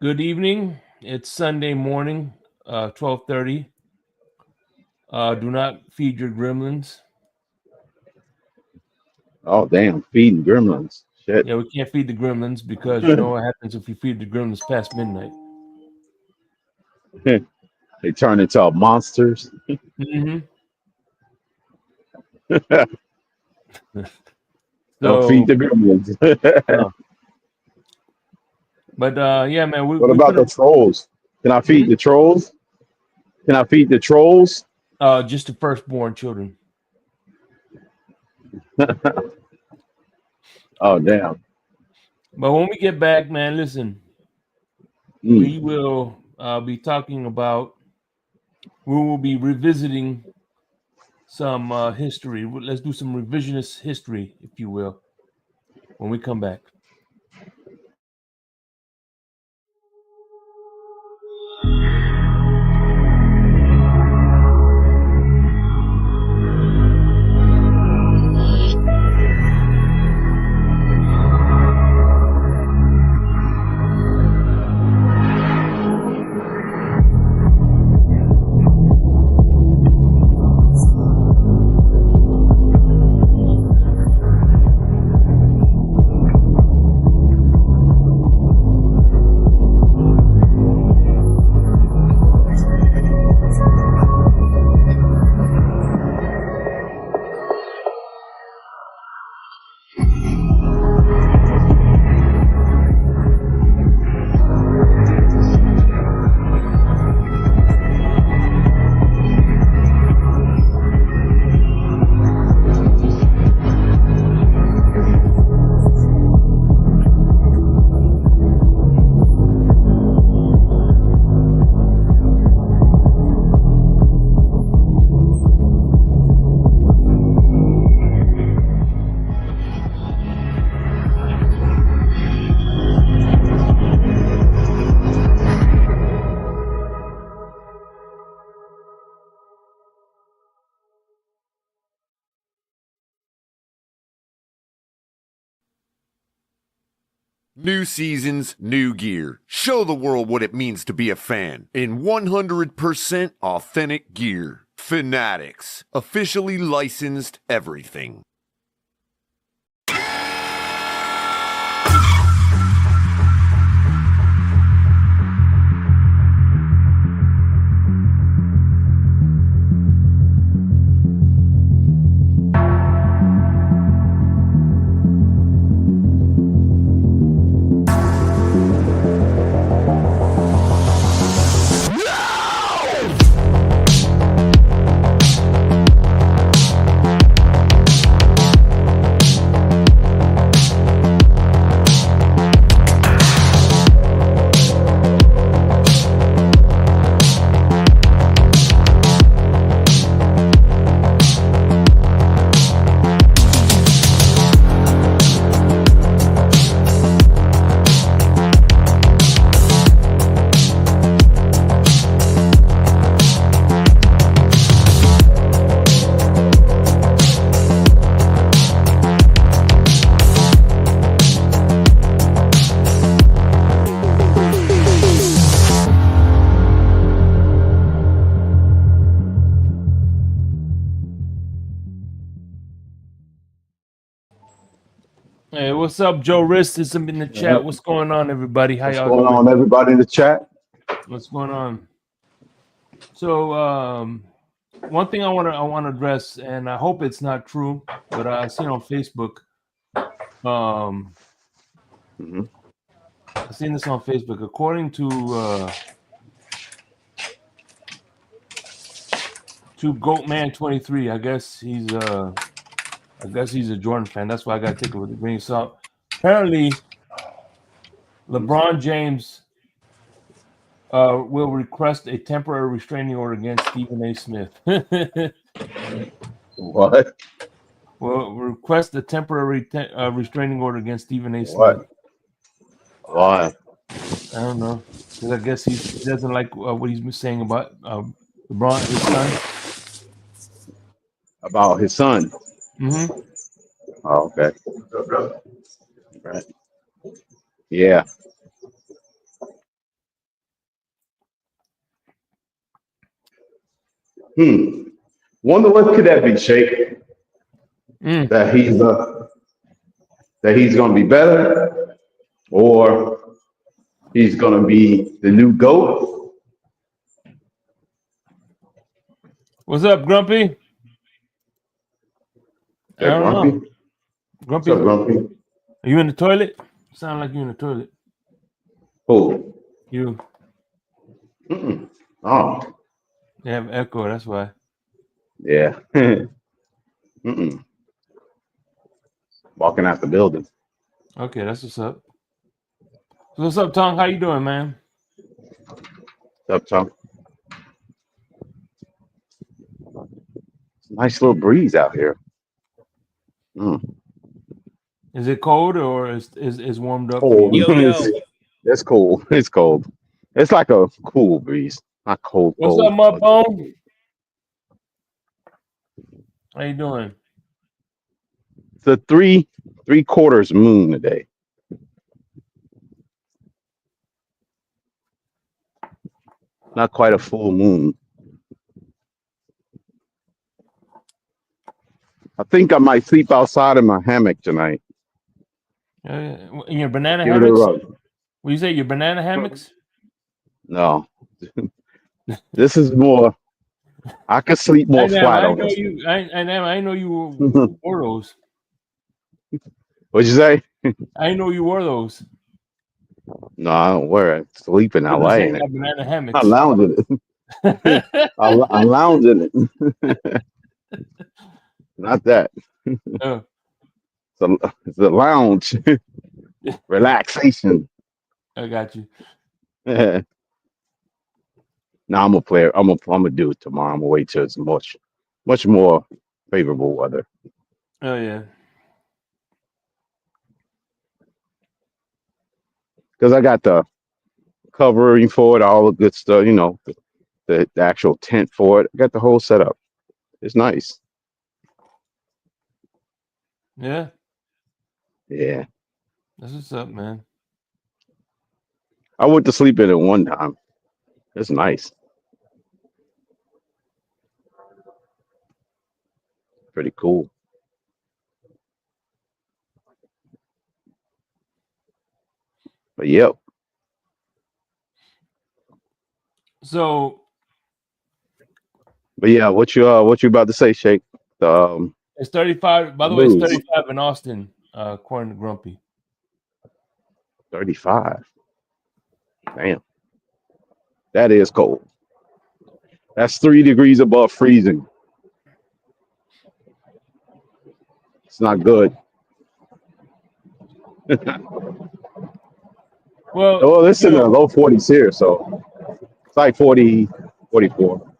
Good evening. It's Sunday morning, 12:30. Do not feed your gremlins. Oh, damn. Feeding gremlins. Shit. Yeah, we can't feed the gremlins because you know what happens if you feed the gremlins past midnight. They turn into monsters. hmm Don't feed So, the gremlins. no. But yeah, man, What we about could the have trolls? Can I feed the trolls? Can I feed the trolls? just the firstborn children. Oh, damn. But when we get back, man, listen, we Mm. will be talking about. We will be revisiting some history. Let's do some revisionist history, if you will, when we come back. New seasons, new gear. Show the world what it means to be a fan in 100% authentic gear. Fanatics. Officially licensed everything. Hey, what's up, Joe Rist? Is in the Yeah. chat. What's going on, everybody? How What's y'all going doing? on, everybody in the chat? What's going on? So, one thing I want to address, and I hope it's not true, but I seen on Facebook. Um, hmm I seen this on Facebook. According to Goatman23, I guess he's a Jordan fan. That's why I got to take it with a grain of salt. Apparently, LeBron James will request a temporary restraining order against Stephen A. Smith. What? Will request a temporary restraining order against Stephen A. Smith. What? Why? I don't know, because I guess he doesn't like what he's been saying about LeBron, his son. About his son. hmm Oh, okay. Right. Yeah. Wonder what could that be, Shake? Mm. That he's going to be better, or he's going to be the new GOAT. What's up, Grumpy? I That don't Grumpy? know. What's Grumpy, up, Grumpy? are you in the toilet? Sound like you in the toilet. Who? You Oh, they have echo. That's why. yeah. Mm-mm. Walking out the building. Okay, that's what's up. So what's up, Tom? How you doing, man? What's up, Tom? Nice little breeze out here. Is it cold or is warmed up for Cold. you? Yo, yo. It's cold. It's cold. It's like a cool breeze. Not cold, What's up, cold. my bone? How you doing? It's a three quarters moon today. Not quite a full moon. I think I might sleep outside in my hammock tonight. In your banana Give it a hammocks? rub. What you say? Your banana hammocks? No. This is more. I could sleep more flat I on know this. you. I know you wore those. What'd you say? I know you wore those. No, I don't wear it. Sleep in I'm LA. just saying And you have banana I hammocks. lounge in it. I lounge in it. Not that. Oh, It's a lounge. Relaxation. I got you. No, I'm a player. I'm gonna do it tomorrow. I'm gonna wait till it's much more favorable weather. Oh yeah. Because I got the covering for it, all the good stuff, the actual tent for it. I got the whole setup. It's nice. Yeah. Yeah. That's what's up, man. I went to sleep in it one time. It's nice. Pretty cool. But yep. So But yeah, what you about to say, Shake? The it's 35. By the way, it's news. 35 in Austin, according to Grumpy. 35. Damn. That is cold. That's 3 degrees above freezing. It's not good. Well, Well, it's in the low 40s here, so it's like 40, 44.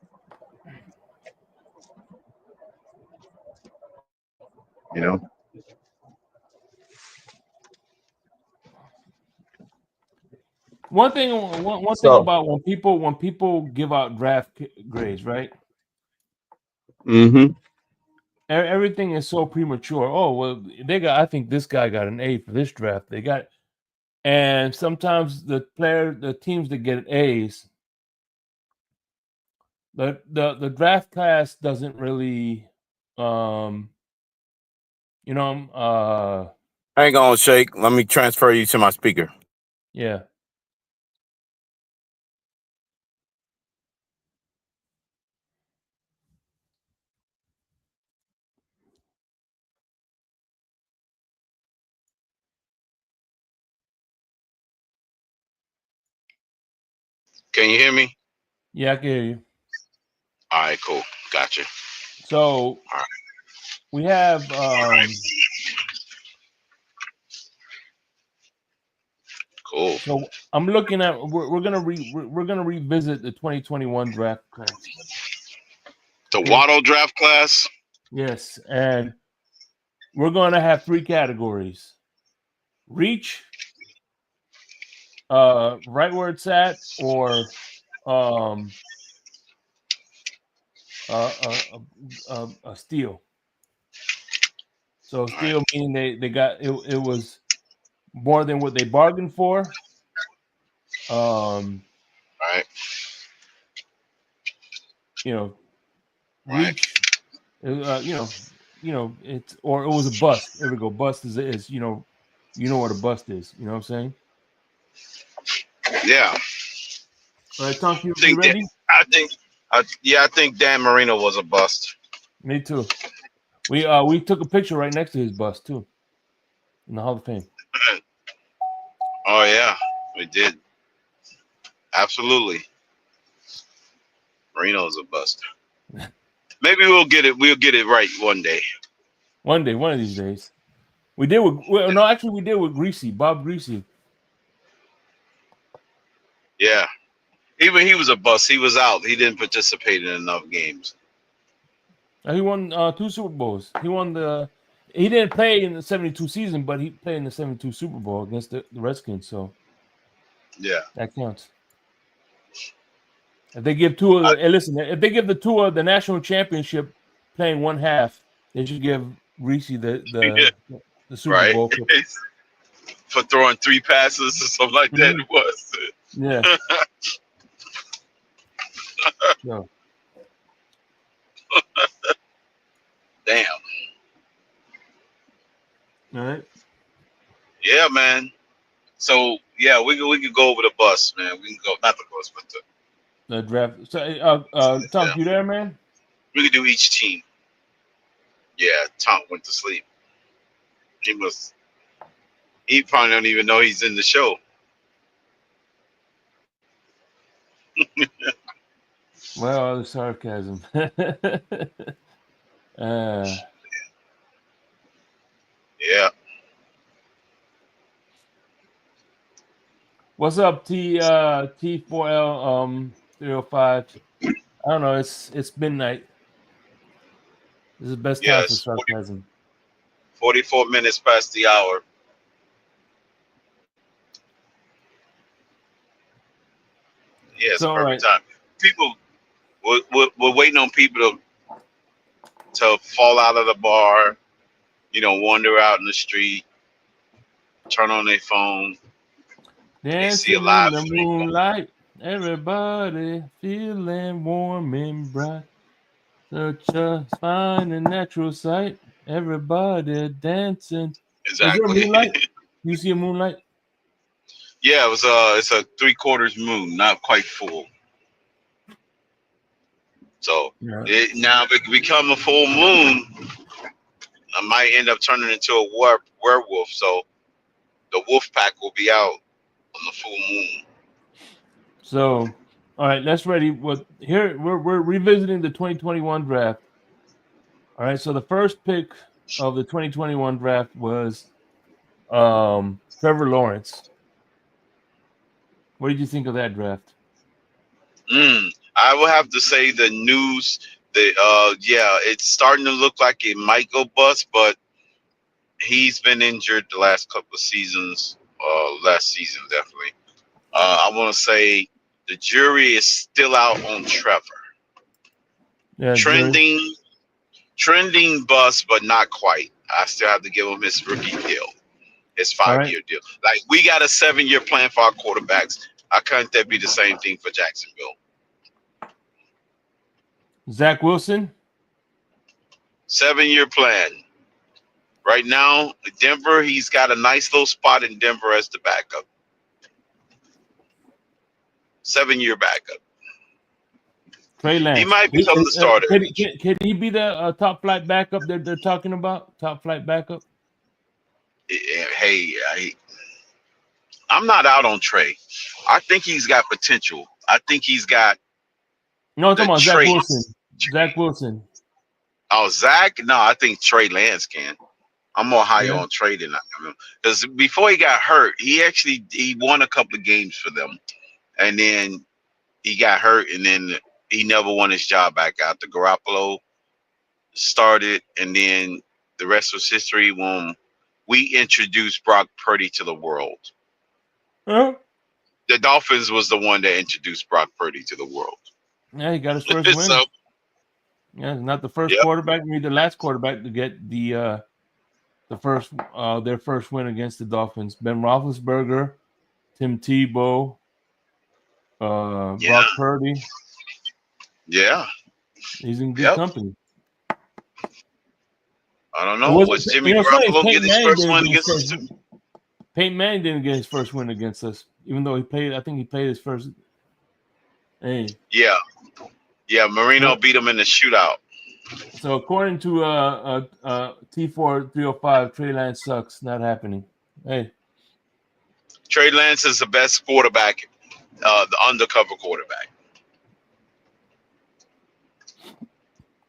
You know? one thing So, about when people give out draft grades, right? mm-hmm. Everything is so premature. Oh well, I think this guy got an A for this draft. And sometimes the teams that get A's, the draft class doesn't really, um, Hang on, Shake. Let me transfer you to my speaker. yeah. Can you hear me? Yeah, I can hear you. All right, cool. Gotcha. So All right. we have Cool. so I'm looking at we're gonna revisit the 2021 draft class. The Okay? Waddle draft class. Yes, and we're gonna have 3 categories: reach, right where it's at, or um, a steal. So steal meaning they got it was more than what they bargained for. All right. You know, Right. reach. It's or it was a bust. There we go. Bust is you know what a bust is. You know what I'm saying? Yeah. All right, Tom, you Think that ready? I think I think Dan Marino was a bust. Me too. We took a picture right next to his bust too, in the Hall of Fame. Oh yeah, we did. Absolutely. Marino's a bust. Maybe we'll get it right one day. One day, one of these days. We did with no, actually we did with Greasy, Bob Greasy. Yeah. Even he was a bust. He was out. He didn't participate in enough games. He won 2 Super Bowls. He didn't play in the 72 season, but he played in the 72 Super Bowl against the Redskins, so Yeah. that counts. If they give two of the if they give the two of the national championship playing one half, they should give Reese the Super Right. Bowl. For throwing 3 passes or something like that. It was. Yeah. No. Damn. All right. Yeah, man. So yeah, we could go over the bus, man. We can go not the bus, but The draft. So, Tom, you there, man? we could do each team. Yeah, Tom went to sleep. He probably don't even know he's in the show. Well, the sarcasm. Yeah. What's up, T4L 305? I don't know. It's midnight. This is the best time for Yes. sarcasm. 44 minutes past the hour. Yeah, it's So, a all perfect right. time. People, we're waiting on people to fall out of the bar, wander out in the street, turn on their phone. They see a Dancing in live the stream. moonlight, everybody feeling warm and bright. Such a fine and natural sight. Everybody dancing. Is there a Exactly. moonlight? You see a moonlight? Yeah, it's a 3/4 moon, not quite full. So Yeah. now if it become a full moon, I might end up turning into a werewolf. So the wolf pack will be out on the full moon. So, all right, let's ready. Here we're revisiting the 2021 draft. All right, so the first pick of the 2021 draft was Trevor Lawrence. What did you think of that draft? I will have to say the news. It's starting to look like it might go bust, but he's been injured the last couple of seasons. Last season definitely. I want to say the jury is still out on Trevor. Yeah, Trending bust, but not quite. I still have to give him his rookie deal, his 5-year deal. Like we got a 7-year plan for our quarterbacks. How can't that be the same thing for Jacksonville? Zach Wilson. 7-year plan. Right now, Denver, he's got a nice little spot in Denver as the backup. 7-year backup. Trey Lance. He might become the starter. Can he be the top flight backup that they're talking about? Top flight backup? Hey, I'm not out on Trey. I think he's got potential. I think he's got No, I'm talking about Zach traits. Wilson. Zach Wilson. Oh, Zach? No, I think Trey Lance can. I'm more high Yeah. on Trey than I am. Because before he got hurt, he won a couple of games for them. And then he got hurt, and then he never won his job back out. The Garoppolo started, and then the rest was history when we introduced Brock Purdy to the world. Huh? The Dolphins was the one that introduced Brock Purdy to the world. Yeah, he got his first win. So, yeah, not the first quarterback, maybe the last quarterback to get their first win against the Dolphins. Ben Roethlisberger, Tim Tebow, Brock Purdy. Yeah. He's in good Yep. company. I don't It know. wasn't, Was Jimmy you know, it's funny. Garoppolo get Peyton his Manning first didn't one get his against us first. too? Peyton Manning didn't get his first win against us, even though he played. I think he played his first. Hey, Yeah. Yeah, Marino beat him in the shootout. so according to T4 305, Trey Lance sucks. Not happening. Hey, Trey Lance is the best quarterback, the undercover quarterback.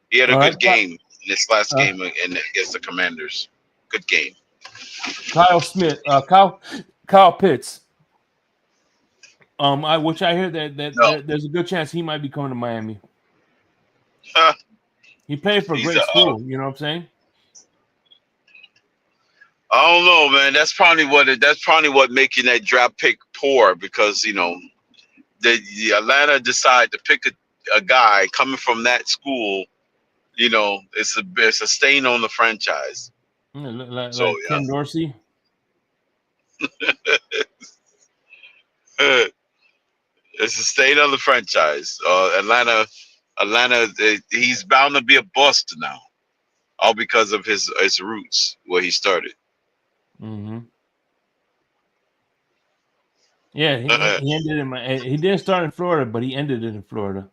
He had a all right. good game in this last game against the Commanders. Good game. Kyle Smith, Kyle Pitts. Which I hear No, there's a good chance he might be coming to Miami. huh, He played for a he's great school. You know what I'm saying? I don't know, man. That's probably what making that draft pick poor because the Atlanta decided to pick a guy coming from that school. It's a stain on the franchise. So Like Ken Dorsey. yeah, it's a stain on the franchise. Atlanta, he's bound to be a bust now, all because of his roots where he started. Mm-hmm. Yeah, he ended in he didn't start in Florida, but he ended it in Florida.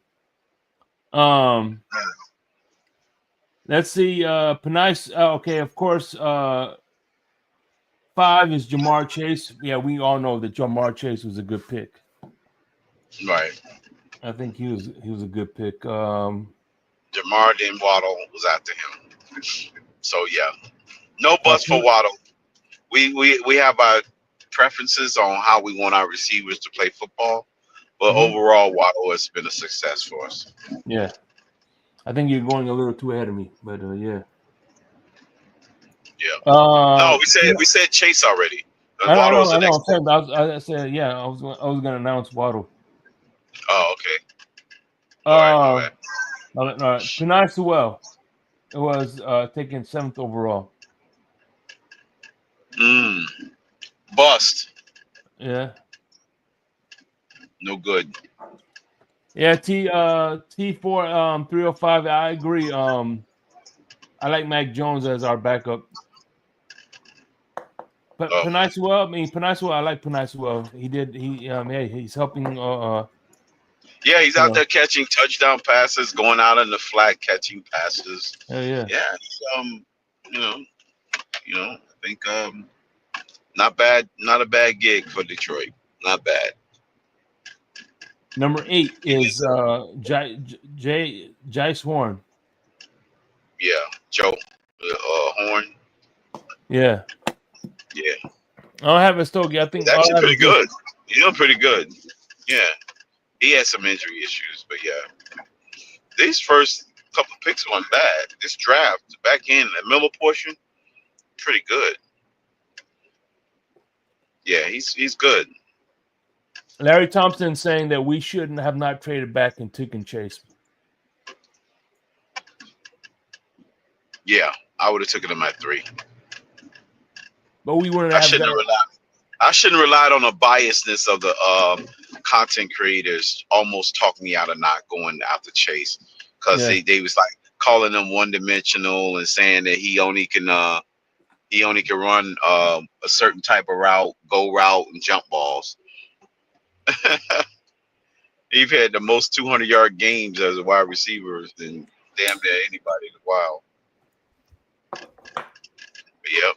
Let's see. Panay. Okay, of course. 5 is Jamar Chase. Yeah, we all know that Jamar Chase was a good pick. Right. I think he was a good pick. Jamar then Waddle was after him. So yeah, no bust for Waddle. We have our preferences on how we want our receivers to play football, but overall Waddle has been a success for us. Yeah, I think you're going a little too ahead of me, but yeah. Yeah. No, we said Chase already. I know. I said yeah. I was going to announce Waddle. Oh, okay. All right, my bad. All right. Panay Sewell. It was taken 7th overall. Bust. Yeah. No good. Yeah, T4 305. I agree. I like Mac Jones as our backup. But Panay Sewell, I like Panay Sewell. He's helping yeah, he's out there catching touchdown passes, going out in the flat catching passes. Yeah. Yeah, I think not bad, not a bad gig for Detroit. Not bad. Number 8 is Jace Horn. Yeah, Joe Horn. Yeah. Yeah. I don't have a Stogie. I think he's actually pretty good. He's doing pretty good. Yeah. He had some injury issues, but yeah. These first couple picks weren't bad. This draft, the back end, the middle portion, pretty good. Yeah, he's good. Larry Thompson saying that we shouldn't have not traded back and taken Chase. Yeah, I would have taken him at 3. But we wouldn't I have shouldn't have relied on the biasness of the content creators almost talk me out of not going after Chase because they was like calling him one-dimensional and saying that he only can run a certain type of route, go route, and jump balls. He's had the most 200-yard games as a wide receiver than damn near anybody in a while. Yep.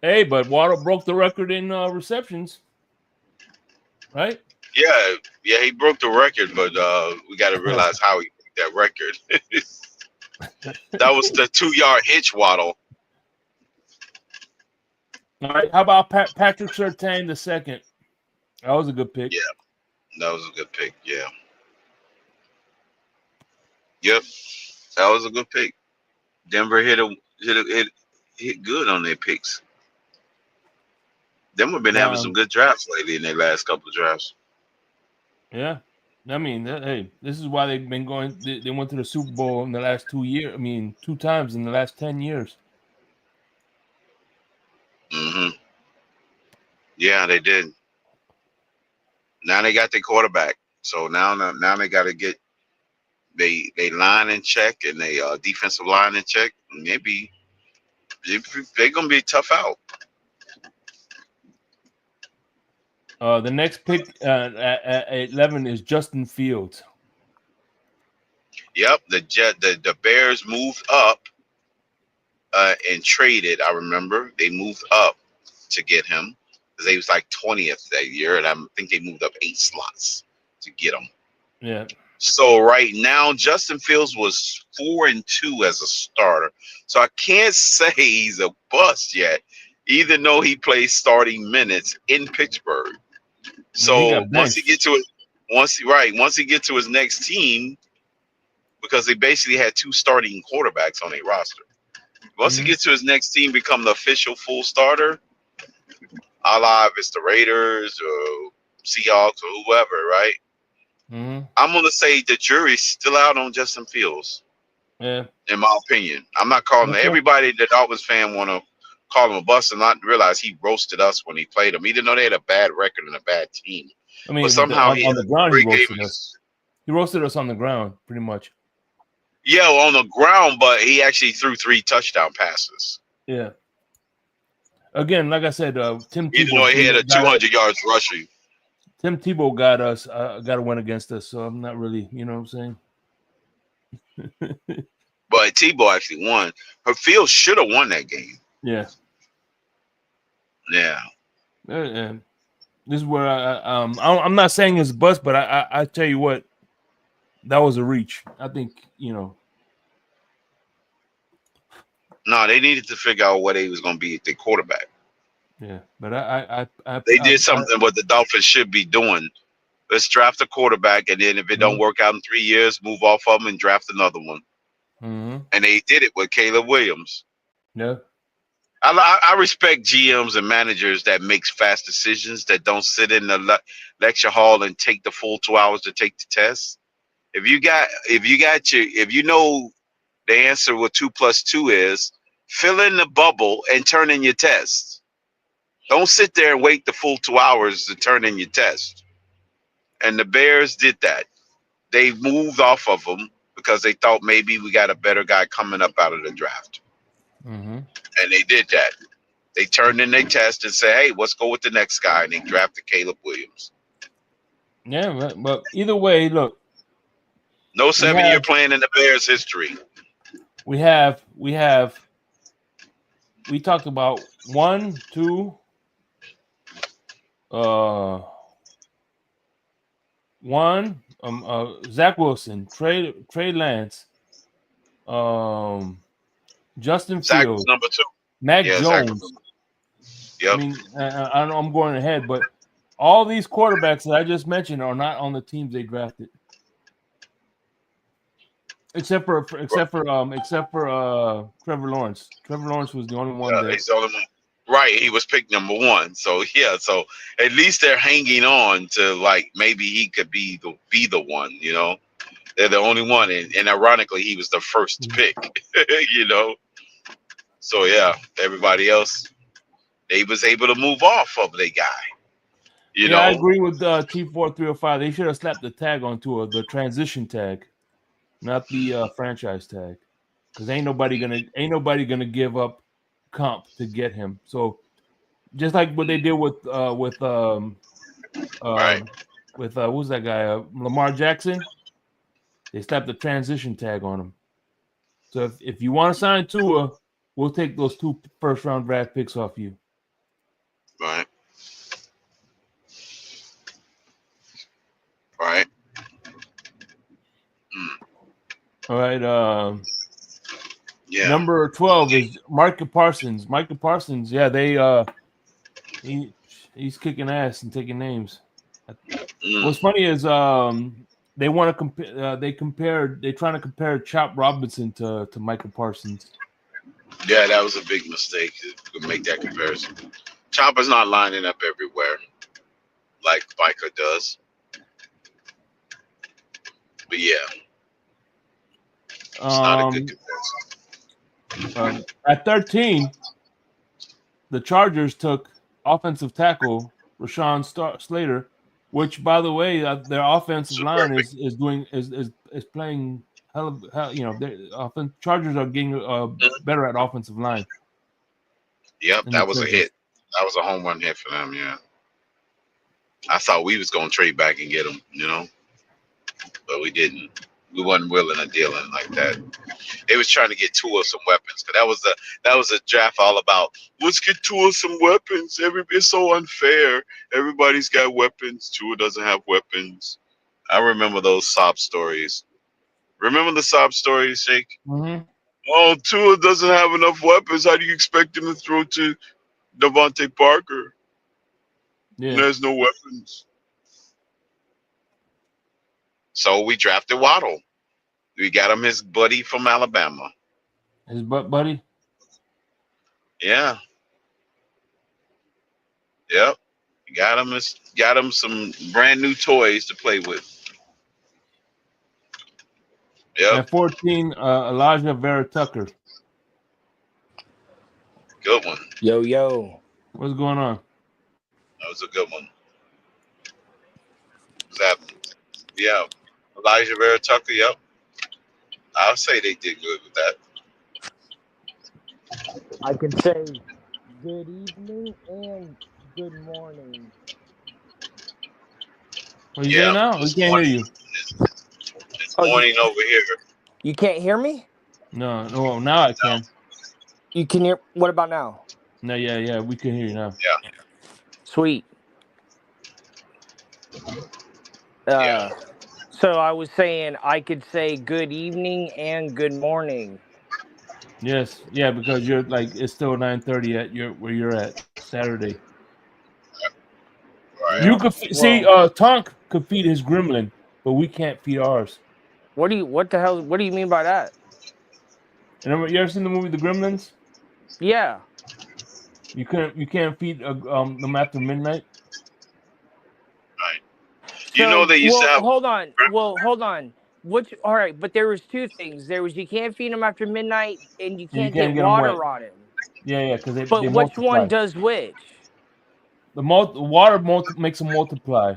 Hey, but Waddle broke the record in receptions, right? Yeah, he broke the record, but we got to realize how he broke that record. That was the 2-yard hitch Waddle. All right. How about Patrick Surtain II? That was a good pick. Yeah, that was a good pick. Yeah. Yep, that was a good pick. Denver hit good on their picks. Denver been having some good drafts lately in their last couple of drafts. Yeah. I mean, hey, this is why they've been going. They went to the Super Bowl in the last 2 years. I mean, 2 times in the last 10 years. Yeah, they did. Now they got their quarterback. So now they got to get they line in check and they defensive line in check, maybe they're gonna be tough out. The next pick at 11 is Justin Fields. Yep, the Bears moved up and traded. I remember they moved up to get him because they was like 20th that year, and I think they moved up 8 slots to get him. Yeah. So right now, Justin Fields was 4-2 as a starter. So I can't say he's a bust yet, even though he plays starting minutes in Pittsburgh. So once he get to his next team, because they basically had 2 starting quarterbacks on their roster. Once he gets to his next team, become the official full starter, a la if it's the Raiders or Seahawks or whoever, right? I'm going to say the jury's still out on Justin Fields. Yeah. In my opinion. I'm not calling everybody that Dolphins fan want to call him a bust and not realize he roasted us when he played them, even though they had a bad record and a bad team. I mean, but somehow on the ground, he roasted us. He roasted us on the ground, pretty much. Yeah, on the ground, but he actually threw 3 touchdown passes. Yeah. Again, like I said, Tim Tebow. Even though he had a 200 yards rushing. Tim Tebow got a win against us, so I'm not really, you know what I'm saying? But Tebow actually won. Her Field should have won that game. Yeah. Yeah. This is where I'm not saying it's bust, but I tell you what, that was a reach. I think, No, they needed to figure out what he was going to be at the quarterback. Yeah, but they did something what the Dolphins should be doing. Let's draft a quarterback, and then if it don't work out in 3 years, move off of him and draft another one. And they did it with Caleb Williams. Yeah. I respect GMs and managers that makes fast decisions, that don't sit in the lecture hall and take the full 2 hours to take the test. If you know the answer what 2 + 2 is, fill in the bubble and turn in your test. Don't sit there and wait the full 2 hours to turn in your test. And the Bears did that. They moved off of them because they thought maybe we got a better guy coming up out of the draft. And they did that. They turned in their test and said, hey, let's go with the next guy. And they drafted Caleb Williams. Yeah, but either way, look. No 7-year plan in the Bears history. We talked about 1, 2, Zach Wilson, Trey Lance, Justin Fields, number 2, Mac Jones. Yep. I mean, I know I'm going ahead, but all these quarterbacks that I just mentioned are not on the teams they drafted, except for Trevor Lawrence. Trevor Lawrence was the only one. He's the only one. Right, he was picked number 1. So yeah, so at least they're hanging on to like maybe he could be the one. They're the only one, and ironically, he was the first pick. So yeah, everybody else, they was able to move off of the guy. I agree with T4305. They should have slapped the tag onto the transition tag, not the franchise tag, because ain't nobody gonna give up comp to get him. So just like what they did with who's that guy, Lamar Jackson, they slapped the transition tag on him. So if you want to sign Tua, we'll take those 2 first-round draft picks off you. Right. All right. Yeah. Number 12 is Micah Parsons. Micah Parsons, yeah, he's kicking ass and taking names. What's funny is they want to compare. They're trying to compare Chop Robinson to Micah Parsons. Yeah, that was a big mistake to make that comparison. Chopper's not lining up everywhere like Micah does. But yeah, it's not a good comparison. At 13, the Chargers took offensive tackle Rashawn Slater Which, by the way, their offensive line Superb. is playing hell. You know, their Chargers are getting better at offensive line. Yep, And that was a hit. That was a home run hit for them. Yeah, I thought we was gonna trade back and get him, but we didn't. We wasn't willing to deal in like that. They was trying to get Tua some weapons because that was a draft all about let's get Tua some weapons. It's so unfair. Everybody's got weapons. Tua doesn't have weapons. I remember those sob stories. Remember the sob stories, Shake? Mm-hmm. Oh, Tua doesn't have enough weapons. How do you expect him to throw to Devontae Parker? Yeah. There's no weapons. So we drafted Waddle. We got him his buddy from Alabama. His buddy. Yeah. Yep. Got him some brand new toys to play with. Yep. At 14, Elijah Vera Tucker. Good one. Yo. What's going on? That was a good one. What's happening? Yeah. Elijah Vera Tucker, yep. I'll say they did good with that. I can say good evening and good morning. What you say now? We can't hear you. It's morning over here. You can't hear me? No, now I can. You can hear. What about now? No, yeah, we can hear you now. Yeah. Sweet. Yeah. So I was saying I could say good evening and good morning. Yes, yeah, because you're it's still 9:30 at where you're at Saturday. Right. You could see Tonk could feed his gremlin, but we can't feed ours. What do you mean by that? Remember, you ever seen the movie The Gremlins? Yeah. You can't feed them after midnight. Right. So, they used to have. Hold on. All right, but there was two things. There was you can't feed them after midnight, and you can't get water on him. Yeah, because they. But they which multiply. one does which? The water makes them multiply.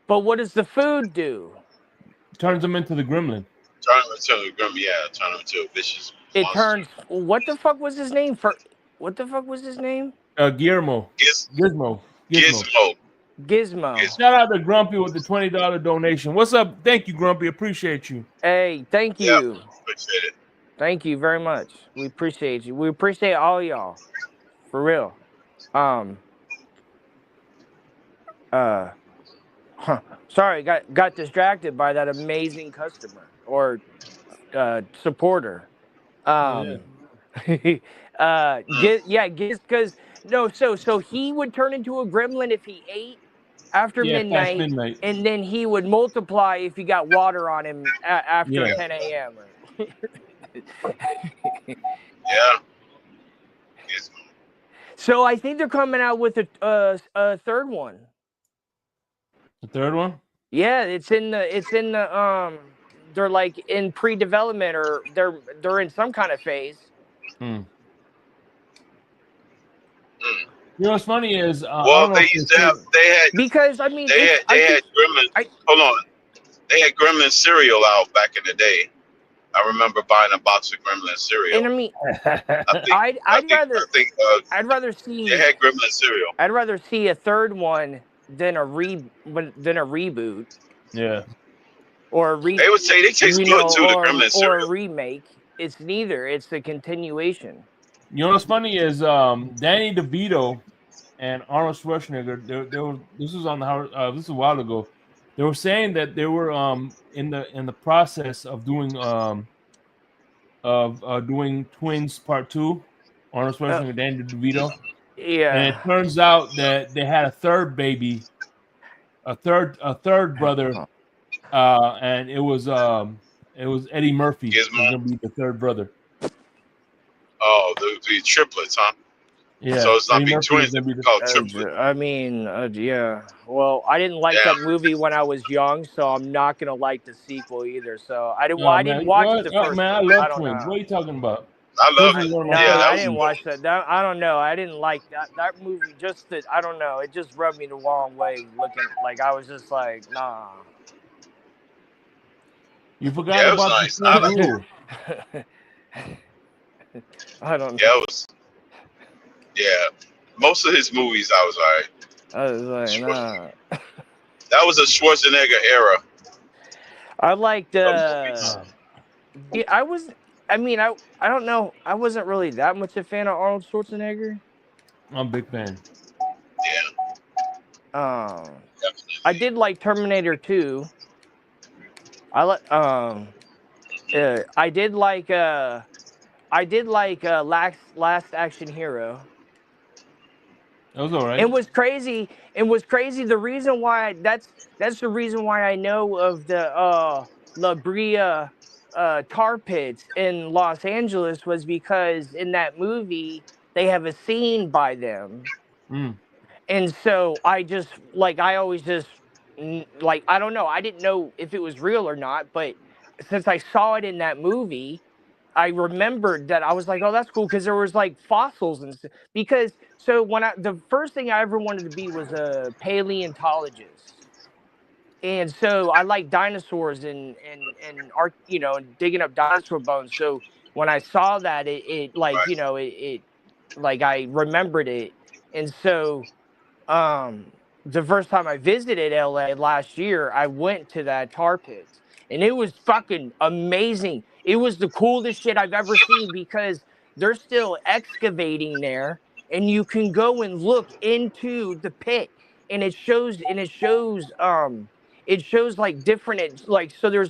But what does the food do? Turns them into the gremlin. Turn them into a vicious monster. It turns. What the fuck was his name? Guillermo. Gizmo. Shout out to Grumpy with the $20 donation. What's up? Thank you, Grumpy. Appreciate you. Hey, thank you. Yep, appreciate it. Thank you very much. We appreciate you. We appreciate all of y'all. For real. Sorry, got distracted by that amazing customer or supporter. Because so he would turn into a gremlin if he ate after midnight, and then he would multiply if you got water on him after 10 a.m. Yeah. So I think they're coming out with a third one. The third one? Yeah, it's in the they're like in pre-development or they're in some kind of phase. You know what's funny is they used to have because I mean they had gremlin. Hold on, they had gremlin cereal out back in the day. I remember buying a box of gremlin cereal. And I mean, I'd rather see. They had gremlin cereal. I'd rather see a third one than a reboot. Yeah. Or they would say they taste good too. The gremlin cereal. Or a remake. It's neither. It's a continuation. You know what's funny is Danny DeVito and Arnold Schwarzenegger. This was on the this was a while ago. They were saying that they were in the process of doing doing Twins Part 2. Arnold Schwarzenegger and Danny DeVito. Yeah. And it turns out that they had a third baby, a third brother, and it was Eddie Murphy. He's gonna be the third brother. Oh, the triplets, huh? Yeah. So it's not twins, it's called triplets. I mean, yeah. Well, I didn't like that movie when I was young, so I'm not gonna like the sequel either. So I didn't watch the first. Man, I love Twins. What are you talking about? I love Prison's it. one of my Yeah, No, favorite that I was didn't movies. watch that. I don't know. I didn't like that movie. Just that I don't know. It just rubbed me the wrong way. Looking like I was just like, nah. You forgot yeah, it was about the nice. I fourth like it. rule. I don't Yeah, know. it was. Yeah, most of his movies I was alright. I was like, nah. That was a Schwarzenegger era I liked. of movies. Yeah, I was. I mean, I don't know. I wasn't really that much a fan of Arnold Schwarzenegger. I'm a big fan. Yeah, I definitely. did like Terminator 2. I like. I did like Last Action Hero. That was all It right. was crazy. It was crazy. The reason why that's the reason why I know of the La Brea tar pits in Los Angeles was because in that movie they have a scene by them. Mm. And so I just like I always just like I don't know. I didn't know if it was real or not, but since I saw it in that movie, I remembered that I was like, oh, that's cool because there was like fossils and stuff. Because so the first thing I ever wanted to be was a paleontologist, and so I like dinosaurs and art, and digging up dinosaur bones. So when I saw that, it like Right. it like I remembered it, and so the first time I visited LA last year, I went to that tar pits and it was fucking amazing. It was the coolest shit I've ever seen because they're still excavating there and you can go and look into the pit and it shows like different like so there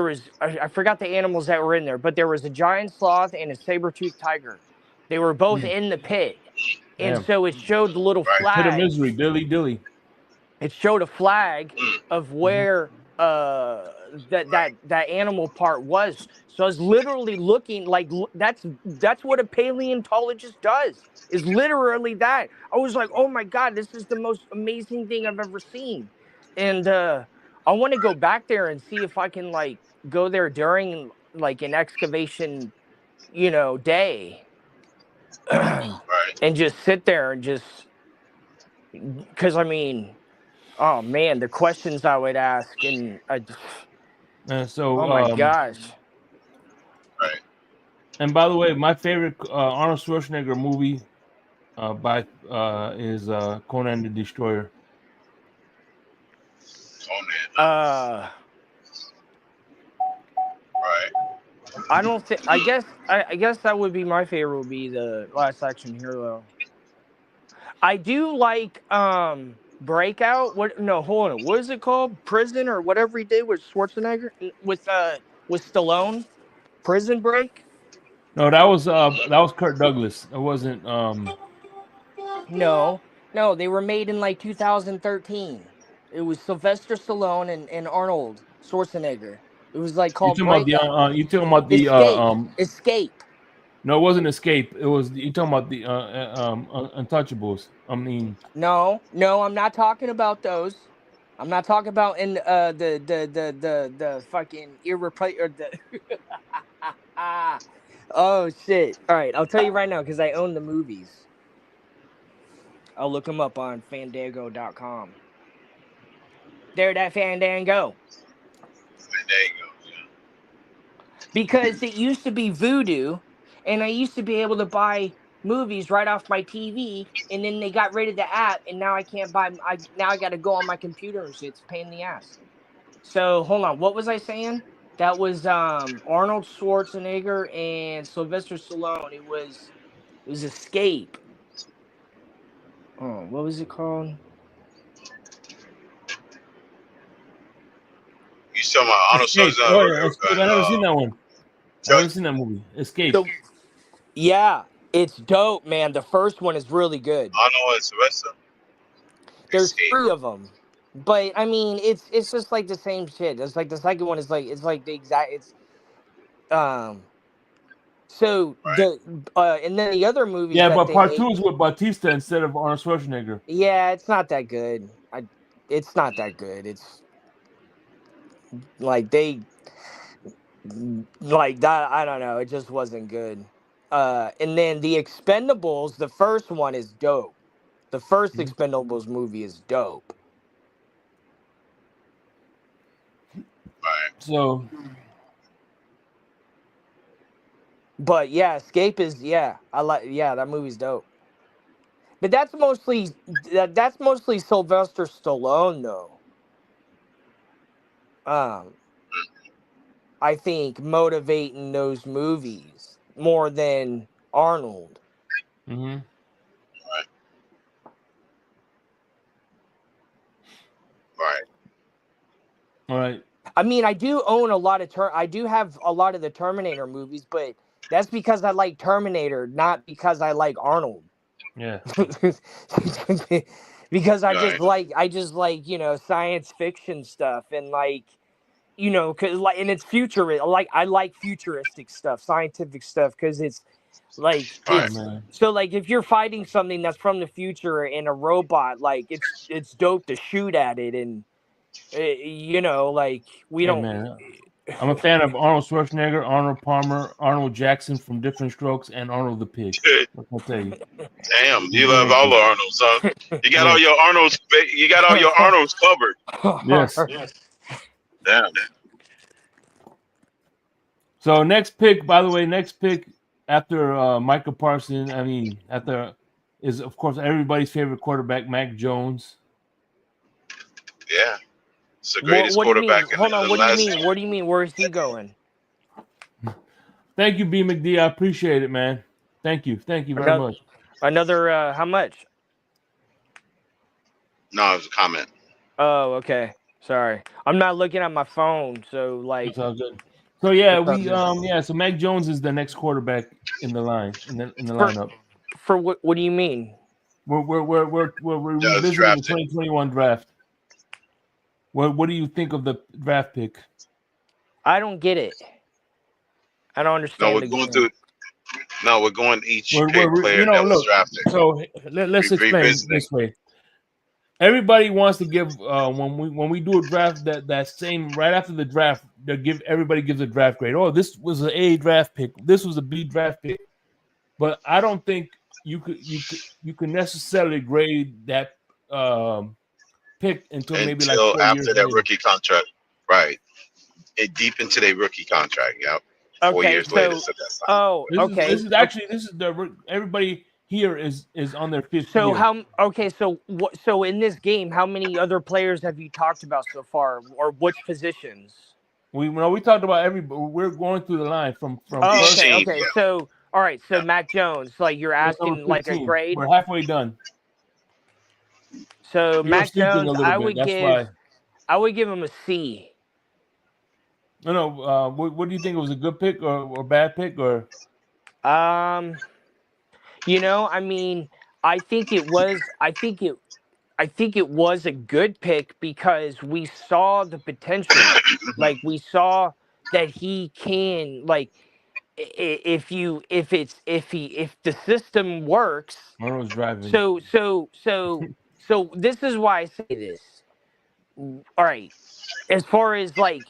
was I forgot the animals that were in there, but there was a giant sloth and a saber-toothed tiger. They were both Mm. in the pit. And Damn. so it showed the little Right. Pit of flag. misery, dilly dilly. It showed a flag Mm, of Mm-hmm. where right. that animal part was. So I was literally looking like that's what a paleontologist does. Is literally that. I was like, "Oh my god, this is the most amazing thing I've ever seen." And I want to go back there and see if I can like go there during like an excavation, day. Right. And just sit there and just because I mean, oh man, the questions I would ask, and And oh so, my gosh, Right. and by the way, my favorite Arnold Schwarzenegger movie by is Conan the Destroyer. Conan. uh, Right. I don't think. I guess that would be my favorite. Would be the Last Action Hero. I do like Breakout. What? No, hold on. What is it called? Prison or whatever he did with Schwarzenegger with Stallone. Prison Break. No, that was Kirk Douglas. It wasn't. No, no, they were made in like 2013. It was Sylvester Stallone and Arnold Schwarzenegger. It was like You called talking about the Breakout. you talking about the Escape. Escape. No, it wasn't Escape. It was you talking about the Untouchables. I mean, No, no, I'm not talking about those. I'm not talking about in the fucking irreplaceable or the oh shit. All right, I'll tell you right now because I own the movies. I'll look them up on fandango.com. There, that Fandango. And there you go. Yeah. Because it used to be Voodoo, and I used to be able to buy movies right off my TV, and then they got rid of the app, and now I can't buy. Now I got to go on my computer and shit. It's a pain in the ass. So hold on, what was I saying? That was Arnold Schwarzenegger and Sylvester Stallone. It was Escape. Oh, what was it called? You talking about Arnold Escape. Oh yeah, Schwarzenegger Escape. I and never seen that one. I Chuck? never seen that movie. Escape. The Yeah, it's dope, man. The first one is really good. Arnold and Sylvester. There's Escape. 3 of them. But I mean, it's just like the same shit. It's like the second one is like it's like the exact it's um so Right. and then the other movies Yeah, that but they part made, 2 is with Batista instead of Arnold Schwarzenegger. yeah, it's not that good. It's not that good. It's like Like that, I don't know. It just wasn't good. And then the Expendables, the first one is dope. The first Mhm. Expendables movie is dope. Right. So But yeah, Escape is that movie's dope. But that's mostly Sylvester Stallone though. Um, I think motivating those movies more than Arnold. mhm. Right. All right. I mean, I do own a lot of I do have a lot of the Terminator movies, but that's because I like Terminator, not because I like Arnold. Yeah. Because Right. I just like, science fiction stuff and like, cuz like and it's future like I like futuristic stuff, scientific stuff cuz it's like Yeah, Right. it's man. so like if you're fighting something that's from the future in a robot, like it's dope to shoot at it and like we Hey, don't man. I'm a fan of Arnold Schwarzenegger, Arnold Palmer, Arnold Jackson from Different Strokes, and Arnold the Pig. What can I tell you? Damn, He's you love very all good. the Arnolds, huh? You got all Yes. your Arnolds. You got all your Arnolds covered. Yes. Damn. So next pick, by the way, next pick after Michael Parsons, is of course everybody's favorite quarterback, Mac Jones. Yeah. It's the greatest what do you mean? quarterback in Hold on, the what do you last. mean? What do you mean? Where is he going? Thank you, B McD. I appreciate it, man. Thank you very Another much. how much? No, it was a comment. Oh, okay. Sorry. I'm not looking at my phone, so like It's all good. So yeah, it's all good. so Mac Jones is the next quarterback in the For lineup. what do you mean? We're Does revisiting the drafted. 2021 draft. What do you think of the draft pick? I don't get it. I don't No, understand we're the going game. through. No, we're going each We're player that was look. drafted. So let's explain Revisiting. this way. Everybody wants to give when we do a draft that same right after the draft, everybody gives a draft grade. Oh, this was an A draft pick. This was a B draft pick. But I don't think you could necessarily grade that pick until maybe like Until 4 years after that later. rookie contract. Right. It deep into their rookie contract. Yep. 4 Okay, years later. so So that's fine. oh, This okay. is actually this is the everybody here is on their fifth So year. so in this game, how many other players have you talked about so far, or which positions? We talked about everybody. We're going through the line from Oh, Each first. okay, team. okay. Yeah. So all right, so Yeah. Mac Jones, like you're That's number asking like a 15. grade. We're halfway done. So You're Mac sleeping Jones, a little bit. That's why. I would give him a C. No. What do you think? It was a good pick or bad pick or? Um, I mean, I think it was. I think it was a good pick because we saw the potential. Like we saw that he can like if the system works. Marino's driving. So this is why I say this. All right, as far as like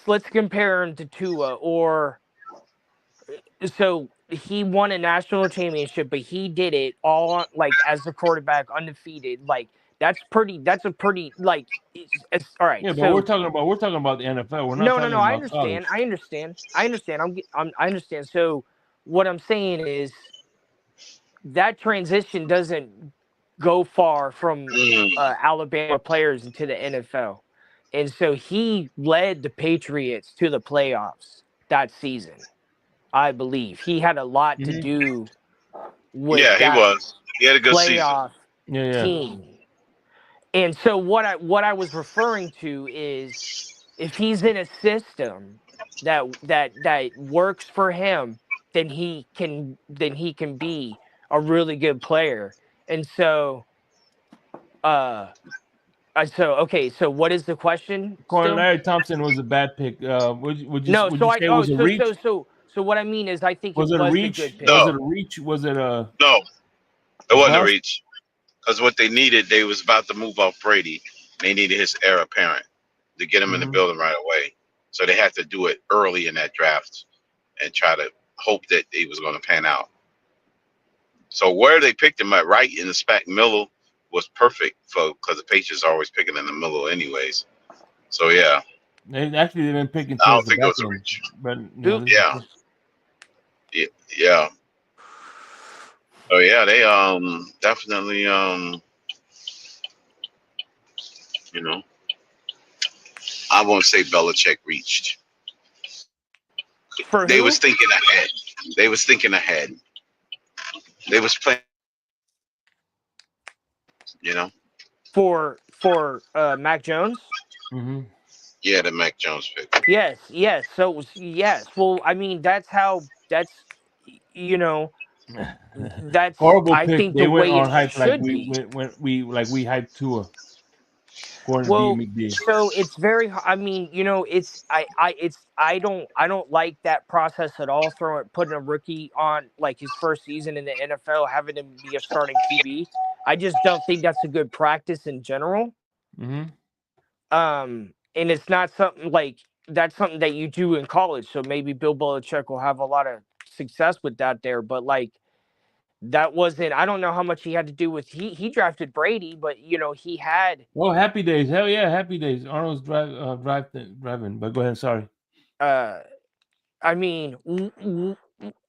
let's compare him to Tua or so he won a national championship, but he did it all like as a quarterback, undefeated. Like that's a pretty like it's all right. Yeah, but So we're talking about the NFL. We're not no. talking I about college. understand. I understand. I understand. So what I'm saying is that transition doesn't go far from Alabama players into the NFL, and so he led the Patriots to the playoffs that season. I believe he had a lot to Mm-hmm. do with Yeah, he that was. He had a good season. playoff Yeah. team. And so what I was referring to is if he's in a system that works for him, then he can be a really good player. And so okay, so what is the question Corey still? Larry Thompson was a bad pick. No, Would you say it was a reach? So what I mean is I think it Was it a was a reach? good pick. Was No, it a reach? Was it a no, it wasn't a bust? reach. Because what they needed, they was about to move off Brady. They needed his heir apparent to get him in the Mm-hmm. building right away. So they had to do it early in that draft and try to hope that it was going to pan out. So where they picked him at, right in the spec middle, was perfect for because the Patriots are always picking in the middle, anyways. So yeah, They've been picking I towards don't the think it back was a end, reach. but you Who? know, Yeah, yeah. Oh yeah, they definitely you know, I won't say Belichick reached. For They who? was thinking ahead. They was thinking ahead. They was playing. You know. For Mac Jones? mm-hmm. Yeah, the Mac Jones pick. Yes. So it was, yes. Well, I mean, that's you know, that's Horrible I pick. think They the went way it on hype like should be. we hyped Tua, according to Well, McD. so it's very. I mean, I don't like that process at all. Putting a rookie on like his first season in the NFL, having him be a starting QB. I just don't think that's a good practice in general. Mm-hmm. And it's not something like that's something that you do in college. So maybe Bill Belichick will have a lot of success with that there. But like that wasn't. I don't know how much he had to do with he drafted Brady, but he had. Oh, happy days! Hell yeah, happy days. Arnold's driving. But go ahead. Sorry. I mean,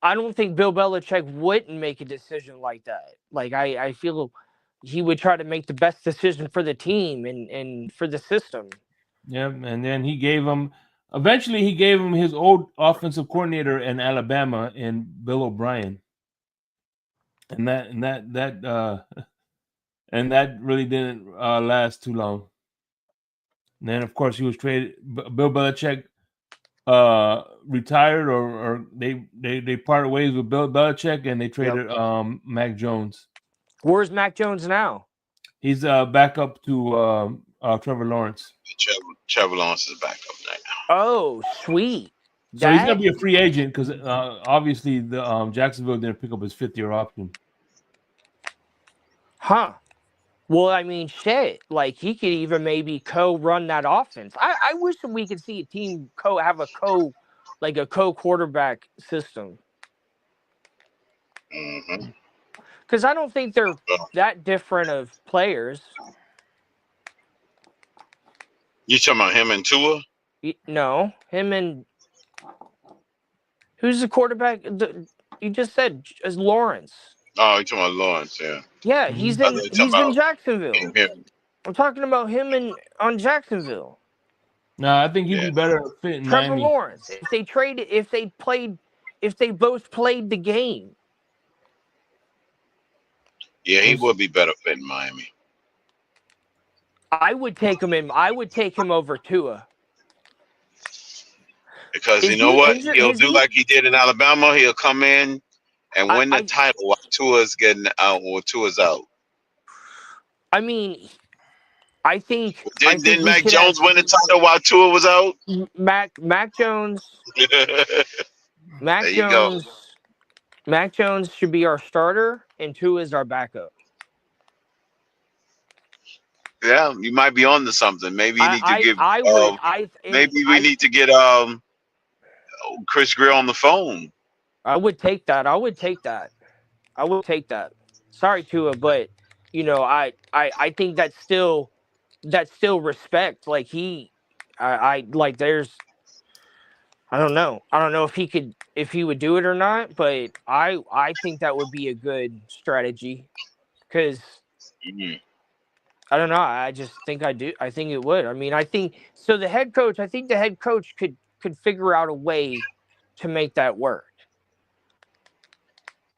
I don't think Bill Belichick wouldn't make a decision like that. Like I feel he would try to make the best decision for the team and for the system. Yeah, and then eventually he gave him his old offensive coordinator in Alabama in Bill O'Brien. And that really didn't last too long. And then of course he was traded. Bill Belichick retired, or they parted ways with Bill Belichick, and they traded Mac Jones. Where's Mac Jones now? He's back up to Trevor Lawrence. Trevor Lawrence is back up now. Oh, sweet. So he's gonna be a free agent because obviously the Jacksonville didn't pick up his 5th-year option. Huh. Well, I mean, shit. Like he could even maybe co-run that offense. I wish that we could see a team have a co-quarterback system. Mm-hmm. Because I don't think they're that different of players. You talking about him and Tua? No, him and who's the quarterback? You just said is Lawrence. Oh, you talking about Lawrence? Yeah. Yeah, he's in Jacksonville. Him. I'm talking about him on Jacksonville. No, I think he'd be better fit in Trevor Miami. Lawrence. If they both played the game. Yeah, he would be better fit in Miami. I would take him over Tua. Because you know what? He'll do like he did in Alabama. He'll come in and win the title while Tua's getting out or Tua's out. I mean, I think Didn't Mac Jones win the title while Tua was out? Mac Jones. Mac Jones should be our starter, and Tua is our backup. Yeah, you might be on to something. Maybe you need to give. Maybe we need to get Chris Greer on the phone. I would take that. Sorry, Tua, but I think that's still respect. Like I don't know if he would do it or not, but I think that would be a good strategy because I don't know. I just think I do. I think it would. I mean, I think so. The head coach could figure out a way to make that work.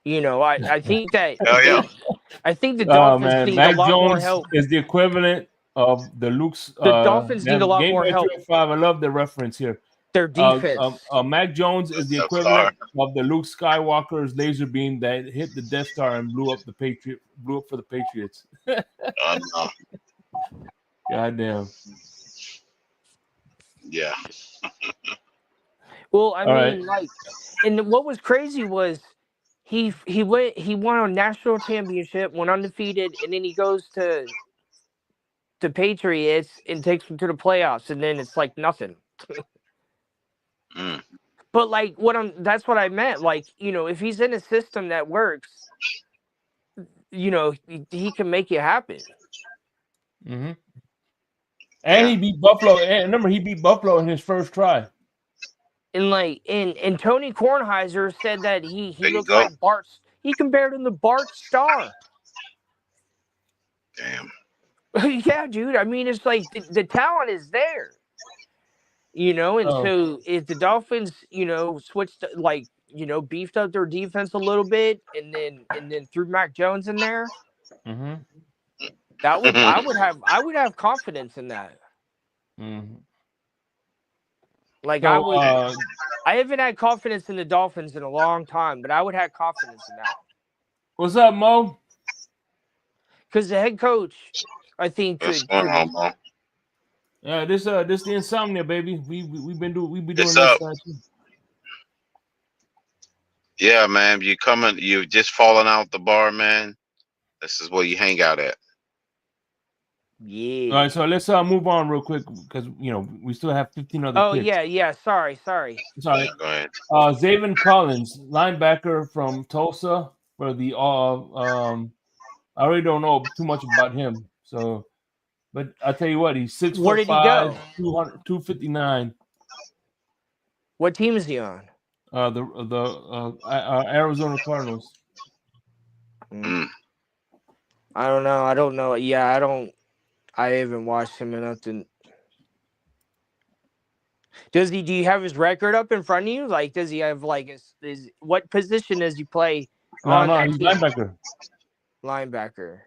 I think that I think the Dolphins need Mac a lot Jones more help. Is the equivalent of the Luke's. The Dolphins need a lot more help. 5. I love the reference here. Their defense. Mac Jones is the equivalent of the Luke Skywalker's laser beam that hit the Death Star and blew up for the Patriots. No. Goddamn. Yeah. Well, I mean, and what was crazy was he won a national championship, went undefeated, and then he goes to the Patriots and takes them to the playoffs, and then it's like nothing. Mm. But like that's what I meant. Like, if he's in a system that works, he can make it happen. Mm-hmm. And Yeah. he beat Buffalo. And remember, he beat Buffalo in his first try. And like, and Tony Kornheiser said that he There you looks go. like Bart. He compared him to Bart Starr. Damn. Yeah, dude. I mean, it's like the talent is there. And Oh. so if the Dolphins, switched, like, beefed up their defense a little bit, and then threw Mac Jones in there, Mm-hmm. I would have confidence in that. Mm-hmm. Like, So, I haven't had confidence in the Dolphins in a long time, but I would have confidence in that. what's up, Mo? Because the head coach, I think, What's could going on, Mo? Yeah, this the Insomnia, baby. We be doing It's this. up. Yeah, man. You're just falling out the bar, man. This is where you hang out at. yeah. All right, so let's move on real quick because we still have 15 other picks. Yeah. Sorry. Sorry. Yeah, go ahead. Zaven Collins, linebacker from Tulsa for the I really don't know too much about him. So, but I'll tell you what, he's 6'5", Where did he go? 259. What team is he on? The Arizona Cardinals. Mm. I don't know. Yeah, I haven't watched him enough to. Do you have his record up in front of you? Like, does he have like what position does he play on No, that he's team? linebacker. Linebacker.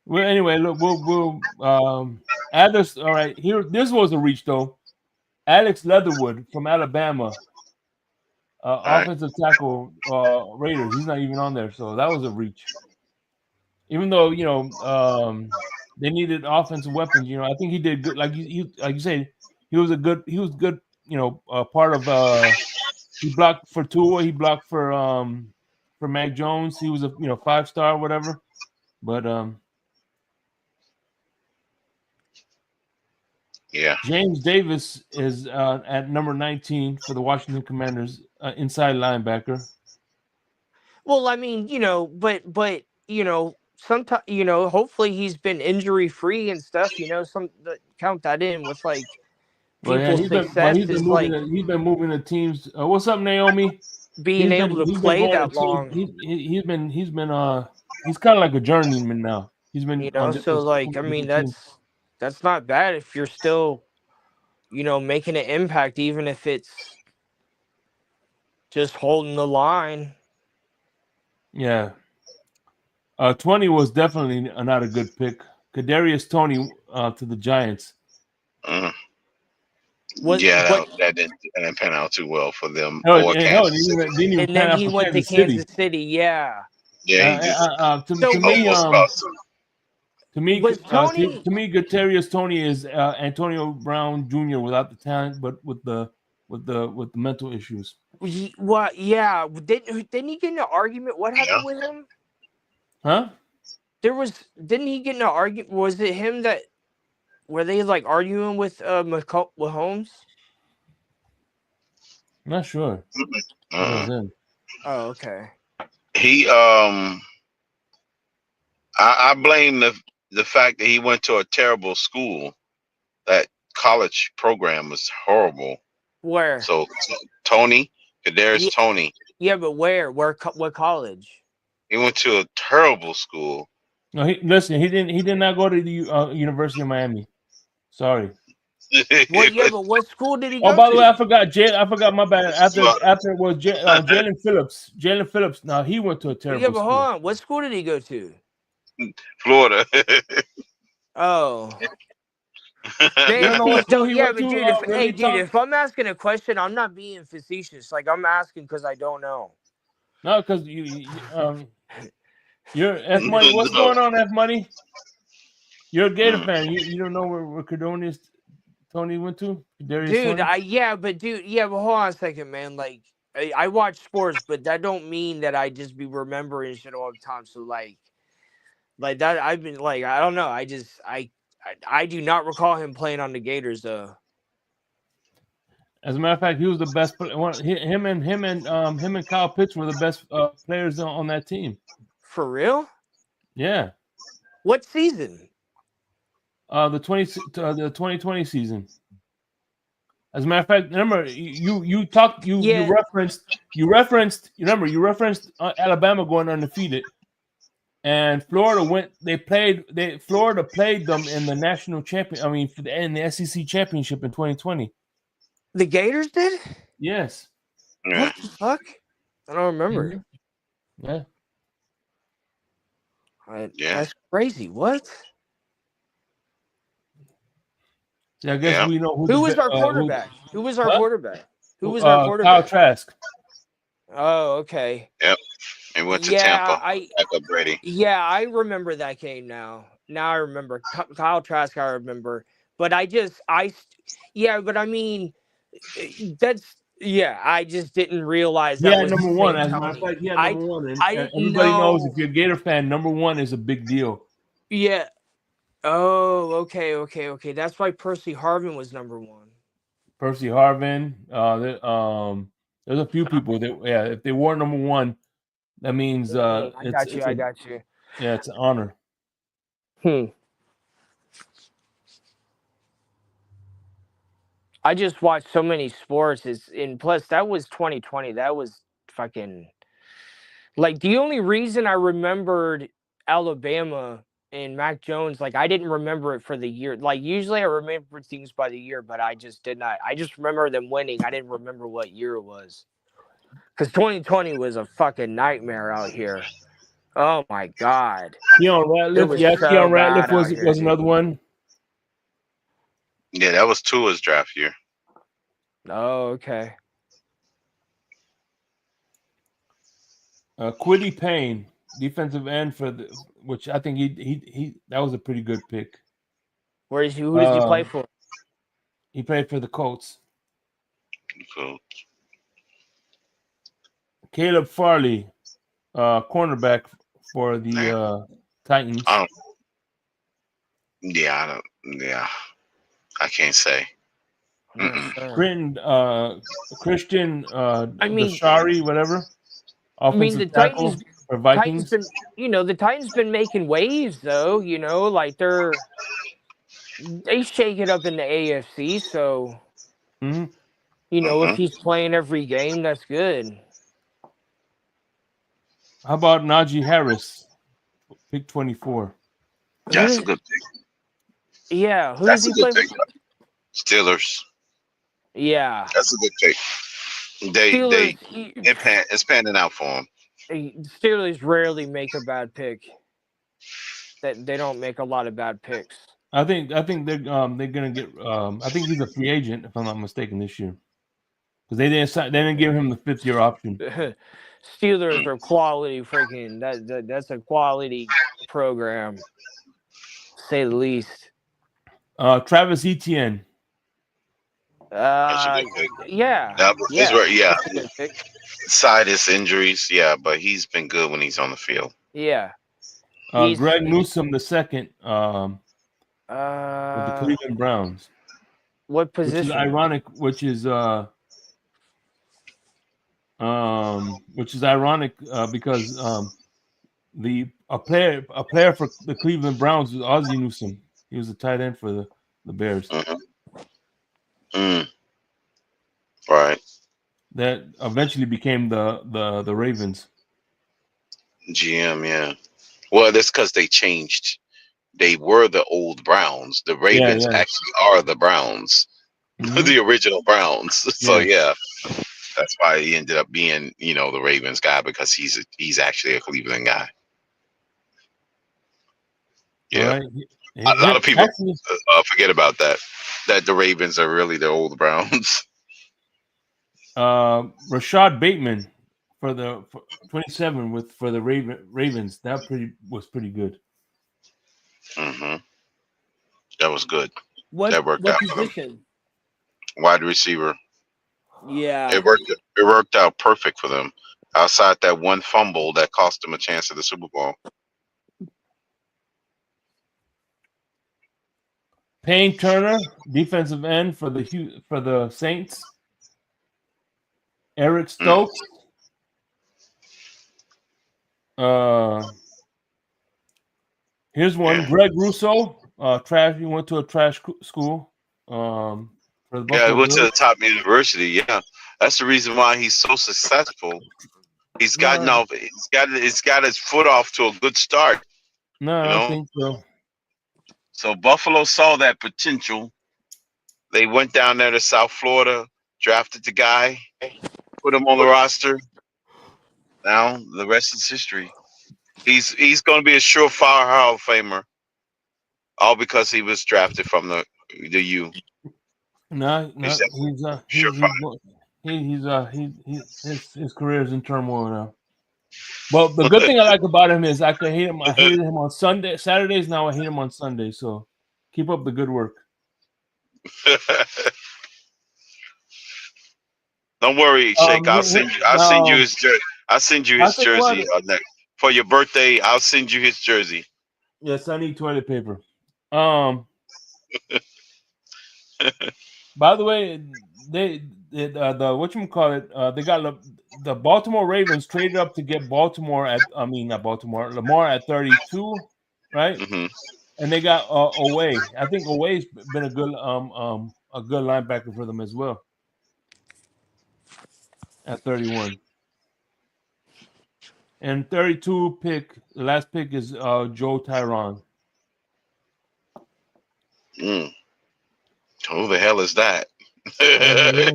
Well, anyway, look, we'll add this. All right, here. This was a reach though. Alex Leatherwood from Alabama, offensive tackle, Raiders. He's not even on there, so that was a reach. Even though they needed offensive weapons, I think he did good. Like like you say, he was good. Part of. He blocked for Tua. He blocked for Mac Jones. He was a 5-star, whatever. But Yeah. James Davis is at number 19 for the Washington Commanders, inside linebacker. Well, I mean, but sometimes, hopefully he's been injury free and stuff. Count that in with like people's success He's is like he's been moving the teams. What's up, Naomi? being able to play that long. He's been he's kind of like a journeyman now. He's been on So like, I mean, that's not bad if you're still, making an impact, even if it's just holding the line. Yeah. 20 was definitely not a good pick. Kadarius Toney to the Giants. Mm. That didn't pan out too well for them. Didn't even pan out he for went Kansas to Kansas City. City. Yeah. Yeah. To me, Kadarius Toney is Antonio Brown Jr. without the talent, but with the mental issues. What? Yeah. Didn't he get in an argument? What happened with him? Huh? Didn't he get in an argument? Was it him that? Were they like arguing with Mahomes? I'm not sure. Was him. Oh, okay. He I blame the fact that he went to a terrible school. That college program was horrible. Where? So Tony, Kadarius Toney. Yeah, but where? What college? He went to a terrible school. No, he did not go to the University of Miami. Sorry. Well, yeah, but what school did he go to? Oh, by the way, I forgot. My bad. After it was Jalen Phillips. Jalen Phillips. Now he went to a terrible school. school. Hold on. What school did he go to? Florida. Oh. Man, but dude, if I'm asking a question, I'm not being facetious. Like, I'm asking because I don't know. No, because you're F Money. What's going on, F Money? You're a Gator fan. You don't know where Kadarius Toney went to? Dude, but hold on a second, man. Like, I watch sports, but that don't mean that I just be remembering shit all the time. So like that, I've been like, I don't know. I do not recall him playing on the Gators though. As a matter of fact, he was the best. Him and Kyle Pitts were the best players on that team. For real? Yeah. What season? The 2020 season. As a matter of fact, remember you referenced Alabama going undefeated, and Florida Florida played them in the national champion. I mean, in the SEC championship in 2020. The Gators did? Yes. Yeah. What the fuck? I don't remember. Yeah. Yeah. That's crazy. What? Yeah, I guess Yeah. we know Who was our quarterback? Who was our Huh? quarterback? Who was our Kyle quarterback? Trask. Oh, okay. Yep. He went to Yeah, Tampa. Back up Brady. Yeah, I remember that game now. Now I remember Kyle Trask. I remember, but but I mean, I just didn't realize that Yeah, was the number one. same As a matter of Tony. fact, yeah, number one. And I didn't everybody knows know. if you're a Gator fan, number one is a big deal. Yeah. Oh, okay. That's why Percy Harvin was number one. Percy Harvin. There's a few people that, if they were number one, that means I got you. Yeah, it's an honor. I just watched so many sports. Plus that was 2020. That was fucking like the only reason I remembered Alabama and Mac Jones. Like I didn't remember it for the year. Like usually I remember things by the year, but I just did not. I just remember them winning. I didn't remember what year it was. Because 2020 was a fucking nightmare out here. Oh my god. Keon Ratliff was another one. Yeah, that was Tua's draft year. Oh, okay. Quiddy Payne, defensive end which I think he that was a pretty good pick. Who does he play for? He played for the Colts. Cool. Caleb Farley, cornerback for the Titans. I can't say. Christian Bashari, whatever. Offensive tackle for Vikings. The Titans been making waves though. Like they shake it up in the AFC. So, if he's playing every game, that's good. How about Najee Harris, pick 24? That's a good pick. Yeah, who does he play for? Steelers. Yeah, that's a good pick. It's panning out for him. Steelers rarely make a bad pick. That they don't make a lot of bad picks. I think they're gonna get. I think he's a free agent if I'm not mistaken this year, because they didn't give him the 5th-year option. Steelers are quality freaking. That's a quality program, to say the least. Travis Etienne. Sinus injuries, but he's been good when he's on the field. Yeah. Greg Newsome II, with the Cleveland Browns. What position? Which is ironic. Because a player for the Cleveland Browns was Ozzie Newsome. He was a tight end for the Bears. Right. That eventually became the Ravens. GM, yeah. Well, that's because they changed. They were the old Browns. The Ravens actually are the Browns, the original Browns. So that's why he ended up being, the Ravens guy, because he's actually a Cleveland guy. Yeah, right. A lot of people forget about that. That the Ravens are really the old Browns. Rashad Bateman for 27 for the Ravens. That was pretty good. That was good. That worked out for them. Wide receiver. Yeah. It worked out perfect for them. Outside that one fumble that cost them a chance at the Super Bowl. Payne Turner, defensive end for the Saints. Eric Stokes. Here's one. Yeah. Greg Russo. Trash. He went to a trash school. For the Yeah, he Buffalo went to the Bills. top university. Yeah, that's the reason why he's so successful. He's gotten No, off. He's got his foot off to a good start. no, I You don't know. think so. So Buffalo saw that potential. They went down there to South Florida, drafted the guy, put him on the roster. Now the rest is history. He's going to be a surefire Hall of Famer, all because he was drafted from the U. No, He's no, definitely surefire. his career is in turmoil now. Well, the good thing I like about him is I could hate him. I hated him on Saturdays. Now I hate him on Sundays. So keep up the good work. Don't worry, Shake. I'll send you his jersey. I'll send you I his think what? jersey for your birthday. I'll send you his jersey. Yes, I need toilet paper. By the way, the whatchamacallit, they got the Baltimore Ravens traded up to get Baltimore not Baltimore, Lamar at 32, right? Hmm. And they got Oweh. I think Oweh's been a good linebacker for them as well at 31. And 32 pick, the last pick is Joe Tyron. Mm. Who the hell is that? Yeah.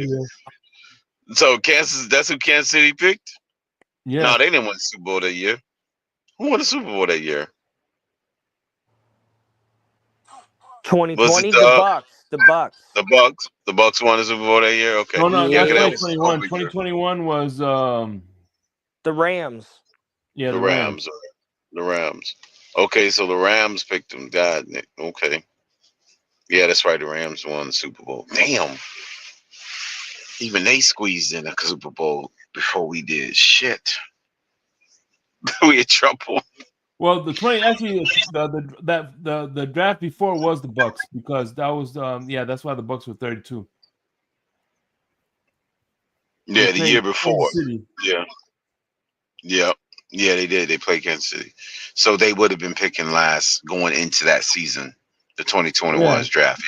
So that's who Kansas City picked? Yeah. No, they didn't win the Super Bowl that year. Who won the Super Bowl that year? 2020, the the Bucks. The Bucks. The Bucks won the Super Bowl that year. Okay. No, not Yeah, 'cause that was 2021. COVID year. 2021 was The Rams. yeah, The Rams. The Rams. Okay, so the Rams picked them. God, okay. Yeah, that's right. The Rams won the Super Bowl. Damn. Even they squeezed in a Super Bowl before we did. Shit. We in trouble. Well, the draft before was the Bucks because that was that's why the Bucks were 32. Yeah, the year before. Kansas City. Yeah, they did. They played Kansas City. So they would have been picking last going into that season, the 2021's draft.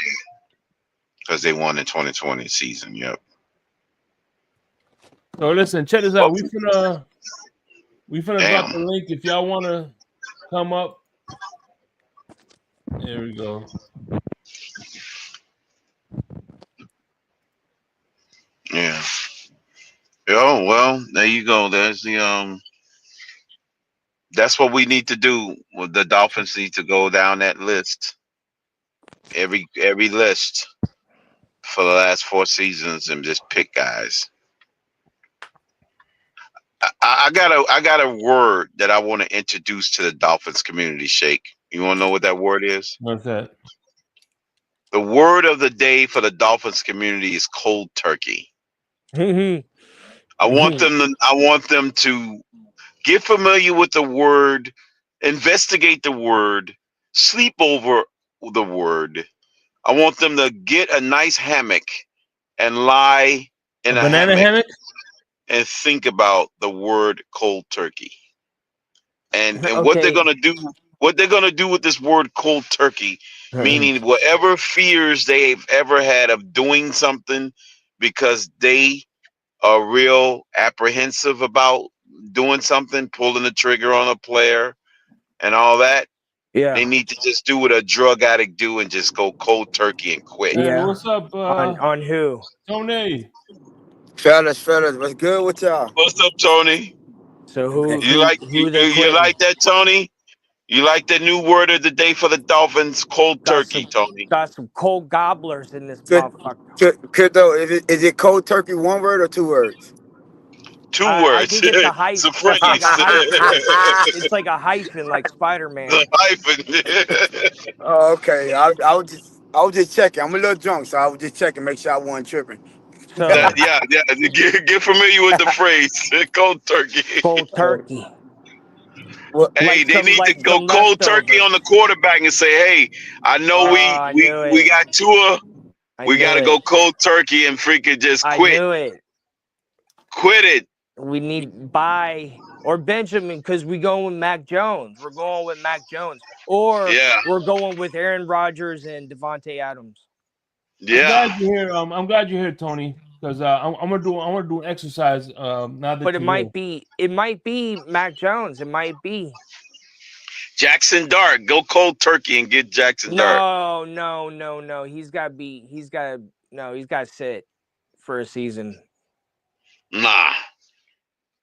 Because they won the 2020 season. Yep. So listen, check this out. We finna drop the link if y'all wanna come up. There we go. Yeah. Oh well, there you go. There's the that's what we need to do. The Dolphins need to go down that list. Every list for the last 4 seasons and just pick guys. I got a word that I want to introduce to the Dolphins community, Shake. You want to know what that word is? What's that? The word of the day for the Dolphins community is cold turkey. I want them to get familiar with the word, investigate the word, sleep over the word. I want them to get a nice hammock and lie in a banana hammock and think about the word cold turkey. And Okay. what they're gonna do with this word cold turkey, meaning whatever fears they've ever had of doing something because they are real apprehensive about doing something, pulling the trigger on a player and all that. Yeah. They need to just do what a drug addict do and just go cold turkey and quit. Hey, what's up? On who? Tony. Fellas, what's good with y'all? What's up, Tony? So who you like that, Tony? You like the new word of the day for the Dolphins? Cold turkey, Tony. Got some cold gobblers in this Good, motherfucker. Good though. Is it cold turkey 1 word or 2 words? 2 words. I think it's a hyphen. It's a phrase. It's like a hyphen, like Spider-Man. The hyphen. Oh, okay. I was just checking. I'm a little drunk, so I was just checking, make sure I wasn't tripping. So get familiar with the phrase cold turkey. Cold turkey. Hey, they need to go cold turkey on the quarterback and say, "Hey, I know we got Tua. We got to go cold turkey and freaking just quit. I knew it. Quit it. We need buy or Benjamin because we going with Mac Jones. We're going with Mac Jones, or Yeah. we're going with Aaron Rodgers and Devontae Adams. I'm glad Yeah. you're here. I'm glad you're here, Tony, because I'm gonna do an exercise. Now that But it you're here. might be Mac Jones. It might be. Jackson Dart. Go cold turkey and get Jackson Dart. No. He's got to sit for a season. Nah,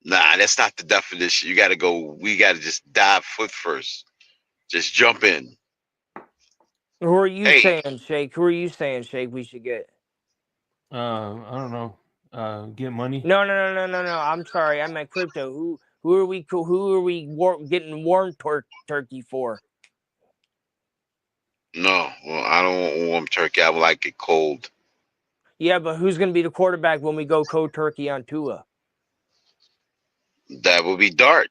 that's not the definition. You got to go. We got to just dive foot first. Just jump in. Who are you Hey. saying, Shake? Who are you saying, Shake? We should get. I don't know. Get money. No. I'm sorry. I meant crypto. Who are we getting warm turkey for? No, well, I don't want warm turkey. I would like it cold. Yeah, but who's going to be the quarterback when we go cold turkey on Tua? That would be Dart.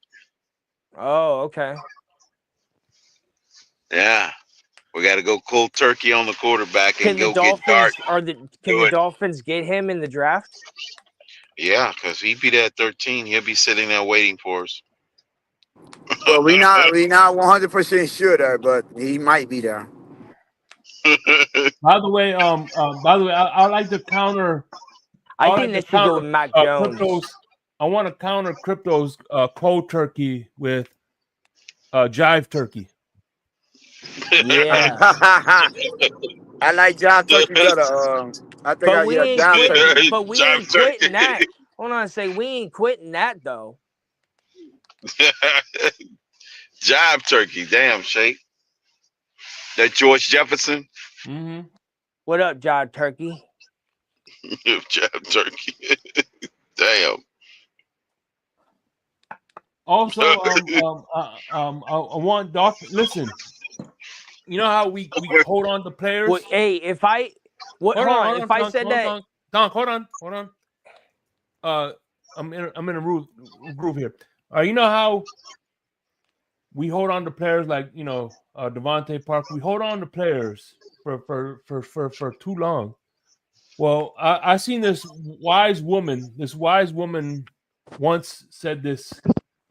Oh, okay. Yeah, we got to go cold turkey on the quarterback and go get Dart. Can the Dolphins get him in the draft? Yeah, because he be there at 13. He'll be sitting there waiting for us. Well, we not 100% sure there, but he might be there. By the way, I like to counter. I think they should go with Mac Jones. Crypto's. I want to counter crypto's cold turkey with jive turkey. Yeah. I like Jive Turkey better. I think I got Jive Turkey. But we ain't quitting that. Hold on a second. We ain't quitting that though. Jive turkey, damn Shake. That George Jefferson. Mm-hmm. What up, Jive Turkey? Jive turkey. Damn. Also, I want Dolphin. Listen, you know how we hold on to players. Well, hey, if I hold on, if I said that, hold on. I'm in a groove here. You know how we hold on to players like Devontae Parker. We hold on to players for too long. Well, I seen this wise woman. This wise woman once said this,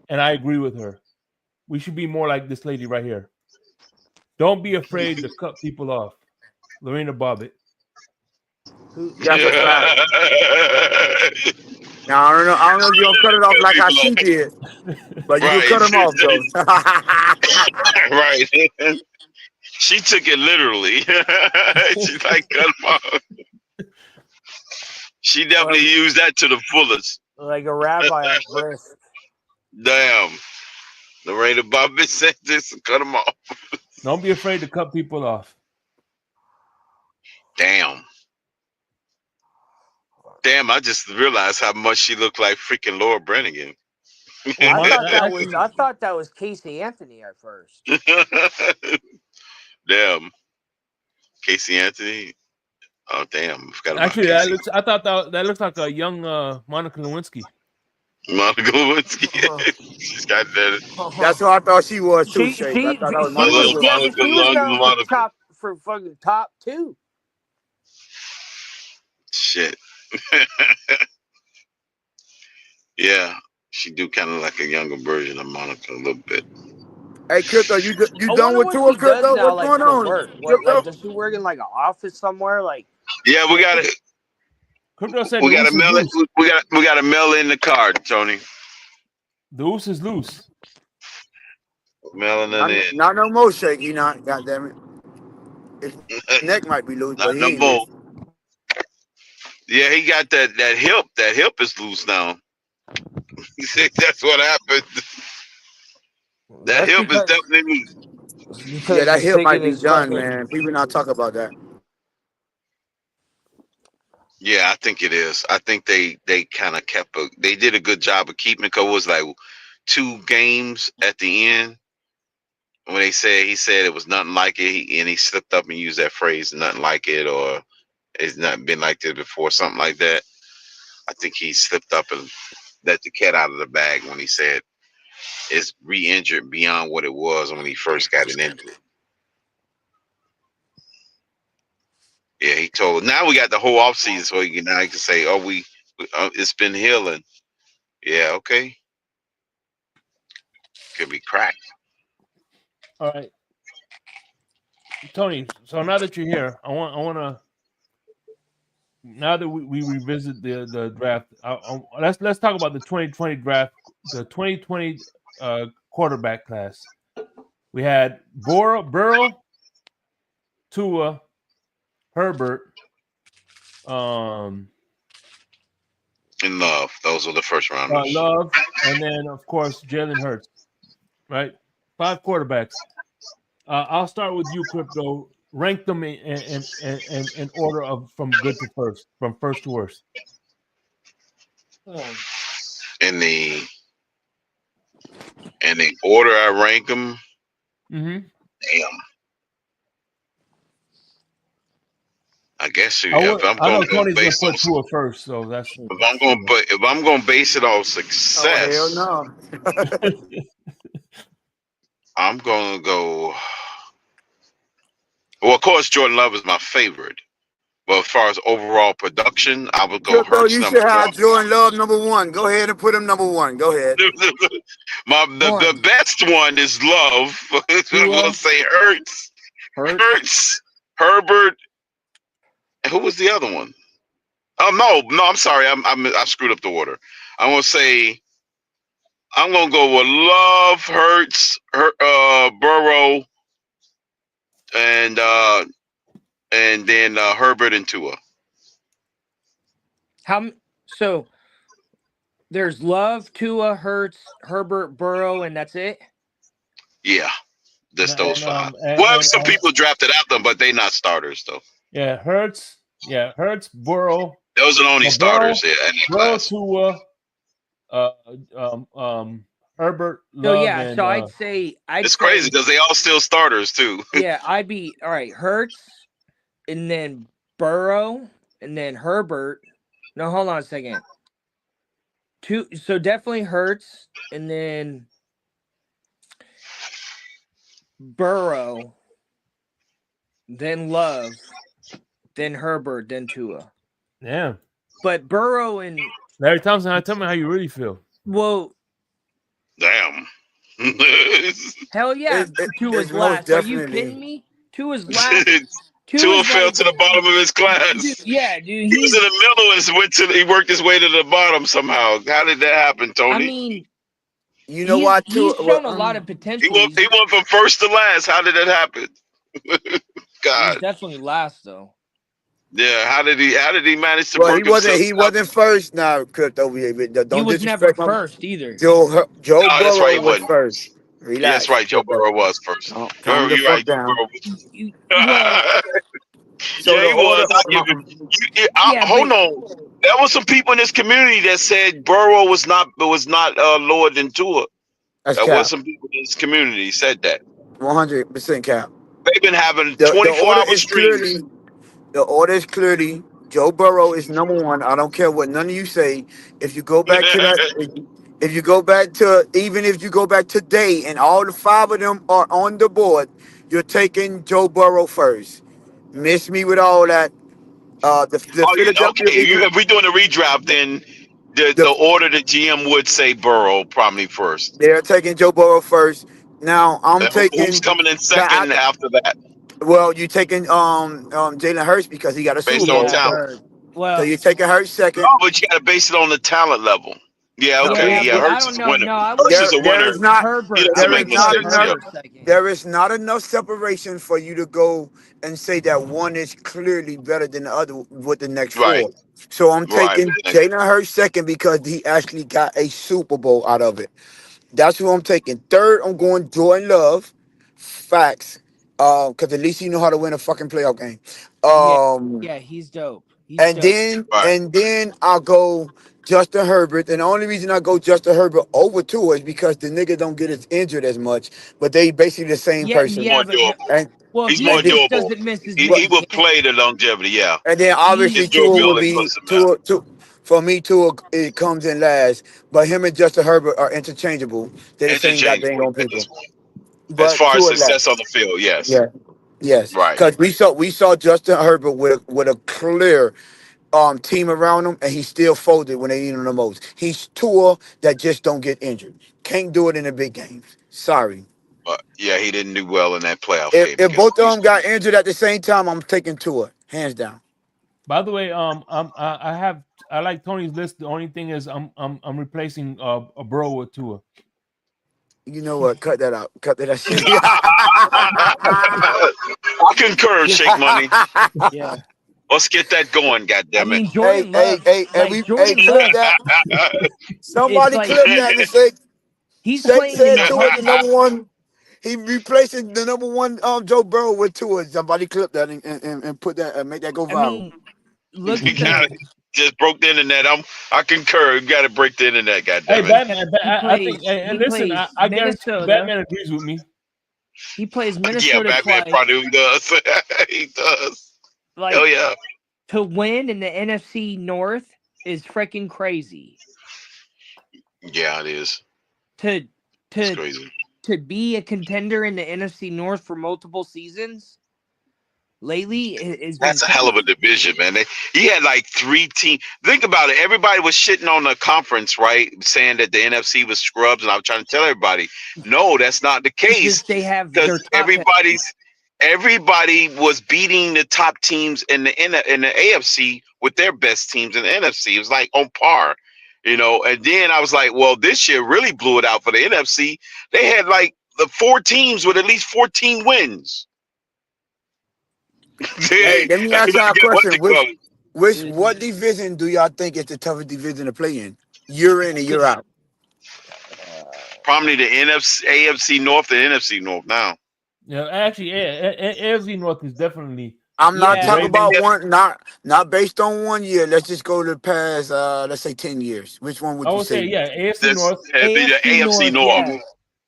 and I agree with her. We should be more like this lady right here. Don't be afraid to cut people off. Lorena Bobbitt. That's a fact. Now I don't know if you're gonna cut it off like how she did, but you can cut them off though. Right. She took it literally. She's like, cut them off. She definitely used that to the fullest. Like a rabbi at risk. Damn. Lorena Bobbitt said this and cut them off. Don't be afraid to cut people off. Damn, I just realized how much she looked like freaking Laura Branigan. I thought that was Casey Anthony at first. Damn. Casey Anthony. Oh damn. I forgot about Actually, Casey. I thought that looks like a young Monica Lewinsky. Monica Lewinsky. She's got that. That's what I thought she was too. I thought that was she was down for top for fucking top 2. Shit. Yeah, she do kind of like a younger version of Monica a little bit. Hey, Crypto, you done with Tua, Crypto? What's going on? Does she work in like an office somewhere? Like, yeah, we got it. Crypto said we got to mail it. We got to mail in the card, Tony. The oos is loose. Mailing it in. Not no more, Shake. He not. Goddamn it. His neck might be loose, but he ain't loose. Yeah, he got that hip. That hip is loose now. He said that's what happened. That hip is definitely loose. Yeah, that hip might be done, man. People not talk about that. Yeah, I think it is. I think they kind of they did a good job of keeping it. Cause it was like 2 games at the end when he said it was nothing like it, and he slipped up and used that phrase, nothing like it, or it's not been like this before, something like that. I think he slipped up and let the cat out of the bag when he said it's re-injured beyond what it was when he first got it injured. Yeah, he told. Now we got the whole offseason, so now he can say, "Oh, it's been healing." Yeah, okay. Could be cracked. All right, Tony. So now that you're here, I want to. Now that we revisit the draft, let's talk about the 2020 draft, the 2020 quarterback class. We had Burrow, Tua, Herbert, In Love. Those were the first rounders. Love, and then of course Jalen Hurts. Right, 5 quarterbacks. I'll start with you, Crypto. Rank them in order of from good to first, from first to worst. In the order I rank them. Mm-hmm. Damn. I guess I if I'm know going to Tony's base gonna put those, Tua first, so that's. if I'm going to base it on Oh success, hell no. I'm going to go. Well, of course, Jordan Love is my favorite. But as far as overall production, I would go Crypto, Hurts you number should have 1. Jordan Love #1. Go ahead and put him #1. Go ahead. The best one is Love. We'll say Hurts, Herbert. And who was the other one? Oh no, I'm sorry. I screwed up the order. I'm gonna go with Love, Hurts, Burrow, and then Herbert and Tua. So there's Love, Tua, Hurts, Herbert, Burrow, and that's it. Yeah, just those 5. Well, some people drafted out them, but they not starters though. Yeah, Hurts, Burrow. Those are the only starters in that class. Tua, Herbert, Love, so I'd say it's crazy because they all still starters too. Yeah, I'd be all right. Hurts, and then Burrow, and then Herbert. No, hold on a second. So definitely Hurts, and then Burrow, then Love, then Herbert, then Tua. Yeah. But Burrow and Larry Thompson, tell me how you really feel. Well, damn. Hell yeah, Tua's last. Are you kidding me? Tua's last. Tua fell to the bottom of his class. Dude, yeah, dude. He was in the middle and he worked his way to the bottom somehow. How did that happen, Tony? I mean, you know what? He's shown a lot of potential. He went from first to last. How did that happen? God. He's definitely last though. Yeah, how did he manage to? Well, he wasn't first. Now, Crypto, don't he was never first either. Joe Burrow that's right, was first. Relax. Yeah, that's right. Joe Burrow was first. Oh, you're right. Down. So he was. Hold on. There was some people in this community that said Burrow was not lower than Tua. There was some people in this community said that. 100% cap. They've been having 24-hour streams. The order is clearly Joe Burrow is #1. I don't care what none of you say. If you go back to that, if you go back today, and all the 5 of them are on the board, you're taking Joe Burrow first. Miss me with all that. If we're doing a redraft, then the order the GM would say Burrow probably first. They're taking Joe Burrow first. Now I'm taking. Who's coming in second after that? Well, you taking Jalen Hurts because he got a Based Super Bowl. on talent. Well, so you're taking Hurts second. No, but you got to base it on the talent level. Yeah, okay. Yeah, Hurts is a winner. Hurts is a winner. There is not enough separation for you to go and say that one is clearly better than the other with the next 4. So I'm taking Jalen Hurts second because he actually got a Super Bowl out of it. That's who I'm taking. Third, I'm going Jordan Love. Facts. Because at least you know how to win a fucking playoff game. Yeah, he's dope. Then I'll go Justin Herbert. And the only reason I go Justin Herbert over Tua is because the nigga don't get as injured as much. But they basically the same person. Yeah, he's more doable. He will play the longevity, yeah. And then obviously Tua will be for me, Tua it comes in last. But him and Justin Herbert are interchangeable. They're the same goddamn on people. As far as success on the field, yes. Yeah. Yes. Right. Because we saw Justin Herbert with a clear team around him, and he still folded when they need him the most. He's Tua that just don't get injured. Can't do it in the big games. Sorry. But yeah, he didn't do well in that playoff If, game if against both of them Houston. got injured at the same time, I'm taking Tua, hands down. By the way, I like Tony's list. The only thing is I'm replacing a Burrow with Tua. You know what? Cut that out. Cut that out. I concur, Shake Money. Yeah. Let's get that going, I goddammit. mean, hey, Jordan hey, Love, hey, like Jordan clip Love, that. it's Somebody like clip that and say, he's say playing in the Tua heart. the number one. He replacing the number one Joe Burrow with Tua. Somebody clip that and put that and make that go I viral. mean, look You at got the it. Just broke the internet. I concur. You got to break the internet, Hey, goddammit. Batman. I he think. plays And listen, plays I guarantee you, Minnesota. Batman agrees with me. He plays Yeah, Minnesota Batman twice. probably does. He does. Like Hell yeah. to win in the NFC North is freaking crazy. Yeah, it is. To It's to crazy. to be a contender in the NFC North for multiple seasons lately has been That's a hell of a crazy. division, man. He had like 3 teams. Think about it. Everybody was shitting on the conference, right? Saying that the NFC was scrubs, and I was trying to tell everybody, no, that's not the It's case. just they have Because their top everybody was beating the top teams in the AFC with their best teams in the NFC. It was like on par, you know. And then I was like, well, this year really blew it out for the NFC. They had like the 4 teams with at least 14 wins. Hey, let me ask y'all a question. Go. What division do y'all think is the toughest division to play in? Year in and year out. Probably the AFC North and NFC North now. Yeah, actually, AFC North is definitely. I'm not talking about Yeah. one, not based on 1 year. Let's just go to the past, let's say 10 years. Which one would I you would say, say? yeah, AFC This North. it'd be the AFC North. Yeah.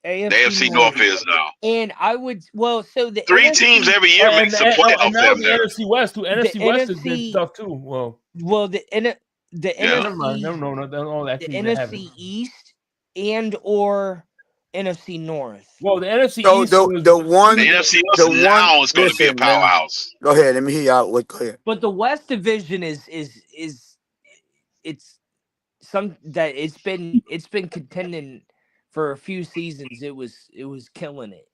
The AFC North is now. And I would so the 3 NFC, teams every year and, makes the and, playoffs and now down the there. NFC West too. NFC West has been NFC tough too. Well, the Yeah. never mind. NFC No, all that the teams that have it. NFC East and or NFC North. Well, the NFC So East the was one, The NFC West the one. now is going to be a Listen, man. powerhouse. Go ahead. Let me hear y'all. Go ahead. But the West Division is it's some that it's been contending for a few seasons. It was killing it.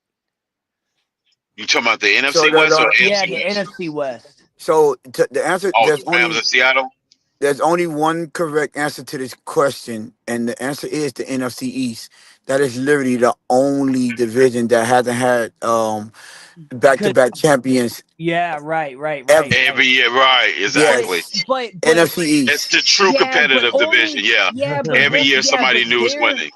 You talking about the So NFC West or the Yeah, AFC the West? NFC West. So the answer, Oh, the Rams of Seattle. there's only one correct answer to this question, and the answer is the NFC East. That is literally the only division that hasn't had back-to-back champions Yeah, right. Every year, right? Exactly. But NFC It's East. the true yeah, but competitive division. Yeah. yeah, but Every year yeah, somebody but new is they're- winning.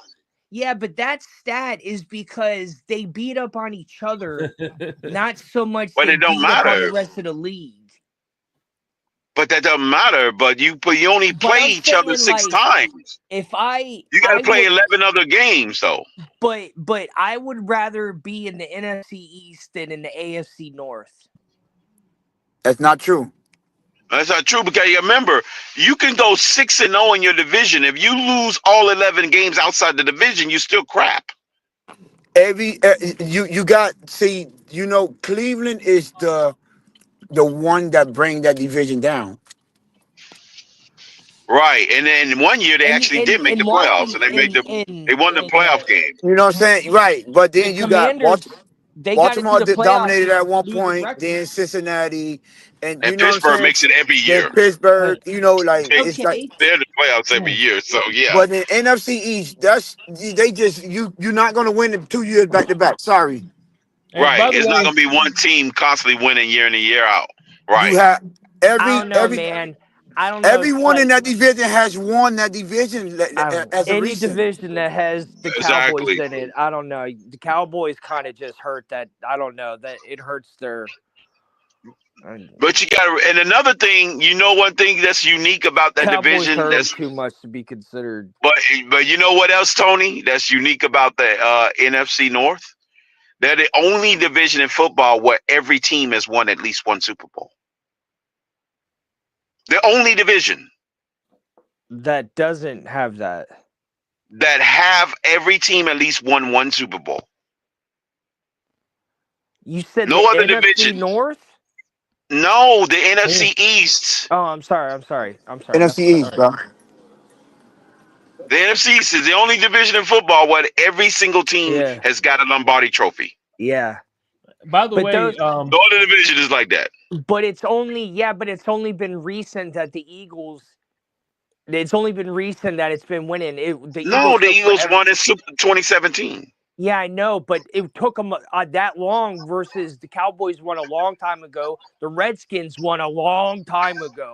Yeah, but that stat is because they beat up on each other, not so much But they it don't beat up on the matter. rest of the league. But that doesn't matter. But you only But play I'm each other saying, 6 like, times. If I You got I to play would, 11 other games though. but I would rather be in the NFC East than in the AFC North. That's not true. That's not true because you remember you can go 6-0 in your division. If you lose all 11 games outside the division, you still crap. You got Cleveland is the one that bring that division down. Right, and then 1 year they actually did make the playoffs, and they won the playoff game. You know what I'm saying? Right, but then you got Commanders. They got Baltimore into the playoffs dominated at one losing point, record. then Cincinnati, and you And know what I'm Pittsburgh saying? makes it every year. Then Pittsburgh, it's like. They're in the playoffs every year, so yeah. But in NFC East, you're not gonna win in 2 years back to back. Sorry. Right, it's not going to be one team constantly winning year in and year out. Right. You have I don't know, man. I don't know. Everyone in that division has won that division as a any recent. division that has the Exactly. Cowboys in it. I don't know. The Cowboys kind of just hurt that. I don't know that it hurts their. But you got to, and another thing, one thing that's unique about that Cowboys division. That's too much to be considered. But you know what else, Tony? That's unique about the NFC North. They're the only division in football where every team has won at least one Super Bowl. The only division that doesn't have that. That have every team at least won one Super Bowl. You said no the other NFC division North? No, the NFC East. Oh, I'm sorry. NFC East, bro. The NFC East is the only division in football where every single team Yeah. has got a Lombardi trophy. Yeah. By the But way, those, No other division is like that. but it's only been recent that the Eagles. It's only been recent that it's been winning. No, the took Eagles forever. won in 2017. Yeah, I know, but it took them that long versus the Cowboys won a long time ago. The Redskins won a long time ago.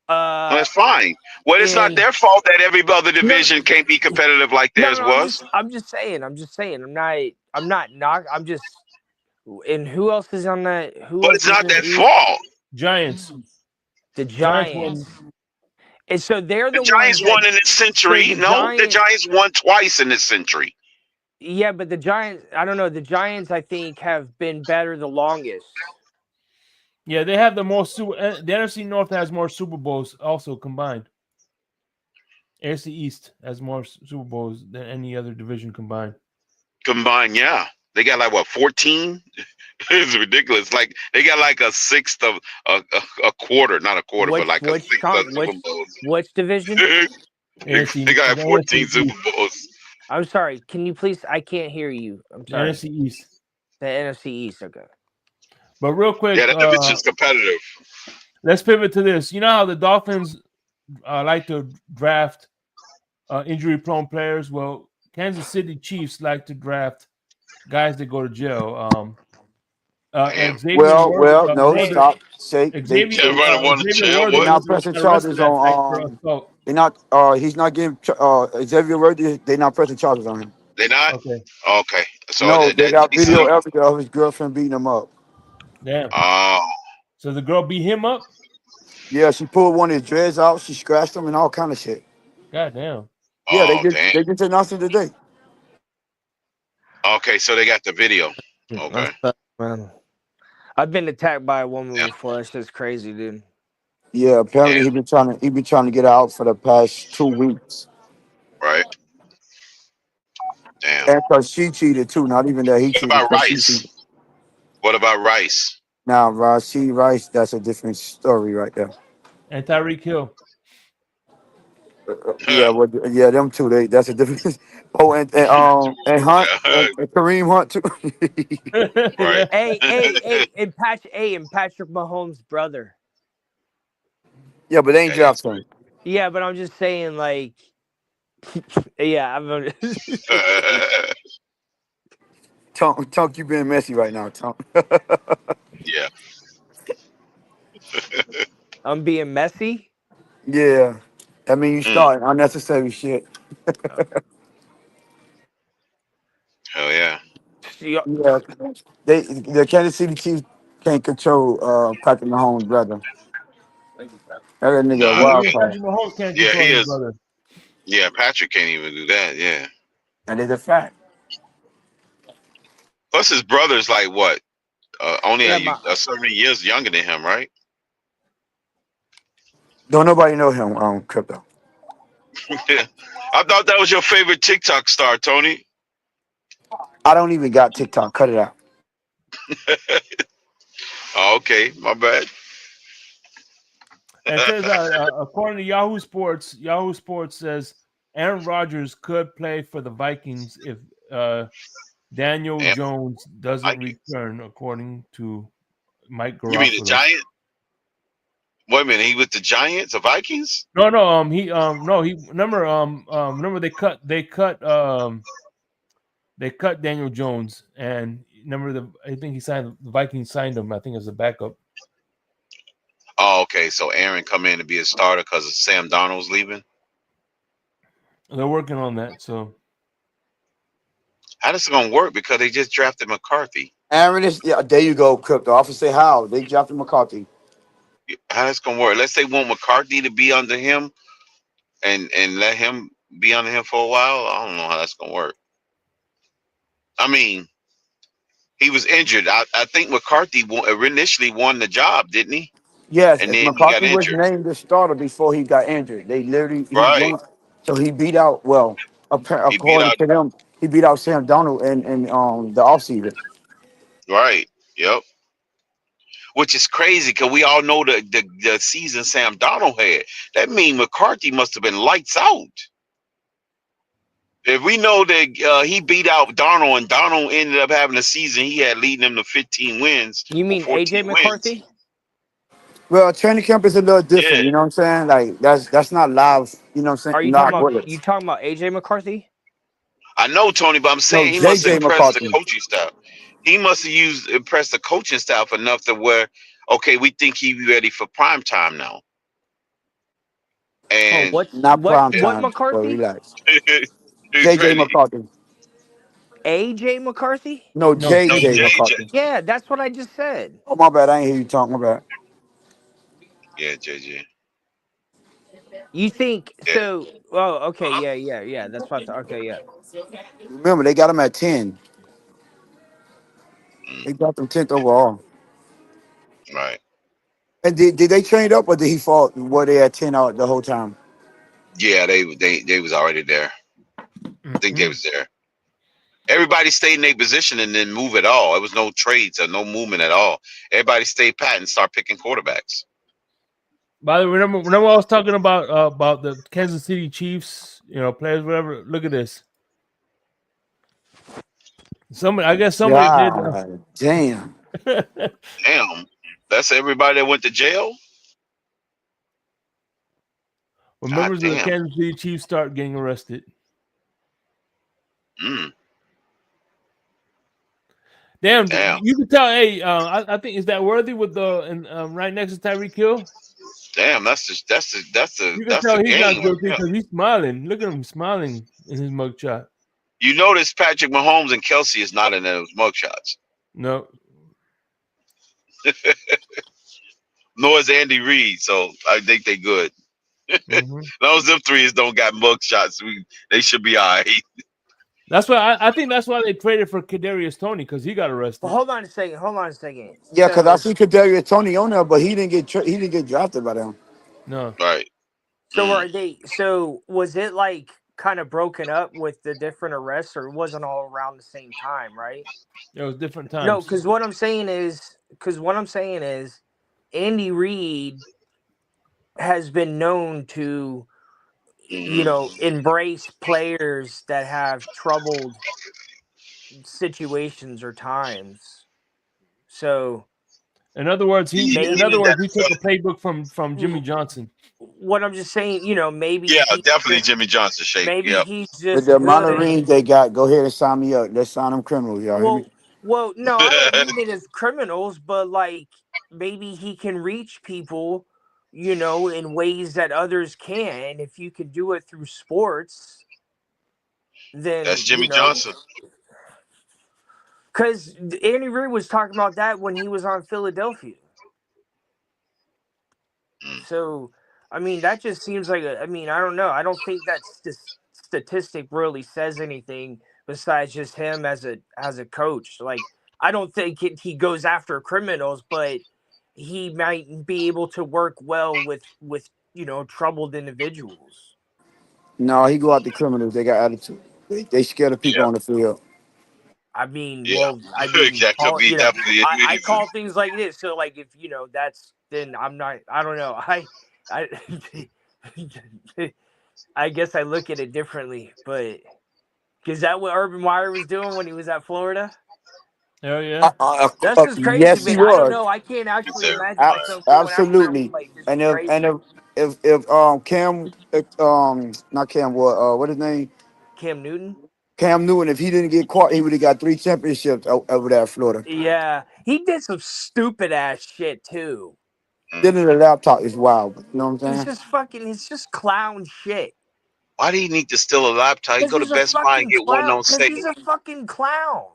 Well, that's fine. Well, it's not and- their fault that every other division can't be competitive like theirs was. I'm just saying. I'm not. I'm just. And who else is on that? Who But else it's is not in that the East? fault. Giants. The Giants Giants. And so they're The the Giants ones won in this century. the The Giants won twice in this century. Yeah, but the Giants, I don't know. The Giants, I think, have been better the longest. Yeah, they have the most the NFC North has more Super Bowls also combined. NFC East has more Super Bowls than any other division combined. Combined, yeah. They got like what, 14? It's ridiculous. Like they got like a sixth of a quarter, not a quarter, but like a sixth of Super Bowls. Which division? They got like 14 Super Bowls. I'm sorry. Can you please? I can't hear you. I'm sorry. NFC East. The NFC East. Okay. But real quick, yeah, that division's competitive. Let's pivot to this. You know how the Dolphins like to draft injury-prone players? Well, Kansas City Chiefs like to draft guys that go to jail. No, stop. They're not pressing charges on. They're not. He's not getting. Xavier Worthy. They're not pressing charges on him. They're not. Okay. So no, they got video evidence of his girlfriend beating him up. Damn. Oh. So the girl beat him up? Yeah, she pulled one of his dreads out. She scratched him and all kind of shit. God damn. Yeah, they just announced it today. Okay, so they got the video. Okay. Man. I've been attacked by a woman before. That's just crazy, dude. Yeah, apparently he been trying to get out for the past 2 weeks. Right. Damn. And because she cheated too, not even that he cheated. What about Rice? What about Rice? Now, Rice, that's a different story right there. And Tyreek Hill. Yeah, them two. That's a different. Oh, and Hunt, and Kareem Hunt too. Right. Hey, and Patrick Mahomes' brother. Yeah, but they ain't drafted him. Yeah, but I'm just saying, like, yeah, I'm. Tunk, you being messy right now, Tunk. Yeah. I'm being messy. Yeah, I mean you start unnecessary shit. Hell yeah. Yeah, the Kansas City Chiefs can't control Patrick Mahomes' brother. That nigga a wild card. Patrick Mahomes can't Yeah, control he his is. brother. Yeah, Patrick can't even do that. Yeah. That is a fact. Plus, his brother's like what? Only a certain years younger than him, right? Don't nobody know him, Crypto. I thought that was your favorite TikTok star, Tony. I don't even got TikTok. Cut it out. Oh, okay, my bad. And it says, according to Yahoo Sports says Aaron Rodgers could play for the Vikings if Daniel Jones doesn't return, according to Mike Garofalo. You mean the Giants? Wait a minute, he with the Giants, the Vikings? No, remember they cut Daniel Jones, and remember I think the Vikings signed him, I think, as a backup. Oh, okay. So Aaron come in to be a starter because Sam Darnold's leaving. They're working on that. So how this is gonna work? Because they just drafted McCarthy. Aaron is there. You go, Crypto. I have to say how they drafted McCarthy. How this gonna work? Let's say want McCarthy to be under him, and let him be under him for a while. I don't know how that's gonna work. I mean, he was injured. I think McCarthy initially won the job, didn't he? Yes, and then McCarthy he got was injured. named the starter before he got injured. They literally Right. So he beat out. Well, according to them, he beat out Sam Darnold in the offseason. Right. Yep. which is crazy because we all know the season Sam Darnold had. That means McCarthy must have been lights out. If we know that he beat out Darnold and Darnold ended up having a season he had leading them to 15 wins. You mean 14 AJ McCarthy? wins. Well, training camp is a little different. Yeah. You know what I'm saying? Like that's not live. You know what I'm Are saying? you Not talking bullets. about AJ McCarthy? I know, Tony, but I'm No, saying he must have JJ impressed the McCarthy. coaching staff. He must have impressed the coaching staff enough to where, okay, we think he's ready for prime time now. And Not prime what time. But McCarthy? relax. he's JJ ready. McCarthy. AJ McCarthy? No, No, JJ JJ. McCarthy. Yeah, that's what I just said. Oh my bad. I ain't hear you talking about. Yeah, JJ. You think Yeah. so? Oh, okay, yeah. That's what. Okay, yeah. Remember, they got him at 10. Mm, They got them 10th overall. right. And did they train up or did he fall? Were they at 10 out the whole time? Yeah, they was already there. I think they was there. Everybody stayed in their position and didn't move at all. There was no trades or no movement at all. Everybody stayed pat and start picking quarterbacks. By the way, remember I was talking about the Kansas City Chiefs, players, whatever. Look at this. I guess somebody did. God damn. Damn, that's everybody that went to jail. When God members of the damn. Kansas City Chiefs start getting arrested. Mm, Damn, damn. you can tell. Hey, I think is that Worthy with the right next to Tyreek Hill. Damn, that's You can tell the he's not game. guilty Yeah. because he's smiling. Look at him smiling in his mugshot. You notice Patrick Mahomes and Kelsey is not in those mugshots. No, Nor is Andy Reid, so I think they good. Those them threes don't got mugshots. They should be all right. that's why I think that's why they traded for Kadarius Toney because he got arrested. Well, hold on a second. Yeah, because I So, see Kadarius Toney on there, but he didn't get drafted by them. No, Right. are they? So was it like kind of broken up with the different arrests, or it wasn't all around the same time, right? it was different No, times. because what I'm saying is, Andy Reid has been known to, embrace players that have troubled situations or times. So In other words, he Maybe- took a playbook from Jimmy Johnson. what I'm just saying, maybe Yeah, he's definitely just, Jimmy Johnson shape. maybe Yep. he's With just the amount of good. rings they got, go ahead and sign me up. Let's sign them criminals, y'all. Hear me? Well, no, I don't mean it as criminals, but like maybe he can reach people, in ways that others can. If you can do it through sports, then That's Jimmy Johnson. Because Andy Reid was talking about that when he was on Philadelphia. So, I mean, that just seems like I don't know. I don't think that statistic really says anything besides just him as a coach. Like, I don't think he goes after criminals, but he might be able to work well with troubled individuals. No, he go out the criminals. They got attitude. They scared of people on the field. I mean, Yeah. That could call, be definitely it. I call things like this. So, like, if that's, then I'm not. I don't know. I I guess I look at it differently, but is that what Urban Meyer was doing when he was at Florida? Hell yeah. That's just crazy, Yes, man. he I don't was. know. I can't actually imagine myself going after Absolutely. like this. And Is crazy. if Cam not Cam what his name? Cam Newton. Cam Newton, if he didn't get caught, he would have got 3 championships over there at Florida. Yeah, he did some stupid ass shit too. Then the laptop is wild. You know what I'm saying? It's just clown shit. Why do you need to steal a laptop? You go to Best Buy and get one on Because sale. he's a fucking clown.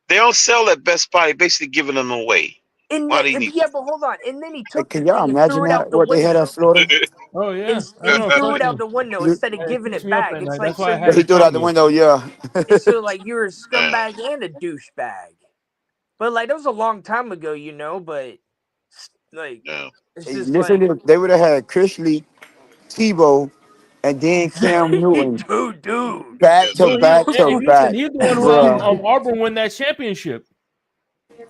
They don't sell at Best Buy. They're basically giving them away. And Why do you need but hold on. And then he took Can the y'all thing and imagine threw it out that? the What they had window. at Florida? Oh yeah. And he threw it out the window instead of It giving keeps it me up back. at It's night. like That's why I He had threw it out the Insomnia. window, yeah. it's so like you're a scumbag and a douchebag. But like that was a long time ago, but like Yeah. it's just Listen, they would have had Chris Lee, Tebow, and then Cam Newton dude. back to Dude, back to listen, back. he's the one who helped Bruh. Auburn win that championship.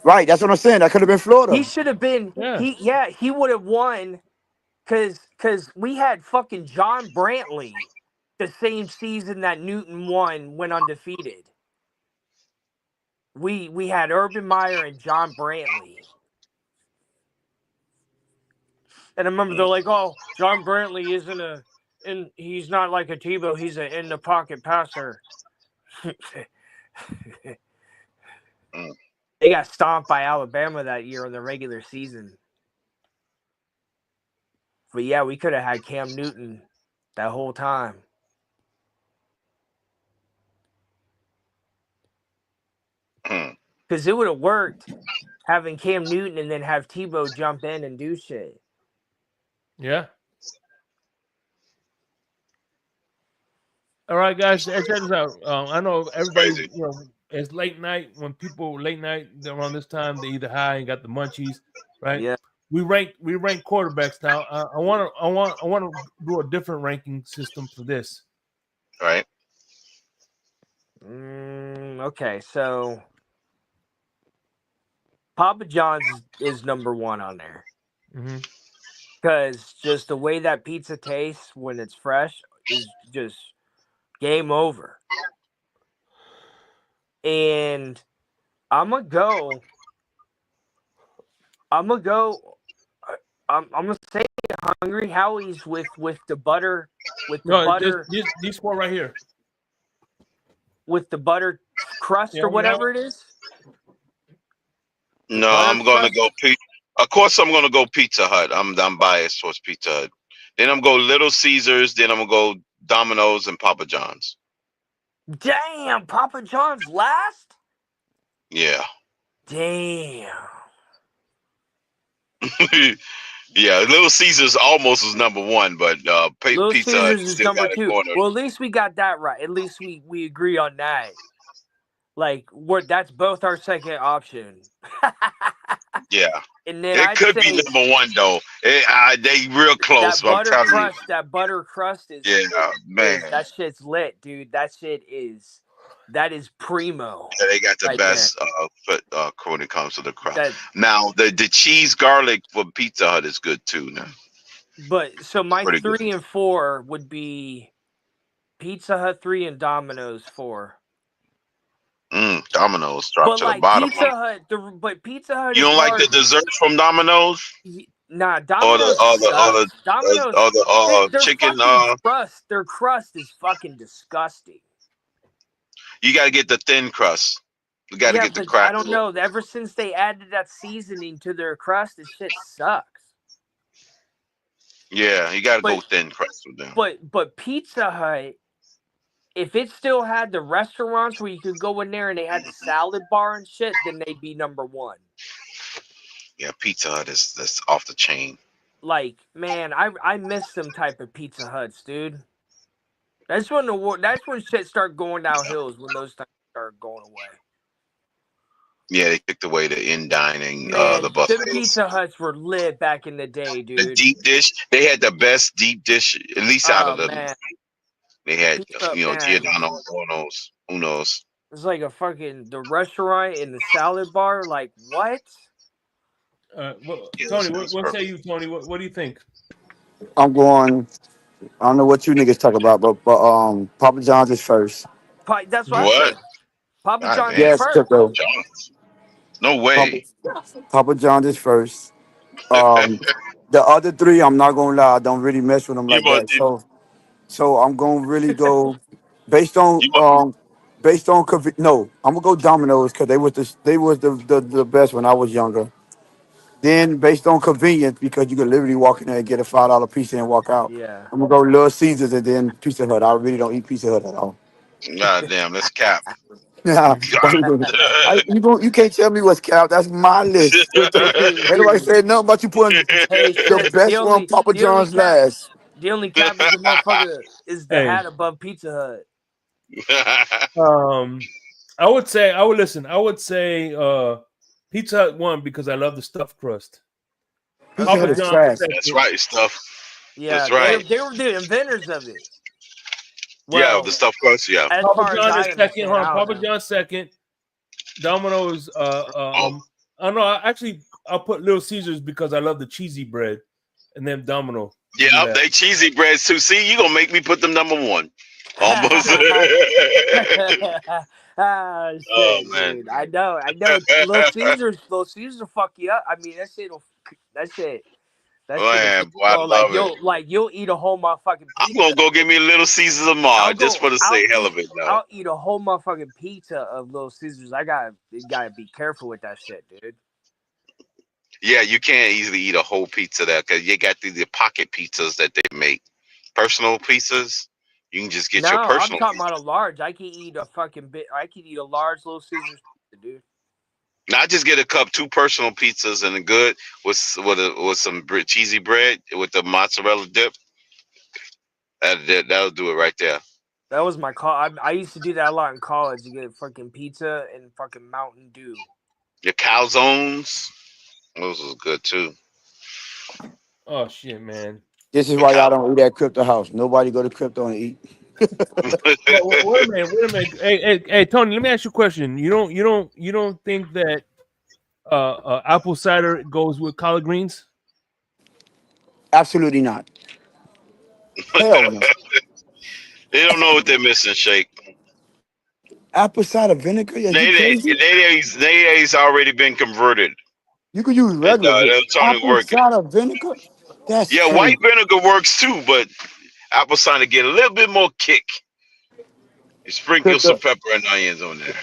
Right, that's what I'm saying. That could have been Florida. He should have been. Yeah. He would have won because we had fucking John Brantley the same season that Newton went undefeated. We had Urban Meyer and John Brantley. And I remember they're like, "Oh, John Brantley he's not like a Tebow, he's an in the pocket passer." They got stomped by Alabama that year in the regular season. But yeah, we could have had Cam Newton that whole time. Because it would have worked having Cam Newton and then have Tebow jump in and do shit. Yeah. All right, guys, check this out. I know everybody, it's late night. When people late night around this time, they either high and got the munchies, right? Yeah. We rank quarterbacks now. I want to do a different ranking system for this. Right. Okay, so Papa John's is number 1 on there. Because just the way that pizza tastes when it's fresh is just game over. And I'm gonna say Hungry Howie's with the butter These 4 right here with the butter crust or whatever it is. No, I'm gonna go Of course, I'm gonna go Pizza Hut. I'm biased towards Pizza Hut. Then I'm gonna go Little Caesars. Then I'm gonna go Domino's and Papa John's. Damn, Papa John's last? Yeah. Damn. Yeah, Little Caesars almost was number 1, but Little Pizza Hut Caesars is still number got a 2. corner. Well, at least we got that right. At least we agree on that. Like that's both our second option. Yeah. And then it could be number 1 though. They real close. That butter crust is man. That shit's lit, dude. That is primo. Yeah, they got the best when it comes to the crust. Now the cheese garlic for Pizza Hut is good too. Now. But so my Pretty 3 good. and 4 would be Pizza Hut 3 and Domino's 4. Domino's dropped to the bottom. Pizza Hut. You don't like the desserts from Domino's? Nah, Domino's the chicken. Their crust is fucking disgusting. You got to get the thin crust. You got to get the crack. I don't know. Ever since they added that seasoning to their crust, this shit sucks. Yeah, you got to go thin crust with them. But Pizza Hut, if it still had the restaurants where you could go in there and they had the salad bar and shit, then they'd be number 1. Yeah, Pizza Hut that's off the chain. Like, man, I miss them type of Pizza Huts, dude. That's when shit start going downhill, is when those things start going away. Yeah, they took away the in-dining, the buffets. The Pizza Huts were lit back in the day, dude. The deep dish, they had the best deep dish, at least out of them. Man. They had, Giordano, Uno's. It's like the restaurant and the salad bar. Like, what? Tony, what say you, Tony? What do you think? I'm going. I don't know what you niggas talk about, but Papa John's is first. That's what I said. Papa John's is first. No way. Papa John's is first. The other 3, I'm not gonna lie, I don't really mess with them like that. So I'm gonna really go based on no, I'm gonna go Domino's because they was the best when I was younger. Then based on convenience, because you could literally walk in there and get a $5 pizza and walk out. Yeah. I'm gonna go Little Caesars and then Pizza Hut. I really don't eat Pizza Hut at all. God damn, that's cap. Yeah, you can't tell me what's cap. That's my list. Anybody said nothing about you putting the best one, Papa John's last. The only cap is the motherfucker is the hat above Pizza Hut. I would say Pizza Hut 1 because I love the stuffed crust. Papa John's. That's right, stuff. Yeah, that's right. They were the inventors of it. Well, the stuffed crust. Yeah. Papa John is second. Papa John second. Domino's. I don't know. I'll put Little Caesars because I love the cheesy bread, and then Domino. Yeah, they cheesy breads too. See, you gonna make me put them number one. Almost. Ah, shit, Oh man. dude. I know. Little Caesars will fuck you up. I mean, that shit. Man, boy, I love it. You'll eat a whole motherfucking I'm pizza. gonna go get me a Little Caesars tomorrow just for the hell of it, though. I'll eat a whole motherfucking pizza of Little Caesars. You gotta be careful with that shit, dude. Yeah, you can't easily eat a whole pizza there because you got the pocket pizzas that they make. Personal pizzas, you can just get your personal. I'm talking about a large. I can eat a fucking bit. I can eat a large Little Caesars pizza, dude. Now I just get a cup, 2 personal pizzas, and a good with some cheesy bread with the mozzarella dip. That'll do it right there. That was my call. I used to do that a lot in college. You get fucking pizza and fucking Mountain Dew. Your calzones, those was good too. Oh shit, man! This is why y'all don't eat at Crypto House. Nobody go to Crypto and eat. Wait a minute. Hey, Tony. Let me ask you a question. You don't think that apple cider goes with collard greens? Absolutely not. Hell no. They don't know what they're missing, Shake. Apple cider vinegar? Yeah, you crazy? Nay's already been converted. You could use regular apple cider vinegar. That's crazy. White vinegar works too, but apple cider get a little bit more kick. You sprinkle some pepper and onions on there.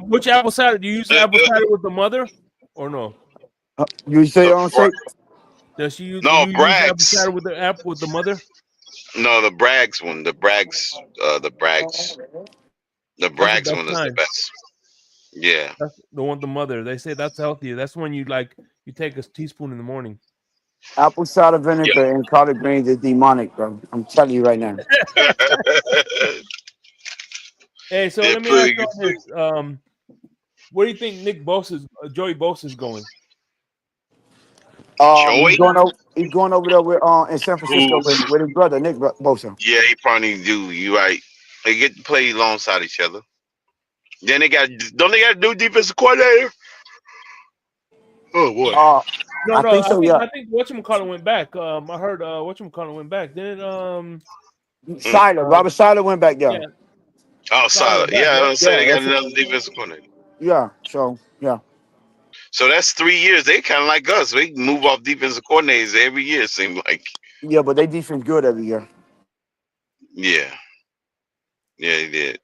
Which apple cider? Do you use the apple cider with the mother or no? You say on say? Does she use? No, do you Bragg's. use apple cider with the mother? No, the Bragg's one. The Bragg's one is the best. Yeah, that's the one. The mother. They say that's healthier. That's when you take a teaspoon in the morning. Apple cider vinegar and collard greens is demonic, bro. I'm telling you right now. Hey, so let me ask you this: where do you think Joey Bosa is going? He's going over there with in San Francisco with his brother Nick Bosa. Yeah, he probably do. You right. They get to play alongside each other. Then they got a new defensive coordinator? Oh boy. I think whatchamacallit went back. I heard whatchamacallit went back. Then Robert Seiler went back there. Yeah. Oh, Seiler. Yeah, I was saying they got another defensive coordinator. Yeah. So yeah. So that's 3 years. They kind of like us. We move off defensive coordinators every year. It seems like. Yeah, but they defense good every year. Yeah. Yeah, they did.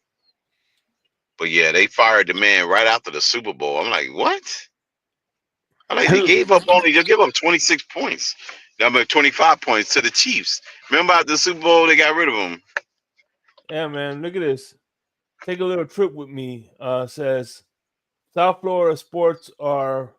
But yeah, they fired the man right after the Super Bowl. I'm like, what? I'm like, they gave up 26 points. I mean, 25 points to the Chiefs. Remember after the Super Bowl, they got rid of them. Yeah, man. Look at this. Take a little trip with me. Says South Florida sports are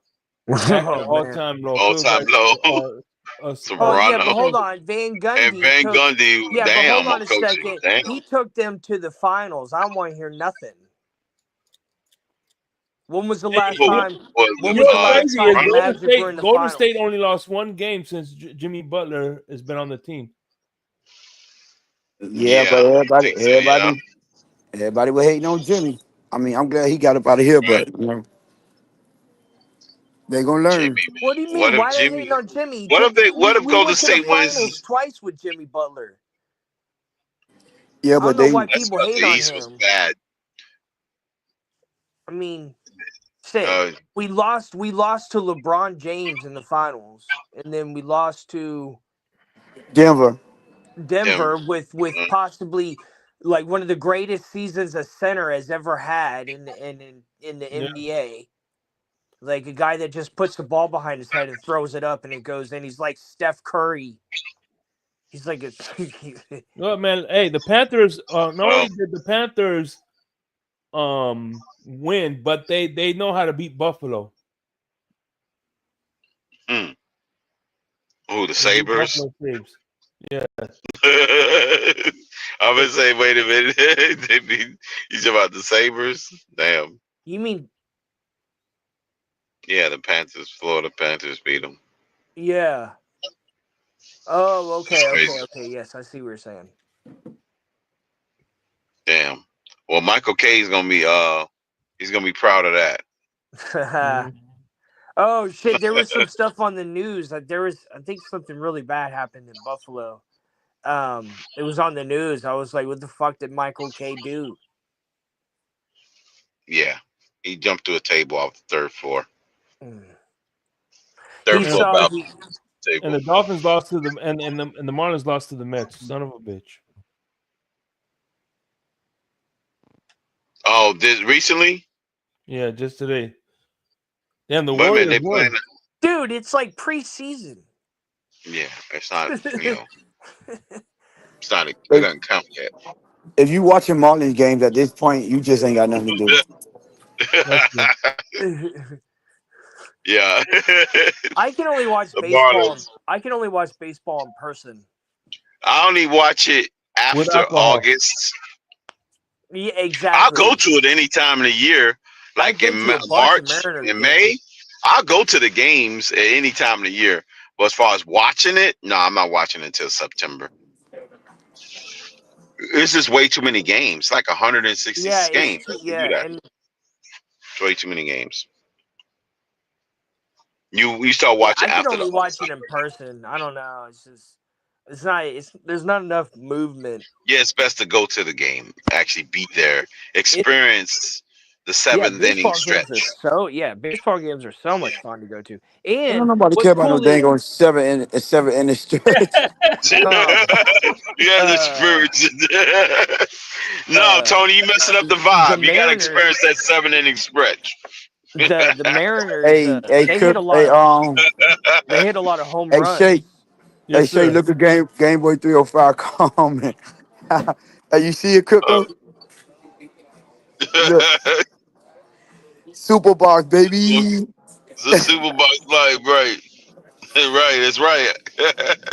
all-time low. All-time low. Yeah, but hold on. Van Gundy. And Van Gundy, yeah, damn, but hold on a second. Damn. He took them to the finals. I don't want to hear nothing. When was the last time? When was the last time the Magic were in the Golden finals? State only lost one game since Jimmy Butler has been on the team. Yeah, but everybody was hating on Jimmy. I mean, I'm glad he got up out of here, but they're gonna learn. What do you mean? Why are they hating on Jimmy? What if Golden State wins twice with Jimmy Butler? Yeah, but I don't know why people hate on him. Was bad. I mean, we lost to LeBron James in the finals, and then we lost to Denver with possibly like one of the greatest seasons a center has ever had in the NBA. Like a guy that just puts the ball behind his head and throws it up and it goes in. He's like Steph Curry. He's like No, man. Hey, the Panthers. Not only did the Panthers win, but they know how to beat Buffalo. Oh, the Sabres. Yeah. I'm gonna say, wait a minute. He's about the Sabres. Damn. You mean? Yeah, the Panthers. Florida Panthers beat them. Yeah. Oh, okay. Yes, I see what you're saying. Damn. Well, Michael K is gonna be He's gonna be proud of that. Mhm. Oh shit! There was some stuff on the news that I think something really bad happened in Buffalo. It was on the news. I was like, "What the fuck did Michael K do?" Yeah, he jumped through a table off the third floor. Mm. Third He And floor the, saw balcony he. and table. the Dolphins lost to the and the Marlins lost to the Mets. Son of a bitch. Oh, this recently? Yeah, just today. Damn, the Wait a minute, Warriors they playing. won. Dude, it's like preseason. Yeah, it's not. Yeah, It's not. It If, doesn't count yet. if you watching Marlins games at this point, you just ain't got nothing to do. That's true. Yeah. I can only watch The baseball. Marlins. I can only watch baseball in person. I only watch it With after alcohol. August. Yeah, I'll exactly. go to it any time of the year, I've like been in to a bunch of March, Mariners in games. May. I'll go to the games at any time of the year. But as far as watching it, no, I'm not watching it until September. This is way too many games. Like 166 Yeah, games. it's too. You do Yeah, that. and It's way too many games. You start yeah, watching I can after the only watch All-Star it in break. person. I don't know. It's just. It's not. It's there's not enough movement. Yeah, it's best to go to the game, actually be there, It, experience the yeah, seventh inning baseball games are stretch. baseball games are so much fun to go to. Don't And nobody care what's about no cool dang is on seven in the stretch. um Yeah, the uh spirits. No, uh Tony, you messing up the the vibe. You got to Mariners experience that 7 inning stretch. the Mariners Hey, they hit a lot hey, of they hit a lot of home hey, runs. Shay, hey, Yes, Shay, sir. look at Game Boy 305 comment. Hey, you see it, crypto? Look, Super Box, baby, The Super Bowl life, right? Right, that's right.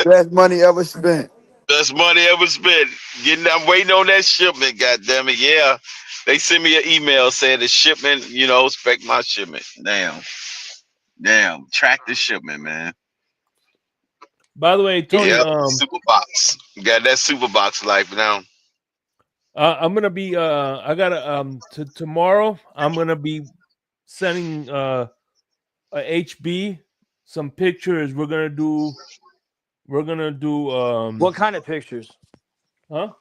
best money ever spent. Best money ever spent. I'm waiting on that shipment. God damn it, yeah. They sent me an email saying the shipment. Expect my shipment. Damn. Track the shipment, man. By the way, It, Tony, Yeah, super box. Got that super box life now. I'm gonna be I gotta tomorrow I'm gonna be sending a HB some pictures. We're gonna do what kind of pictures? huh?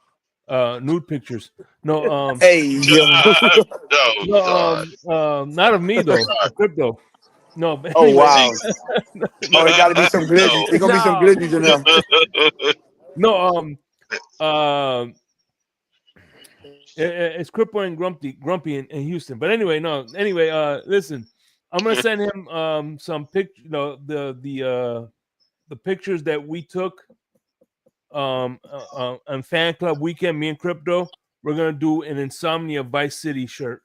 Nude pictures. No, Hey, yo. Oh no, God. not of me though, of crypto. No, but Oh, anyway, wow. Jesus. Oh, it no, got to be some glitches. It's going to be some No. glitches in there. no, um, it's Crypto and Grumpy in Houston. But anyway, no. Anyway, listen, I'm gonna send him some picture, the pictures that we took on Fan Club Weekend. Me and Crypto, we're gonna do an Insomnia Vice City shirt,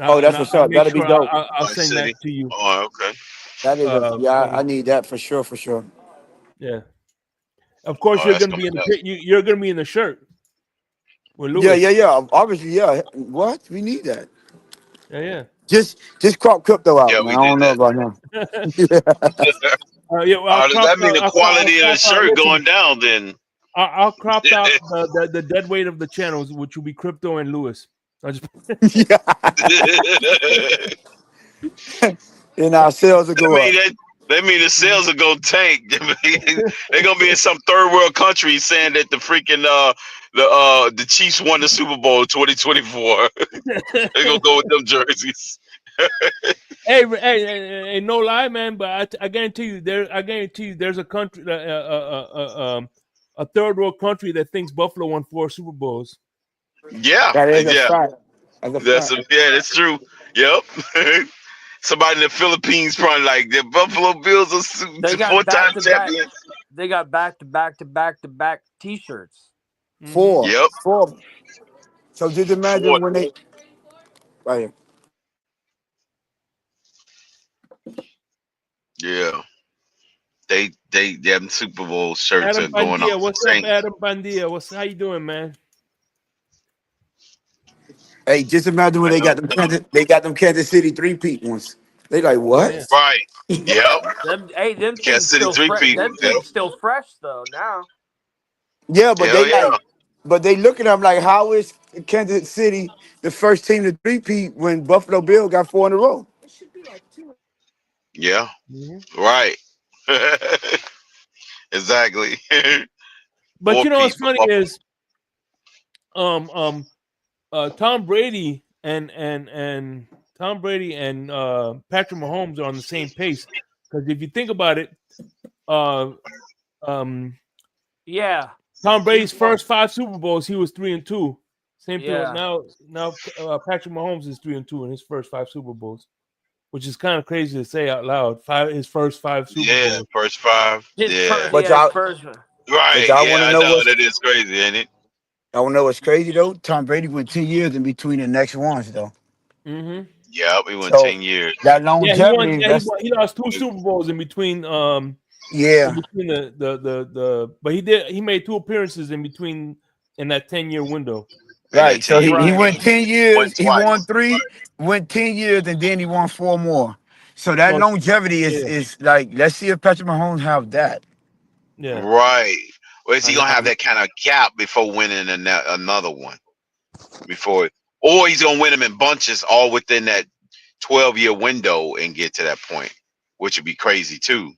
Oh, and that's I'll what's I'll up. make That'll be sure dope. I'll Vice send that City. to you, Oh, okay. That is yeah, I Tony. need that for sure, for sure. Yeah, of course Oh, you're that's gonna gonna be in be the dope. you're gonna be in the shirt with Yeah, yeah, Lewis. yeah. Obviously, yeah. What? We need that. Yeah, Just crop crypto out, Yeah, man. we I did don't know that. about him. yeah. Well, Does that mean the I'll quality of the crop out. shirt Listen, going down then? I'll crop out the dead weight of the channels, which will be Crypto and Lewis. I just Yeah. And our sales will That go mean up. the sales are gonna tank. They're gonna be in some third world country saying that the freaking the Chiefs won the Super Bowl 2024. They're gonna go with them jerseys. hey, no lie, man. But I guarantee you, there's a country, a third world country that thinks Buffalo won 4 Super Bowls. Yeah, That is a yeah, fact. That's a fact. that's true. Yep. Somebody in the Philippines probably like the Buffalo Bills are They got 4-time back to back. champions. They got back to back to back to back T-shirts. Mm-hmm. Four. Yep. Four. So just Four. imagine when they right here. Yeah. Them Super Bowl shirts Adam are going off Bandia, what's up, insane. Adam Bandia? How you doing, man? Hey, just imagine when I know. they got them Kansas City 3-peat ones. They like Oh what? yeah. Right. Yep. Them Kansas things City still three fresh. people. Them Yep. things still fresh though now. Yeah, but Hell they yeah. like But they looking at them like, how is Kansas City the first team to three-peat when Buffalo Bill got 4 in a row? Yeah. Mhm. Right. Exactly. But Four you know P what's for funny Buffalo. is um um Tom Brady and Tom Brady and Patrick Mahomes are on the same pace. Because if you think about it, uh um Yeah. Tom He Brady's won. first 5 Super Bowls, he was 3-2. Same thing with Yeah. now Patrick Mahomes is 3-2 in his first 5 Super Bowls, which is kind of crazy to say out loud. His first 5 Super Yeah, Bowls. first 5. His Yeah. first, But yeah, his y'all, first one. but Right. y'all Yeah, want to I know know. what's That is crazy, ain't it? I want to know what's crazy though. Tom Brady went 10 years in between the next ones though. Mm-hmm. Yeah, we went So 10 years. that Yeah, he won. longevity, Yeah, he that's won. He lost 2 Super Bowls in between. In yeah, between the. But he made 2 appearances in that 10-year window. And that right. So 10 year he Right. went window. 10 Went years, he won twice. 3, went 10 years, and then he won 4 more. So that So longevity yeah, is like, let's see if Patrick Mahomes have that. yeah. Right. Or is I he gonna have know. that kind of gap before winning another one? Before, or he's gonna win them in bunches all within that 12-year window and get to that point, which would be crazy too,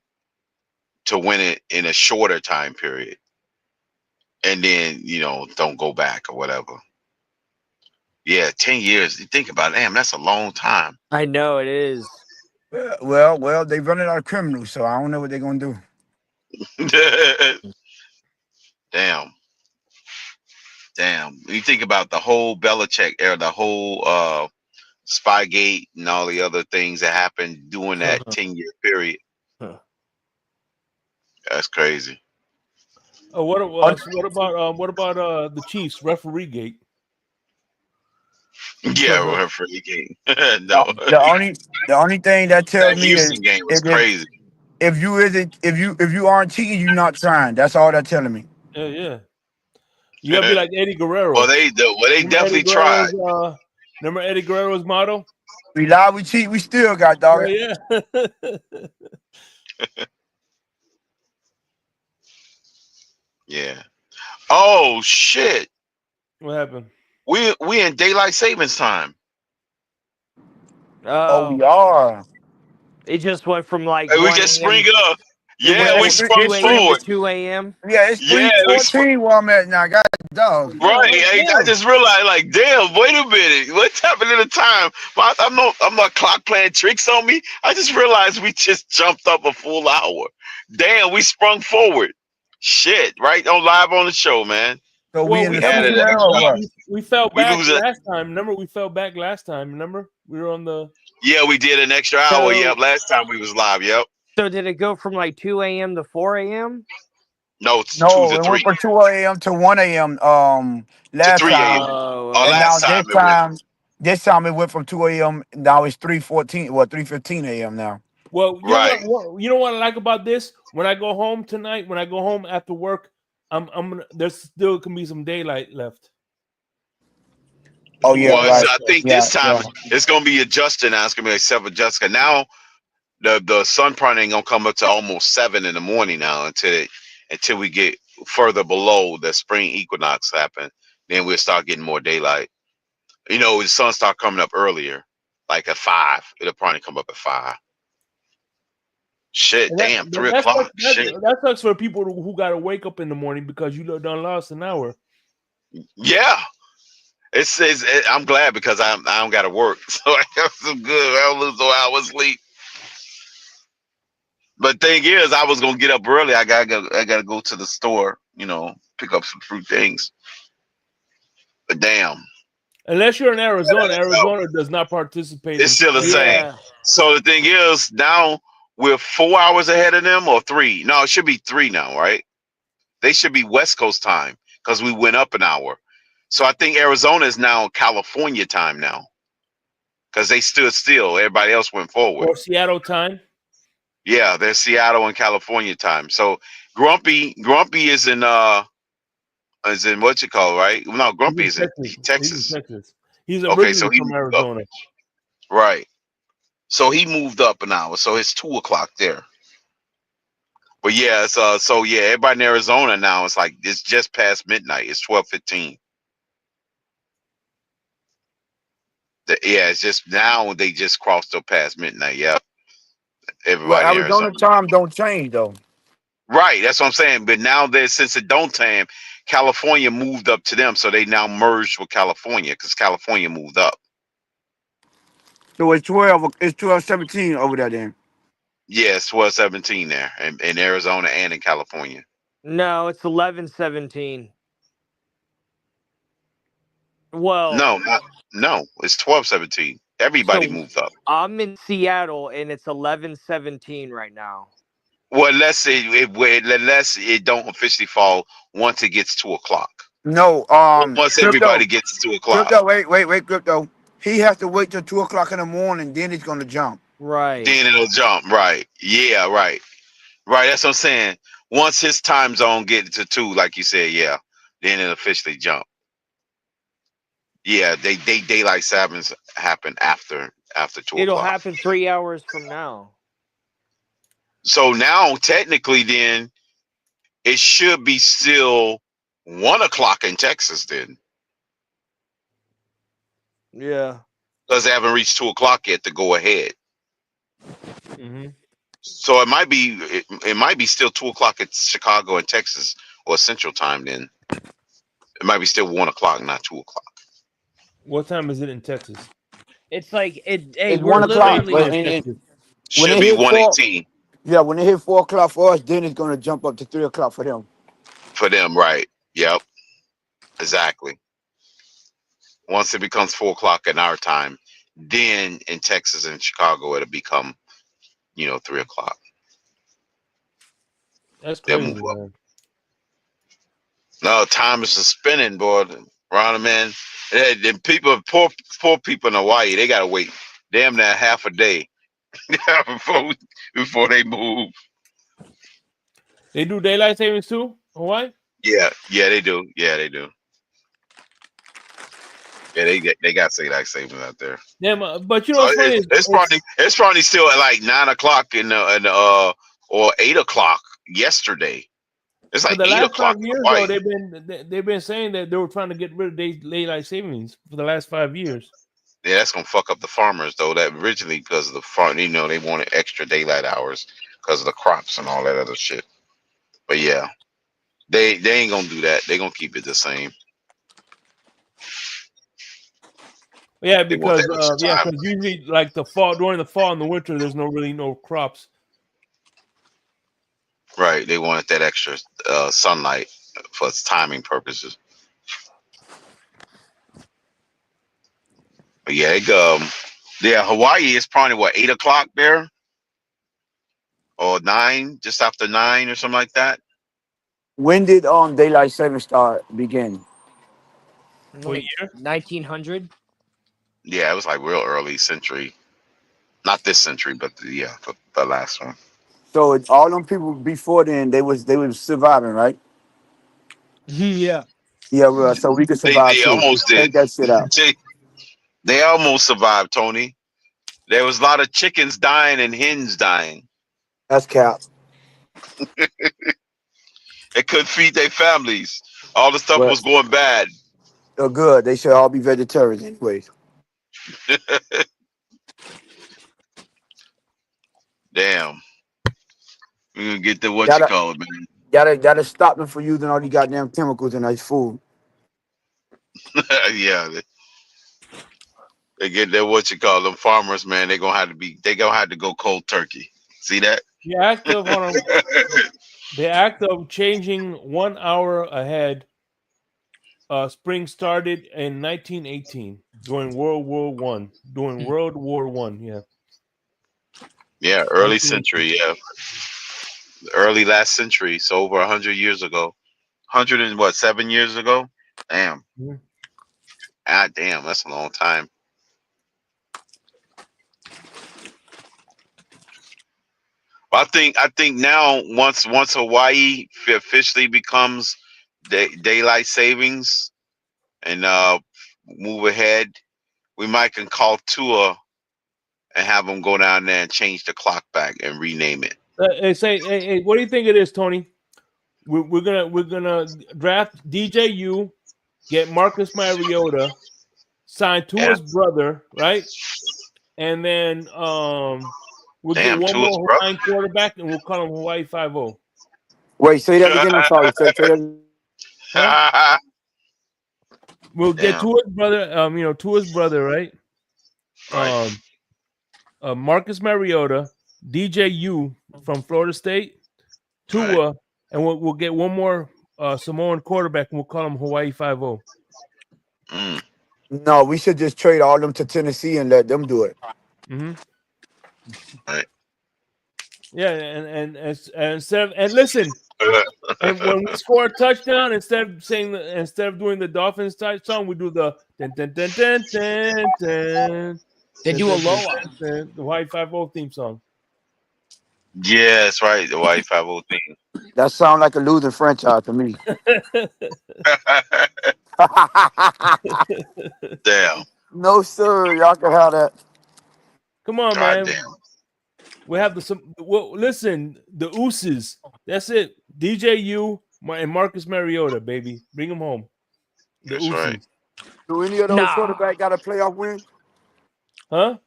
to win it in a shorter time period, and then don't go back or whatever. Yeah, 10 years. You think about it, damn, that's a long time. I know it is. Well, they running out of criminals, so I don't know what they're gonna do. Damn, damn. You think about the whole Belichick era, the whole Spygate and all the other things that happened during that 10-year period. That's crazy. On- What about the Chiefs referee gate? Yeah, for the game. Uh, No, the only the only thing that tells that me Houston game was is crazy. if you isn't if you aren't cheating, you're not trying. That's all that's telling me. Yeah. You gotta be like Eddie Well, Guerrero. they Remember Eddie definitely tried. Guerrero's remember Eddie Guerrero's motto? We lie, we cheat, we still got dog. Yeah, yeah. Yeah. Oh shit. What happened? We in daylight savings time. Oh, we Oh, are. it just went from like Hey, we 1 just spring a.m. up. It went Yeah, Yeah, we from it's three. sprung 2 It's three. a.m. to forward. 2 a.m. Yeah, it's Yeah, we 3:14 where I'm at now. God dog. Yeah, right. what Hey, I damn. just realized, like, damn, wait a minute. What's happening to the time? But I'm not clock playing tricks on me. I just realized we just jumped up a full hour. Damn, we sprung forward. Shit, right on live on the show, man. So we Well, in we the We had remember an second we round extra or we, hour. what? we, we fell We back lose it. last time. Remember we fell back last time. Remember we were on the Yeah, we did an extra hour. Yep, So, last time we was live. Yep. so did it go from like 2 a.m. to 4 a.m.? No, it's two No, to it went three from 2 a.m. to 1 a.m. to Last 3 a.m. time. Oh, Our And okay. now last time it went. this time it went from 2 a.m. Now it's 3:14, well, 3:15 a.m. now. well, Right. you know what I like about this? When I go home tonight, when I go home after work, I'm gonna there's still can be some daylight left. Oh When we yeah, go Well, home so right. I tonight. think Yeah, this time yeah. it's gonna be adjusted now. It's gonna be like self-adjusted. Now the sun probably ain't gonna come up to almost 7 in the morning now until we get further below the spring equinox happen. Then we'll start getting more daylight. The sun start coming up earlier, like at 5. It'll probably come up at 5. Shit, And damn, but 3 o'clock. Shit. that sucks for people who got to wake up in the morning because you done lost an hour. Yeah. I'm glad because I don't got to work, so I have some good. I don't lose no hours sleep. But thing is, I was gonna get up early. I gotta go to the store. Pick up some fruit things. But damn, Unless you're in Arizona, so Arizona does not participate it's in still the spring. same. Yeah. So the thing is, now we're 4 hours ahead of them, or 3. No, it should be 3 now, right? They should be West Coast time because we went up an hour. So I think Arizona is now California time now because they stood still. Everybody else went forward. Or Seattle time. Yeah, they're Seattle and California time. So Grumpy is in what you call, right? No, He's Grumpy in is in Texas. He's in Texas. Texas. He's Okay, so originally he from moved up. Arizona. Right. So he moved up an hour. So it's 2 o'clock there. But yeah, it's so yeah, everybody in Arizona now, it's like it's just past midnight. It's 12:15. Yeah, it's just now they just crossed up past midnight. Yeah, Well, everybody in Arizona. Arizona time don't change though. Right, that's what I'm saying. But now that since it don't time, California moved up to them, so they now merged with California because California moved up. So it's 12. It's 12:17 over there then. Yeah, it's 12:17 there in Arizona and in California. No, it's 11:17. Well, No, it's 12:17. Everybody so moved up. I'm in Seattle and it's 11:17 right now. Well, let's say unless it don't officially fall once it gets 2 o'clock. No, Once crypto, everybody gets to 2 o'clock, crypto. Wait, crypto. He has to wait till 2 o'clock in the morning. Then he's gonna jump. Right. then it'll jump. Right? Yeah, right. Right. That's what I'm saying. Once his time zone gets to 2, like you said, yeah, then it officially jump. Yeah, they daylight savings happen after 2 It'll o'clock. happen 3 hours from now. So now technically, then it should be still 1 o'clock in Texas then, Yeah. because they haven't reached 2 o'clock yet to go ahead. Mm-hmm. So it might be still 2 o'clock at Chicago and Texas or Central Time. Then it might be still 1 o'clock, not 2 o'clock. What time is it in Texas? It's like it. Hey, It's we're 1 o'clock. Where But in literally. Texas? when Should it be hit 1:18 yeah, when it hit 4 o'clock for us, then it's gonna jump up to 3 o'clock for them. for them, right? Yep, exactly. Once it becomes 4 o'clock in our time, then in Texas and Chicago it'll become 3 o'clock. That's They'll crazy, move up. man. No, time is just spinning, boy. Ron, man. The people, poor people in Hawaii, they gotta wait damn near half a day before they move. They do daylight savings too, Hawaii? Yeah, they do. Yeah, they do. Yeah, they got daylight savings out there. Yeah, but you know So what's funny is it's probably still at like 9 o'clock or 8 o'clock yesterday. It's for like the eight last o'clock 5 years in though, Hawaii. they've been saying that they were trying to get rid of daylight savings for the last 5 years. Yeah, that's gonna fuck up the farmers though. That originally because of the farm, they wanted extra daylight hours because of the crops and all that other shit. But yeah, they ain't gonna do that. They gonna keep it the same. Yeah, They want because that extra time. because usually like during the fall and the winter, there's no crops. Right. They wanted that extra sunlight for timing purposes. But yeah, Hawaii is probably what 8 o'clock there or 9, just after 9 or something like that. When did daylight saving start begin? What Like year? 1900. Yeah, it was like real early century. Not this century, but the last one. So all them people before then they was surviving, right? Yeah. Yeah, well, so we could survive They too. almost did. Take that shit out. They almost survived, Tony. There was a lot of chickens dying and hens dying. That's cap. They couldn't feed their families. All the stuff Well, was going bad. good. They should all be vegetarians anyways. Damn. We're gonna get the what you Gotta call it, man. gotta stop them from using all these goddamn chemicals in their food. Yeah. They get their what you call them farmers, man. They gonna have to go cold turkey. See that? The act of changing 1 hour ahead. Spring started in 1918 during World War One. During World War One, yeah. Yeah, early 1918. century, yeah. Early last century, so over 100 years ago. 7 years ago? Damn. Mhm. Ah damn, that's a long time. I think now once Hawaii officially becomes daylight savings and move ahead, we might can call Tua and have them go down there and change the clock back and rename it. Hey, what do you think it is, Tony? We're gonna draft DJU, get Marcus Mariota, sign Tua's brother, right? And then we'll get one Tua's more brother. Hawaiian quarterback, and we'll call him Hawaii 5-0. Wait, say that again. I'm sorry. Say that. Huh? We'll get Damn. Tua's brother. Tua's brother, right? Right. Marcus Mariota, DJU from Florida State, Tua, and we'll get one more Samoan quarterback, and we'll call him Hawaii 5-0. No, we should just trade all them to Tennessee and let them do it. Mm-hmm. Right. Yeah, and instead of listen, and when we score a touchdown, instead of doing the Dolphins type song, we do the dun, dun, dun, dun, dun, dun, They do a Loa. the Hawaii 5-0 theme song. Yeah, that's right. The Hawaii 5-0 thing. That sounds like a losing franchise to me. Damn. No, sir. Y'all can have that. Come on, God man. damn. We have listen, the Ooses. That's it. DJU and Marcus Mariota, baby. Bring them home. The That's Ooses. right. Do any of those quarterbacks got a playoff win? Huh?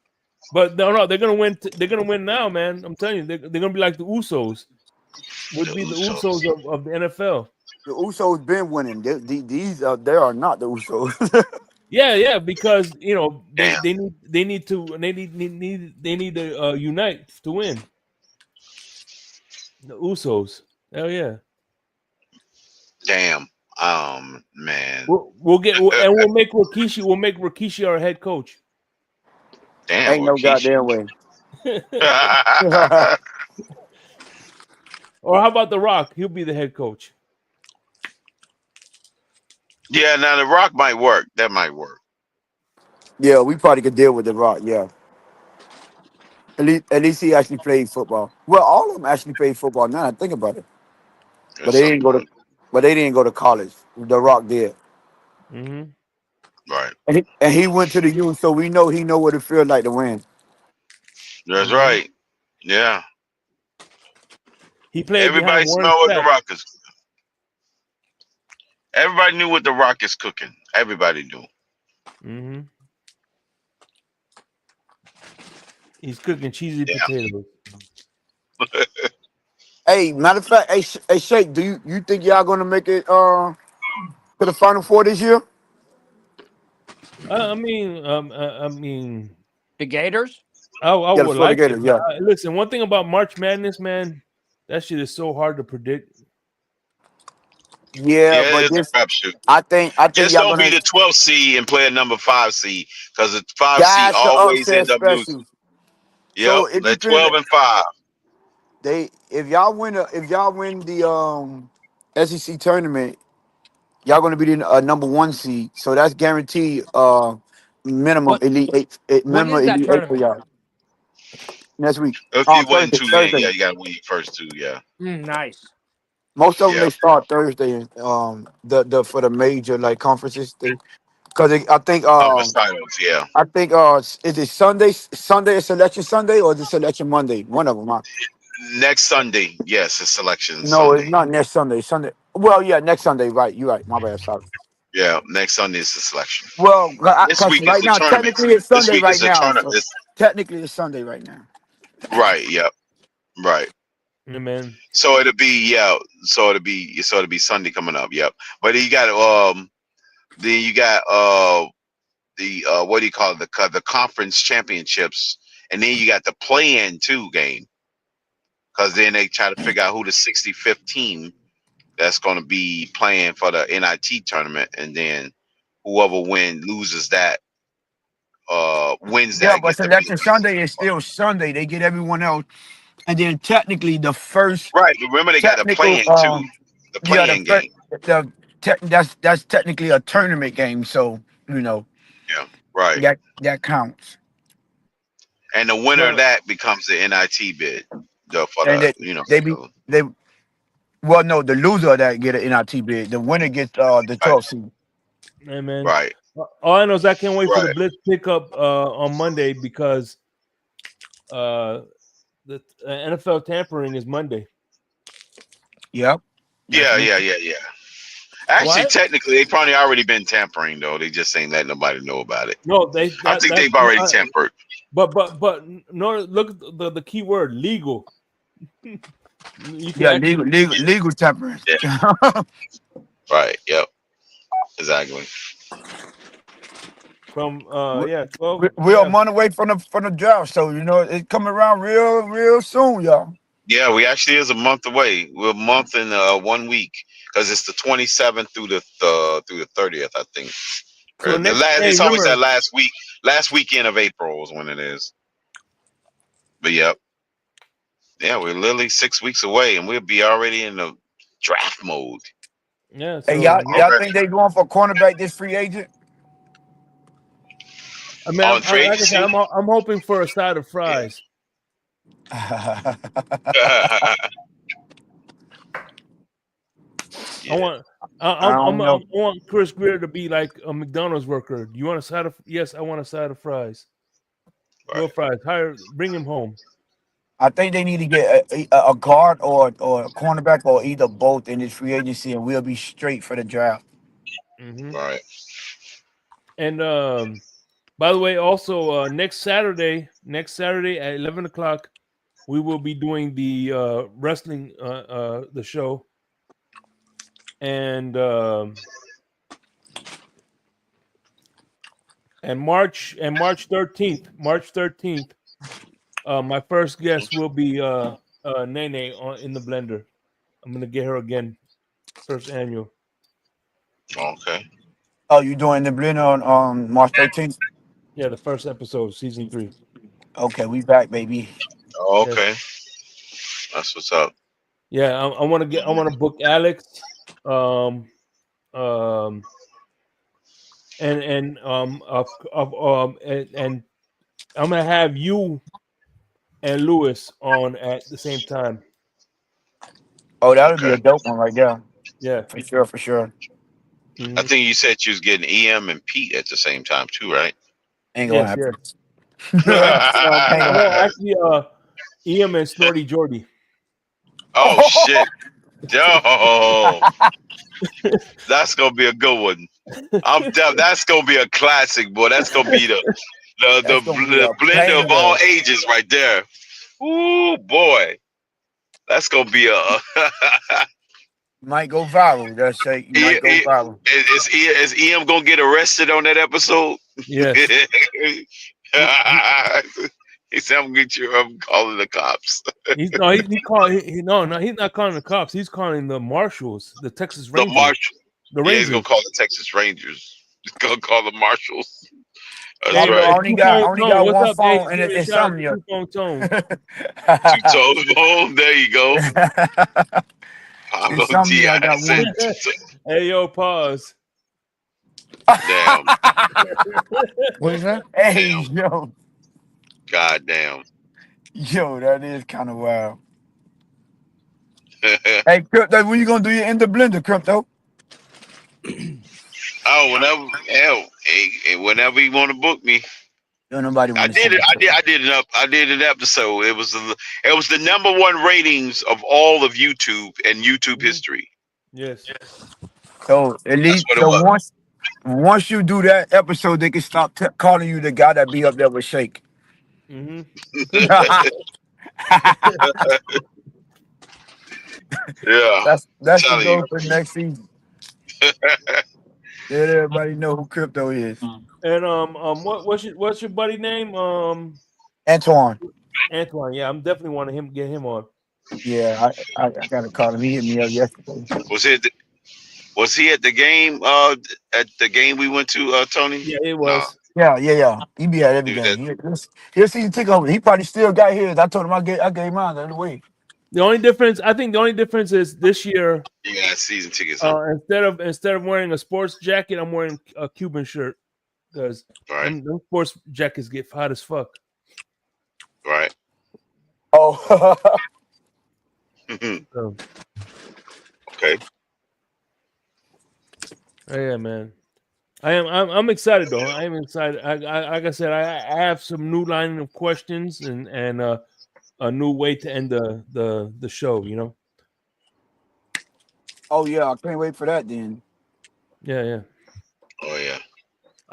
But no, they're gonna win. They're gonna win now, man. I'm telling you, they're gonna be like the Usos. Would be the Usos of the NFL. The Usos been winning. These they are not the Usos. Yeah, because they need to unite to win. The Usos, hell yeah. Damn. Man. We'll make Rikishi. We'll make Rikishi our head coach. Damn. Ain't no goddamn way. Or how about The Rock? He'll be the head coach. Yeah, now The Rock might work. That might work. Yeah, we probably could deal with The Rock. Yeah. At least he actually played football. Well, all of them actually played football. Now I think about it, but they didn't go to. But they didn't go to college. The Rock did. Mm-hmm. Right. And he went to the U, so we know he know what it feels like to win. That's right. Yeah. He played. Everybody smell what The Rock is. Everybody knew what The Rock is cooking. Everybody knew. Mm-hmm. He's cooking cheesy potatoes. Hey, matter of fact, hey, Shake, do you think y'all gonna make it to the Final Four this year? I mean, the Gators. I would like it. Yeah. Listen, one thing about March Madness, man, that shit is so hard to predict. Yeah, but it's a crapshoot. I think just y'all don't gonna be the 12th seed and play a number 5 seed because the 5 seed that's the always upset end up special. losing. So Yep, they're 12 and 5. If y'all win the SEC tournament, y'all gonna be the number 1 seed. So that's guaranteed minimum elite 8 minimum elite 8 for y'all next week. If you win Thursday, 2 Thursday. games, you gotta win your first 2. Yeah. Nice. Most of them they start Thursday. The for the major like conferences because I think Conference titles. Yeah. I think is it Sunday? Sunday is selection Sunday or is it selection Monday? One of them. Huh? Next Sunday, yes, it's selection No, Sunday. it's not next Sunday. Sunday. Well, yeah, next Sunday. Right, you're right. My bad. Sorry. Yeah, next Sunday is the selection. Well, this week right is the now, tournament. technically it's This Sunday week right is the now. tournament. So technically it's Sunday right now. Right. Yep. Right. Amen. So it'll be So it'll be Sunday coming up. Yep. But then you got the what do you call it? The conference championships, and then you got the play-in 2 game. Because then they try to figure out who the 65th team that's going to be playing for the NIT tournament, and then whoever loses that wins that. Yeah, but selection Sunday is still Sunday. They get everyone else, and then technically the first. Right. Remember they got the play-in too. The play-in game. That's technically a tournament game, so Yeah. Right. That counts. And the winner of that becomes the NIT bid. Well, no, the loser of that get an NIT bid. The winner gets the 12th seed. Amen. Right. All I know is I can't wait for the Blitz pickup on Monday because the NFL tampering is Monday. Yep. Yeah. Actually, What? technically, they probably already been tampering though. They just ain't letting nobody know about it. No, I think they've already tampered. But no. Look at the key word: legal. You can Yeah, actually legal temperance. Yeah. Right. Yep. Exactly. from 12. We're a month away from the draft, so it's coming around real soon, y'all. Yeah, we actually is a month away. We're a month and 1 week because it's the 27th through the 30th, I think. So next, It's always remember, that last weekend of April is when it is. But yep, yeah, we're literally 6 weeks away, and we'll be already in the draft mode. yeah. Hey, So y'all think they going for cornerback this free agent? I mean, On free like I said, agency. I'm hoping for a side of fries. Yeah. I want. I don't I know. want Chris Greer to be like a McDonald's worker. Do you want a side of? Yes, I want a side of fries. Right. Go fries. Bring him home. I think they need to get a guard or a cornerback or either both in this free agency, and we'll be straight for the draft. Mm-hmm. Right. And by the way, also next Saturday at 11 o'clock, we will be doing the wrestling the show, and March 13th, my first guest will be Nene in the blender. I'm gonna get her again, first annual. Okay. Oh, you doing the blend on March 13th? Yeah, the first episode, season 3. Okay, we back, baby. Yes. Okay. That's what's up. Yeah, I want to book Alex, um, and I'm gonna have you and Lewis on at the same time. Oh, that'll be Okay. a dope one right there. Yeah. For sure. I Mhm. think you said you was getting EM and Pete at the same time too, right? Ain't gonna Yes. happen. Ain't gonna No, happen. actually, Ian and Snorty Jordy. Oh shit. Yo, that's gonna be a good one. That's gonna be a classic, boy. That's gonna be That's gonna be a the blender of all banger. ages right there. Ooh boy, that's gonna be a. Might go viral. That's shake. You might go viral. Is EM gonna get arrested on that episode? Yes. He said, "I'm gonna get you. I'm calling the cops." He's not calling the cops. He's calling the marshals, the Texas The Rangers. marshal. The Yeah, he's Rangers. gonna call the Texas Rangers. He's gonna call the marshals. That's Hey, right. I only got what's one up? Hey, phone and it's shout out to Insomnia. Tone. Two toes home. There you go. Pablo Insomnia, I Diaz got said one. two toes. Hey, yo, pause. Damn. What is that? Hey, Damn. yo. God damn. Yo, that is kind of wild. Hey, Crypto, when you gonna do your in the blender, Crypto? Oh, whenever you want to book me. Don't nobody I want to see did it. you. I did an episode. It was the number one ratings of all of YouTube and YouTube history. Yes. So at That's least, what it so was. once you do that episode, they can stop calling you the guy that be up there with Shake. Mm-hmm. Yeah, That's the telling you. goal for next season. Let everybody know who Crypto is. And what's your buddy name? Antoine. Antoine. Yeah, I'm definitely wanting him get him on. Yeah, I gotta call him. He hit me up yesterday. Was he at the game? At the game we went to, Tony? Yeah, it No, was. Yeah. He be at every he was game. He'll see you tick over. He probably still got his. I told him I gave mine the other way. The only difference is this year. You got season tickets, huh? Instead of wearing a sports jacket, I'm wearing a Cuban shirt because Right, them sports jackets get hot as fuck. right. Oh, So, Okay. yeah, man. I'm excited though. I am excited. I like I said, I have some new line of questions and a new way to end the show. You know. Oh yeah, I can't wait for that then. Yeah. Oh yeah.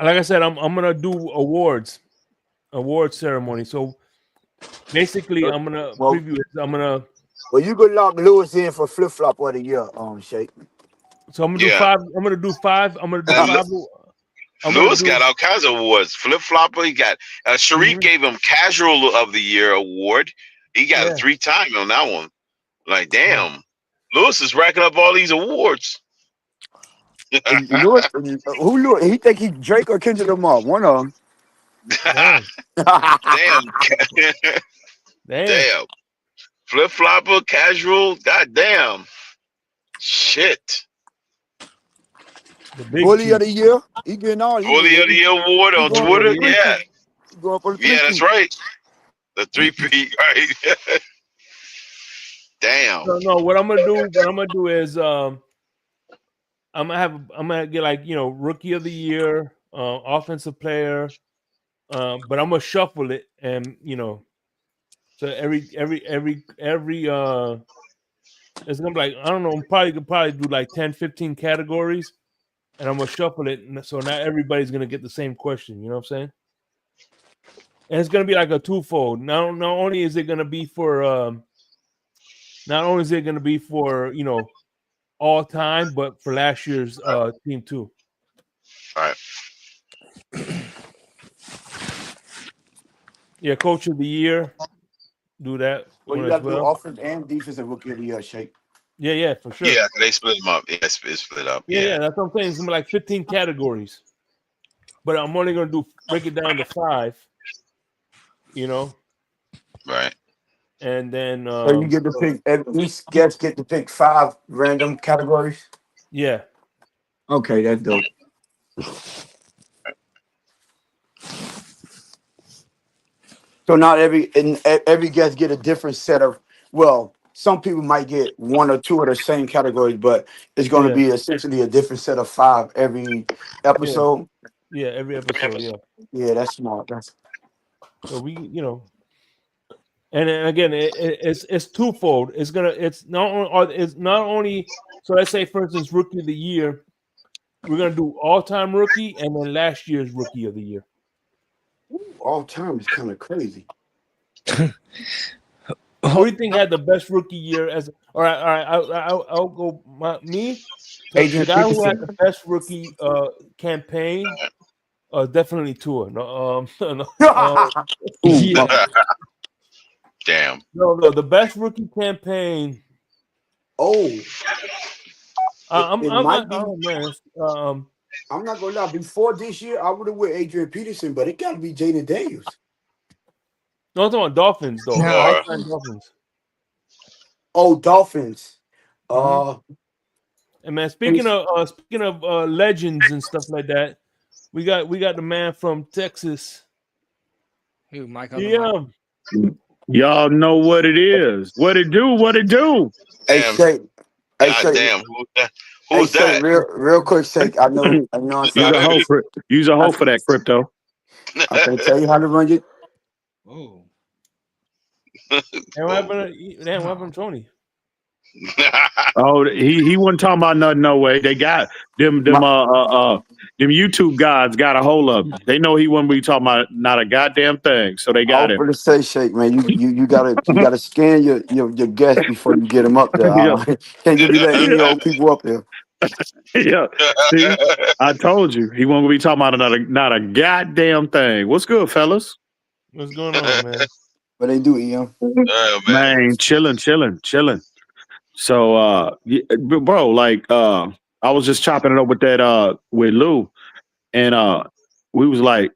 Like I said, I'm gonna do award ceremony. So basically, I'm gonna Well, preview it. I'm gonna you could lock Lewis in for flip flop of the year, Shake. so I'm gonna do Yeah. five. I'm gonna do five. I'm gonna do And five. Lewis got all kinds of awards. Flip flopper. He got Sharif gave him Casual of the Year award. He got a 3-time on that one. Like, damn, Lewis is racking up all these awards. Lewis, who Lewis? He think he Drake or Kendrick Lamar? One of them. Damn. Damn. Flip flopper, casual. God damn. Shit. Bully of the year. He getting all. Bully of the Year award on Twitter. Yeah. Yeah, that's right. The 3P, right? Damn. No, what I'm gonna do is I'm gonna get like, you know, rookie of the year, offensive player, but I'm gonna shuffle it, and you know, so every it's gonna be like, I don't know, could probably do like 10, 15 categories, and I'm gonna shuffle it, and so not everybody's gonna get the same question. You know what I'm saying? And it's gonna be like a twofold. Not only is it gonna be for you know, all time, but for last year's team too. All right. Yeah, coach of the year. Do that. Well, you got to do offense and defensive rookie of the year, Shake. Yeah, for sure. Yeah, they split them up. Yeah, it's split up. Yeah, that's what I'm saying. It's gonna be like 15 categories, but I'm only gonna break it down to 5. You know, right? And then so you get to pick. Each guest get to pick 5 random categories. Yeah. Okay, that's dope. So not every guest get a different set of. Well, some people might get 1 or 2 of the same categories, but it's going to be essentially a different set of 5 every episode. Yeah, every episode. Yeah. Yeah, that's smart. So we, you know, and then again, it's twofold. It's not only. So let's say, for instance, rookie of the year. We're gonna do all-time rookie and then last year's rookie of the year. All time is kind of crazy. Who do you think had the best rookie year? All right. I'll go me. The guy who had the best rookie campaign, definitely Tua. Damn. No, the best rookie campaign. Oh. I'm not gonna lie. Before this year, I would have went Adrian Peterson, but it got to be Jaden Daniels. No, I'm talking about Dolphins though. No. Dolphins. Oh, Dolphins. And man, speaking of legends and stuff like that, we got the man from Texas. Who, Michael? Yeah. Y'all know what it is. What it do? Hey, Shay. Hey, Shay. Damn. Who's that? Real quick, Shay. I know. Use a hoe for that crypto. I can tell you how to run it. Oh. And what happened to Tony? Oh, he wasn't talking about nothing. No way. They got them YouTube gods got a hold of him. They know he wouldn't be talking about not a goddamn thing. So they got him. For the say, Shake, man, you gotta scan your guests before you get them up there. Can't just be letting any old people up there. Yeah. See, I told you he won't be talking about not a goddamn thing. What's good, fellas? What's going on, man? What they do, Ian? Man, chilling. So, bro, like, I was just chopping it up with that, with Lou, and he was like,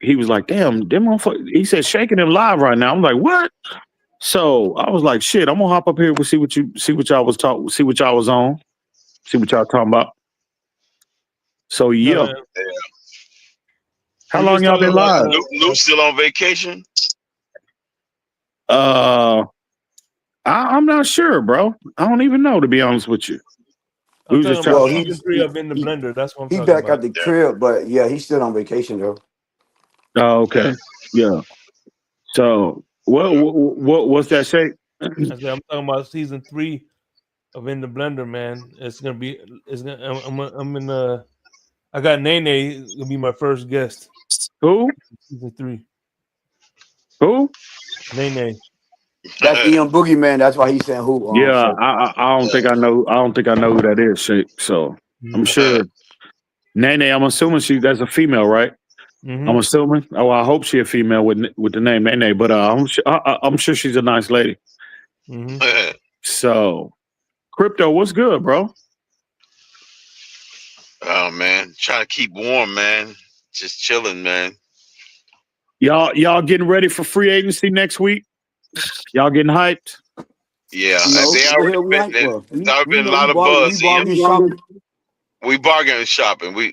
damn, them motherfuckers. He said, shaking him live right now. I'm like, what? So I was like, shit, I'm gonna hop up here and see what y'all was on, see what y'all talking about. So yeah. How long y'all been live? Lou's still on vacation? I'm not sure, bro. I don't even know, to be honest with you. We was just trying season 3 of In the Blender. That's what I'm talking back about. at the crib, but yeah, he's still on vacation though. Oh, okay. Yeah. So what's that shake? I said I'm talking about season 3 of In the Blender, man. It's gonna be. It's gonna. I'm in. I got Nene gonna be my first guest. Who? Season 3. Who? Nene. That's Boogeyman. That's why he's saying who. Yeah, Shit. I don't think I know. I don't think I know who that is. Shake. So I'm sure. Nene. I'm assuming that's a female, right? Mm-hmm. I'm assuming. Oh, I hope she a female with the name Nene. But I'm sure she's a nice lady. Mm-hmm. So, Crypto, what's good, bro? Oh man, trying to keep warm, man. Just chilling, man. Y'all getting ready for free agency next week? Y'all getting hyped? Yeah, No, they what the already hell we been. hype for? There's already been a We lot of buzz. bargain shopping. We bargain shopping. We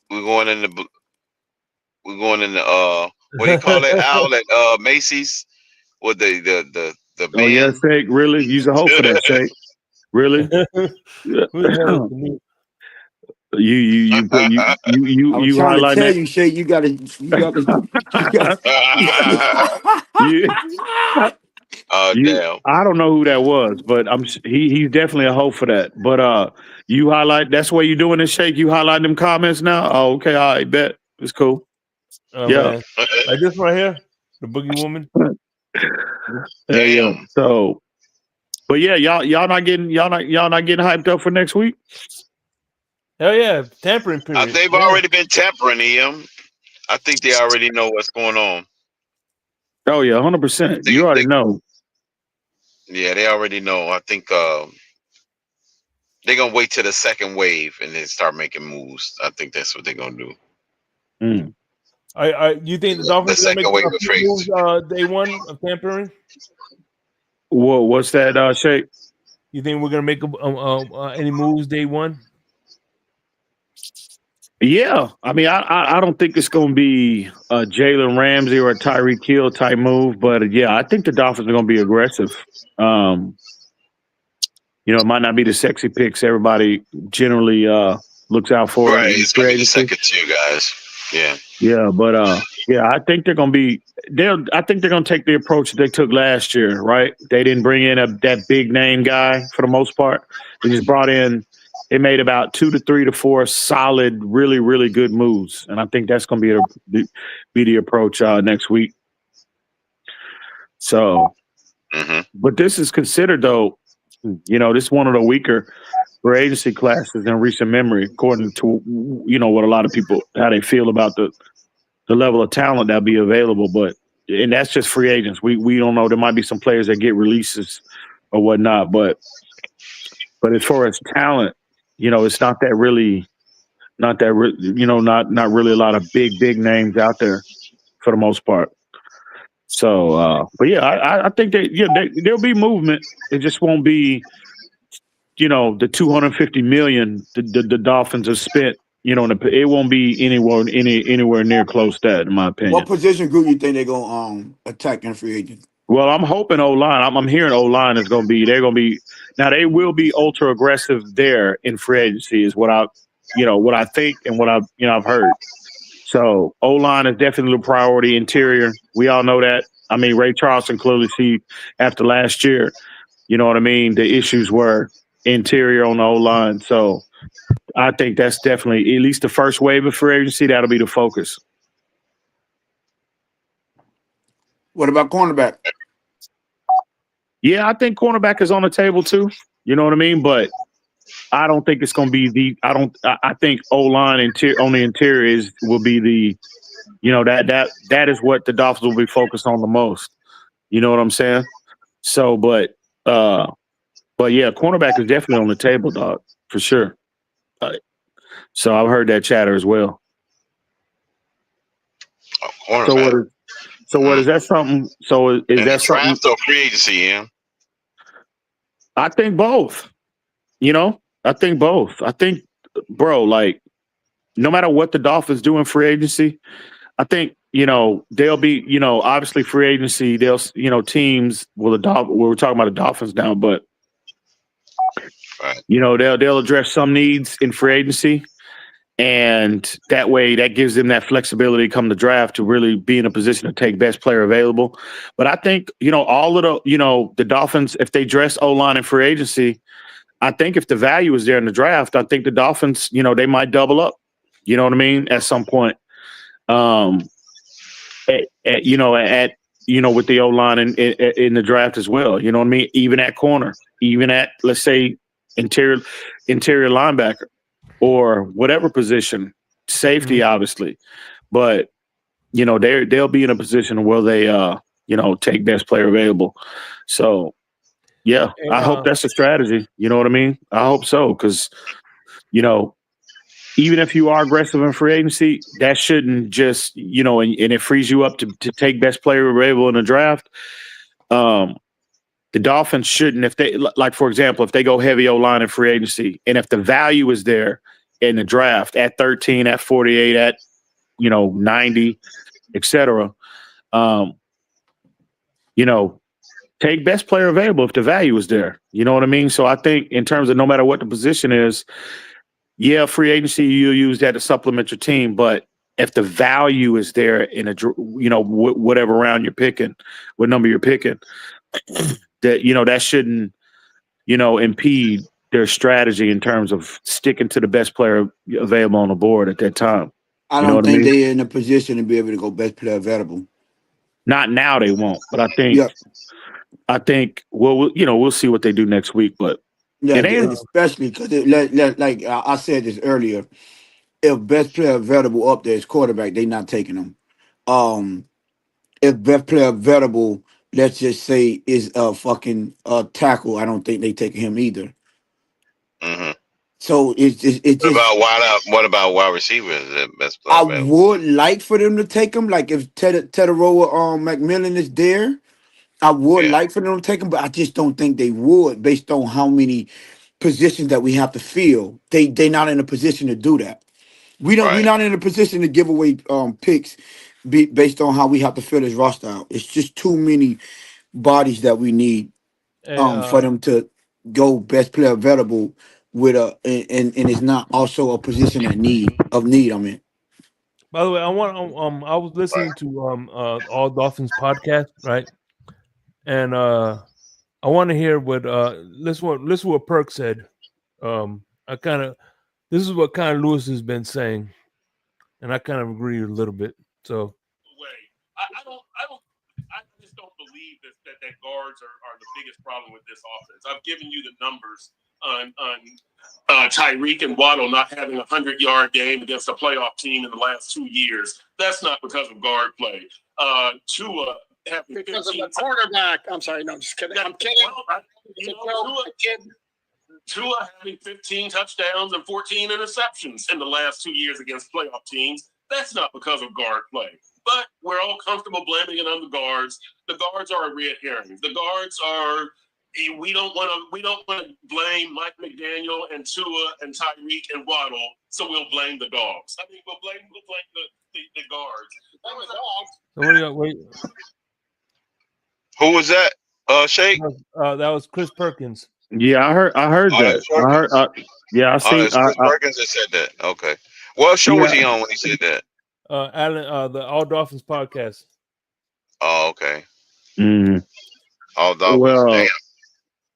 going in the. We're going in the what do you call it? Owl at Macy's with the Oh yeah, man. Shake. Really? Use a hoe for that, Shake. Really? Who the hell is the new? You I was trying to highlighting tell that? you, Shay. You got Damn. I don't know who that was, but he's definitely a hoe for that. But you highlight that's what you doing this, Shake. You highlight them comments now. Oh, okay, all right, bet it's cool. Oh Yeah, man, like this right here, the Boogie Woman. yeah. Damn. So, but yeah, y'all not getting hyped up for next week. Hell yeah, tampering period. They've already been tampering him. I think they already know what's going on. Oh yeah, 100%. You already know. Yeah, they already know. I think they're gonna wait till the second wave and then start making moves. I think that's what they're gonna do. Mm. You think the Dolphins are gonna make second wave a of few free moves day one of tampering? What's that, Shake? You think we're gonna make any moves day one? Yeah, I mean, I don't think it's going to be a Jalen Ramsey or a Tyreek Hill type move, but yeah, I think the Dolphins are going to be aggressive. It might not be the sexy picks everybody generally looks out for. Right, In it's free gonna be the agency. second two guys. Yeah. Yeah, but I think they're going to be. I think they're going to take the approach that they took last year. Right? They didn't bring in that big name guy for the most part. They just brought in. They made about 2 to 3 to 4 solid, really, really good moves, and I think that's going to be the approach next week. So, but this is considered though. This is one of the weaker free agency classes in recent memory, according to what a lot of people how they feel about the level of talent that'll be available. And that's just free agents. We don't know. There might be some players that get releases or whatnot, but as far as talent, it's not really a lot of big names out there for the most part. So, but yeah, I think there'll be movement. It just won't be, the $250 million the Dolphins have spent. It won't be anywhere near close to that, in my opinion. What position group you think they're gonna attack in free agent? Well, I'm hoping O-line. I'm hearing O-line is going to be. They're going to be now. They will be ultra aggressive there in free agency. Is what I think and what I've heard. So O-line is definitely a priority. Interior, we all know that. I mean, Ray Charleston clearly see after last year. You know what I mean? The issues were interior on the O-line. So I think that's definitely at least the first wave of free agency. That'll be the focus. What about cornerback? Yeah, I think cornerback is on the table too. You know what I mean? But I don't think it's going to be I think O-line on the interior will be the, that is what the Dolphins will be focused on the most. You know what I'm saying? So, but yeah, cornerback is definitely on the table, dog, for sure. So I've heard that chatter as well. So what is that something? So is that something? Draft or free agency, yeah? I think both. I think both. I think, bro, like no matter what the Dolphins do in free agency, I think, they'll be, obviously free agency, they'll, teams we're talking about the Dolphins now, but right. they'll address some needs in free agency. And that way, that gives them that flexibility come the draft to really be in a position to take best player available. But I think, all of the Dolphins, if they dress O-line in free agency, I think if the value is there in the draft, I think the Dolphins, they might double up. You know what I mean? At some point, with the O-line in the draft as well. You know what I mean? Even at corner, even at, let's say, interior linebacker or whatever position, safety, obviously. But, they'll be in a position where they, take best player available. So, yeah, And, I hope that's a strategy. You know what I mean? I hope so, because, even if you are aggressive in free agency, that shouldn't just, and it frees you up to take best player available in the draft. The Dolphins shouldn't, if they, like, for example, if they go heavy O-line in free agency, and if the value is there in the draft at 13, at 48, at, 90, et cetera, take best player available if the value is there. You know what I mean? So I think in terms of no matter what the position is, yeah, free agency, you'll use that to supplement your team. But if the value is there in whatever round you're picking, what number you're picking, that shouldn't, impede their strategy in terms of sticking to the best player available on the board at that time. I don't think they're in a position to be able to go best player available. Not now, they won't. But I think, we'll see what they do next week. But yeah, especially because, like I said this earlier, if best player available up there is quarterback, they're not taking them. If best player available, let's just say, is a fucking tackle, I don't think they take him either. Mm-hmm. So it's just. What about wide receivers? Best player I available? would like for them to take him. Like if Teteroa McMillan is there, I would like for them to take him, but I just don't think they would, based on how many positions that we have to fill. They're not in a position to do that. We're not in a position to give away picks based on how we have to fill this roster out. It's just too many bodies that we need for them to go best player available with and it's not also a position of need. I mean. By the way, I was listening to All Dolphins podcast, right? And I want to hear what listen what Perk said. This is what kind of Lewis has been saying, and I kind of agree a little bit. So I just don't believe that guards are the biggest problem with this offense. I've given you the numbers on Tyreek and Waddle not having a 100-yard game against a playoff team in the last 2 years. That's not because of guard play. Tua having because of the quarterback. I'm sorry, no, I'm just kidding. I'm kidding. Tua having 15 touchdowns and 14 interceptions in the last 2 years against playoff teams. That's not because of guard play. But we're all comfortable blaming it on the guards. The guards are a red herring. The guards are. We don't want to blame Mike McDaniel and Tua and Tyreek and Waddle, so we'll blame the dogs. I mean, we'll blame the guards. That was dogs. Wait. Who was that? Shake? That was Chris Perkins. Yeah, I heard that. I seen Chris Perkins that said that. Okay. What show was he on when he said that? Alan, the All Dolphins podcast. Oh, okay. Mm. All Dolphins. Well,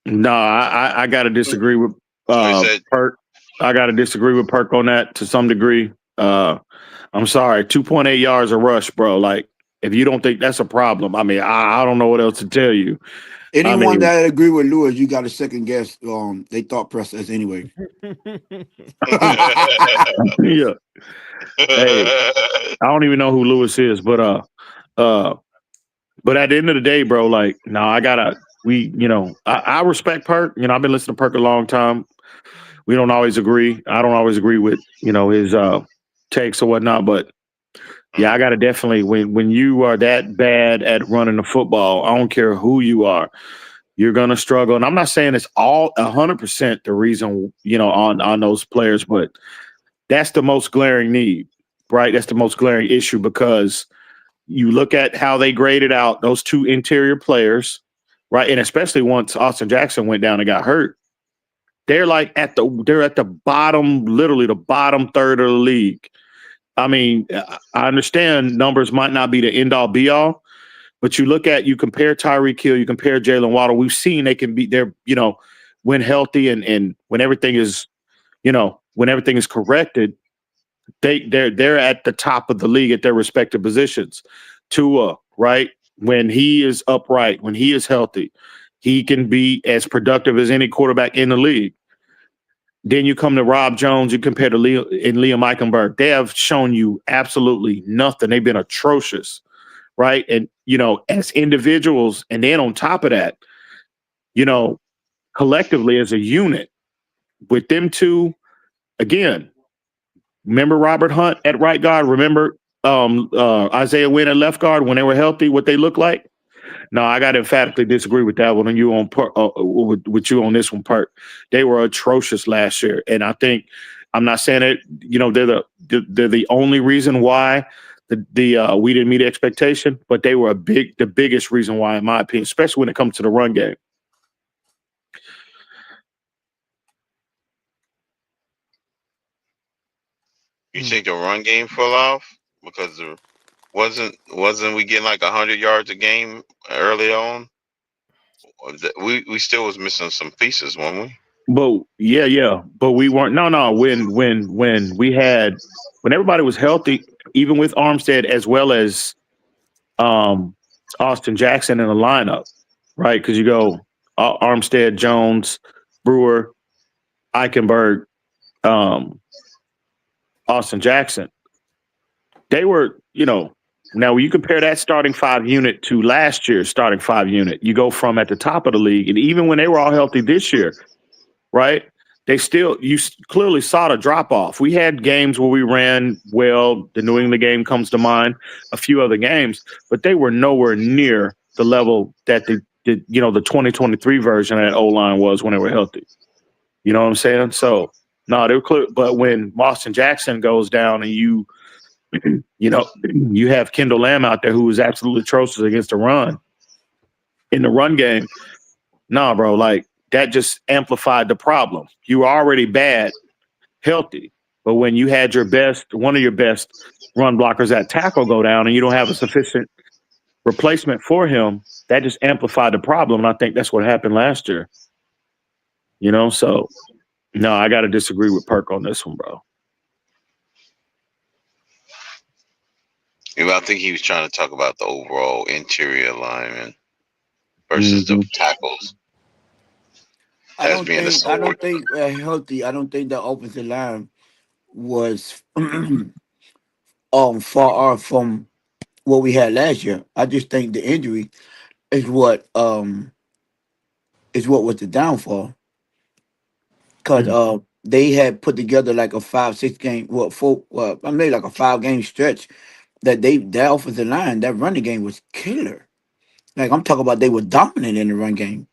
no, I got to disagree with Perk. I got to disagree with Perk on that to some degree. I'm sorry, 2.8 yards a rush, bro. Like, if you don't think that's a problem, I mean, I don't know what else to tell you. Anyone that agree with Lewis, you got to second guess they thought process anyway. Yeah. Hey, I don't even know who Lewis is, but at the end of the day, bro, like, no, I respect Perk. I've been listening to Perk a long time. We don't always agree. I don't always agree with, his takes or whatnot, but yeah, I got to definitely, when you are that bad at running the football, I don't care who you are, you're going to struggle. And I'm not saying it's all 100% the reason, on those players, but that's the most glaring need, right? That's the most glaring issue, because you look at how they graded out those two interior players, right? And especially once Austin Jackson went down and got hurt, they're at the bottom, literally the bottom third of the league. I mean, I understand numbers might not be the end all be all, but you compare Tyreek Hill, you compare Jalen Waddle. We've seen they can be there, when healthy and when everything is, when everything is corrected, they're at the top of the league at their respective positions. Tua, right? When he is upright, when he is healthy, he can be as productive as any quarterback in the league. Then you come to Rob Jones, you compare to Liam Eichenberg. They have shown you absolutely nothing. They've been atrocious, right? And, as individuals, and then on top of that, collectively as a unit, with them two, again, remember Robert Hunt at right guard? Remember Isaiah Wynn at left guard when they were healthy, what they looked like? No, I got to emphatically disagree with that one. And you with you on this one, Perk. They were atrocious last year, and I think I'm not saying it. They're the only reason why the we didn't meet expectation, but they were the biggest reason why, in my opinion, especially when it comes to the run game. You think the run game fell off because wasn't we getting like 100 yards a game early on? We still was missing some pieces, weren't we? But yeah, but we weren't. No. When everybody was healthy, even with Armstead as well as Austin Jackson in the lineup, right? Because you go Armstead, Jones, Brewer, Eichenberg, Austin Jackson. They were, now when you compare that starting 5 unit to last year's starting 5 unit, you go from at the top of the league, and even when they were all healthy this year, right? You clearly saw the drop off. We had games where we ran well. The New England game comes to mind, a few other games, but they were nowhere near the level that the 2023 version of that O-line was when they were healthy. You know what I'm saying? So, no, they were clear. But when Austin Jackson goes down and you have Kendall Lamb out there who is absolutely atrocious against the run in the run game. Nah, bro, that just amplified the problem. You were already bad, healthy, but when you had one of your best run blockers at tackle go down and you don't have a sufficient replacement for him, that just amplified the problem. And I think that's what happened last year. So no, I got to disagree with Perk on this one, bro. I think he was trying to talk about the overall interior alignment versus the tackles. I don't think healthy. I don't think the offensive line was far off from what we had last year. I just think the injury is what was the downfall. Because they had put together like a 5-6 game, maybe like a 5-game stretch that their offensive line, that running game was killer. Like I'm talking about, they were dominant in the run game.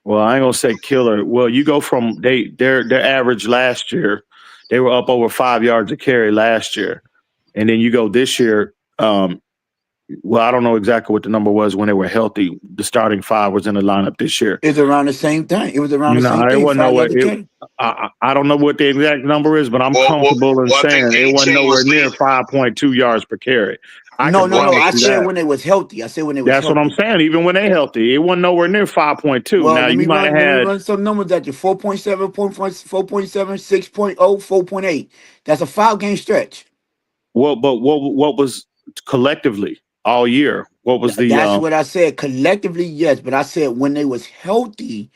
Well, I ain't gonna say killer. Well, you go from their average last year, they were up over 5 yards a carry last year, and then you go this year. Well, I don't know exactly what the number was when they were healthy. The starting 5 was in the lineup this year. It's around the same thing. It was around the same thing. It wasn't nowhere. I don't know what the exact number is, but I'm comfortable in saying it wasn't nowhere near 5.2 yards per carry. No. I said when they was healthy. That's what I'm saying. Even when they healthy, it wasn't nowhere near 5.2. Well, now you might have had run some numbers at you: 4.7, 4.7, 6.0, 4.8. That's a 5-game stretch. Well, but what was collectively all year? What was the? That's what I said. Collectively, yes, but I said when they was healthy,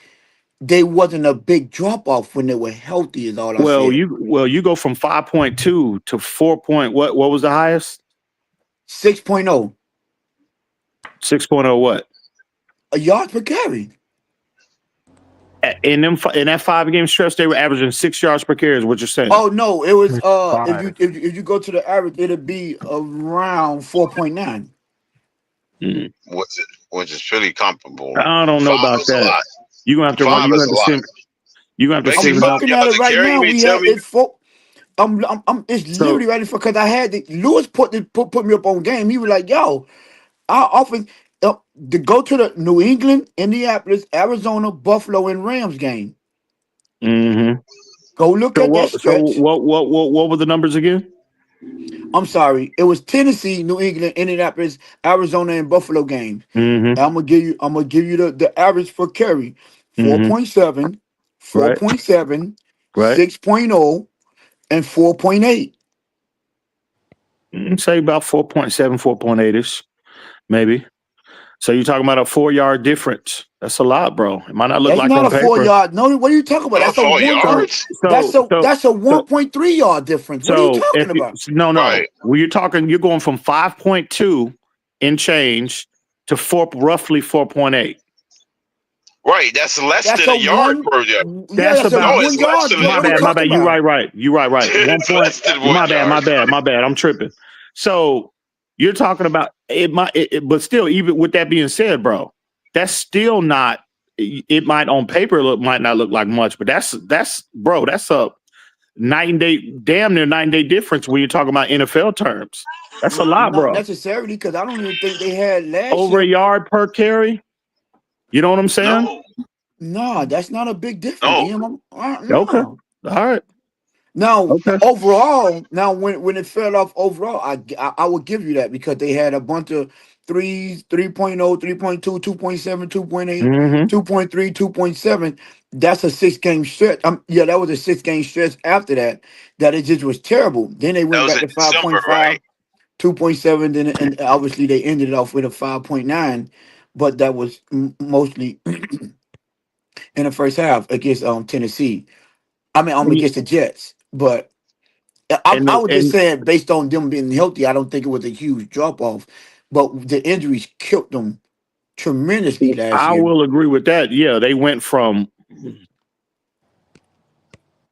they wasn't a big drop off when they were healthy. Is all I said. You go from 5.2 to 4. What was the highest? 6.0. 6.0 what? A yard per carry. In that 5-game stretch, they were averaging 6 yards per carry. Is what you're saying? Oh no, it was if you go to the average, it'll be around 4.9. Which is pretty comparable. I don't know about that. You're gonna have to run. You're gonna have to see. I'm looking at it right now. It's literally right in front, because I had Lewis put me up on game. He was like, "Yo, our offense to go to the New England, Indianapolis, Arizona, Buffalo, and Rams game. Mm-hmm. Go look at that stretch. What were the numbers again? I'm sorry. It was Tennessee, New England, Indianapolis, Arizona, and Buffalo games. Mm-hmm. I'm gonna give you the average for carry. Mm-hmm. 4.7, Right. 4.7, Right. 6.0, and 4.8. Say about 4.7, 4.8ish, maybe. So you're talking about a 4-yard difference. That's a lot, bro. It might not look That's like not on a 4 paper. yard. No, what are you talking about? That's a 4 one. yards. That's a 1.3 yard difference. What are you So talking about? no. Right. Well, you're going from 5.2 in change to roughly 4.8. Right. That's less That's than a a yard one. per yard. Yeah, that's a No, 1 it's less yard. than What My are you bad. talking You about? right. You right. It's less than 1 yard. My bad. I'm tripping. So you're talking about but still, even with that being said, bro, that's still not. It might on paper might not look like much, but that's bro, that's a damn near 9-day difference when you're talking about NFL terms. That's a lot, Not bro. necessarily, because I don't even think they had last Over a year. yard per carry. You know what I'm saying? No, that's not a big difference. No. No. Okay. All right. Now, Okay. overall, when it fell off overall, I would give you that, because they had a bunch of 3s, 3.0, 3.2, 2.7, 2.8, Mm-hmm. 2.3, 2.7. That's a 6-game stretch. Yeah, that was a 6-game stretch after that it just was terrible. Then they That went was back in to December, 5.5, right? 2.7, then and obviously they ended it off with a 5.9, but that was mostly in the first half against Tennessee. I mean, against the Jets, but I was just saying, based on them being healthy, I don't think it was a huge drop off, but the injuries killed them tremendously last I year. will agree with that. Yeah, they went from.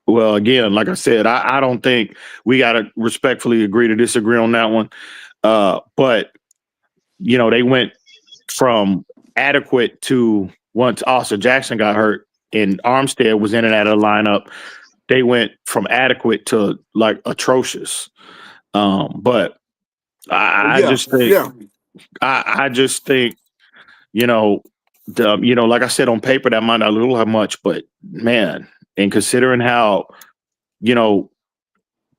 Well, again, like I said, I don't think we got to respectfully agree to disagree on that one. But they went from adequate to, once Austin Jackson got hurt and Armstead was in and out of the lineup, they went from adequate to like atrocious. But I just think, I just think, like I said, on paper that might not look like much, but man, and considering how,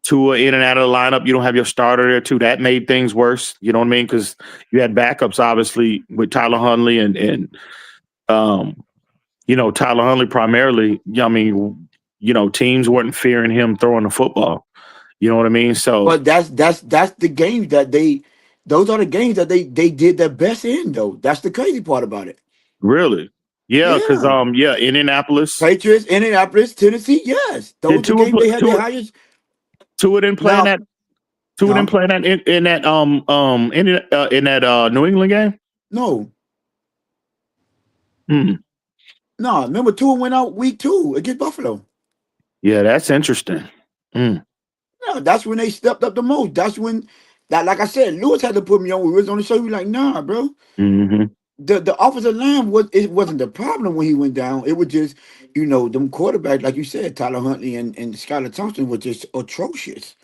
Tua in and out of the lineup, you don't have your starter there too. That made things worse. You know what I mean? Because you had backups, obviously, with Tyler Huntley and Tyler Huntley primarily. I mean, teams weren't fearing him throwing the football. You know what I mean? So, But that's the games those are the games that they did their best in, though. That's the crazy part about it. really, yeah, because Yeah. Indianapolis, Patriots, Indianapolis, Tennessee, yes, those are the games they had their highest. Tua didn't play in Now, that. Tua didn't play in that New England game. no, Hmm. no. Remember, Tua went out week 2 against Buffalo. Yeah, that's interesting. Yeah, that's when they stepped up the most. That's when, like I said, Lewis had to put me on. We was on the show. He was like, "Nah, bro." Mm-hmm. The offensive line wasn't the problem when he went down. It was just, them quarterbacks, like you said, Tyler Huntley and Skylar Thompson was just atrocious.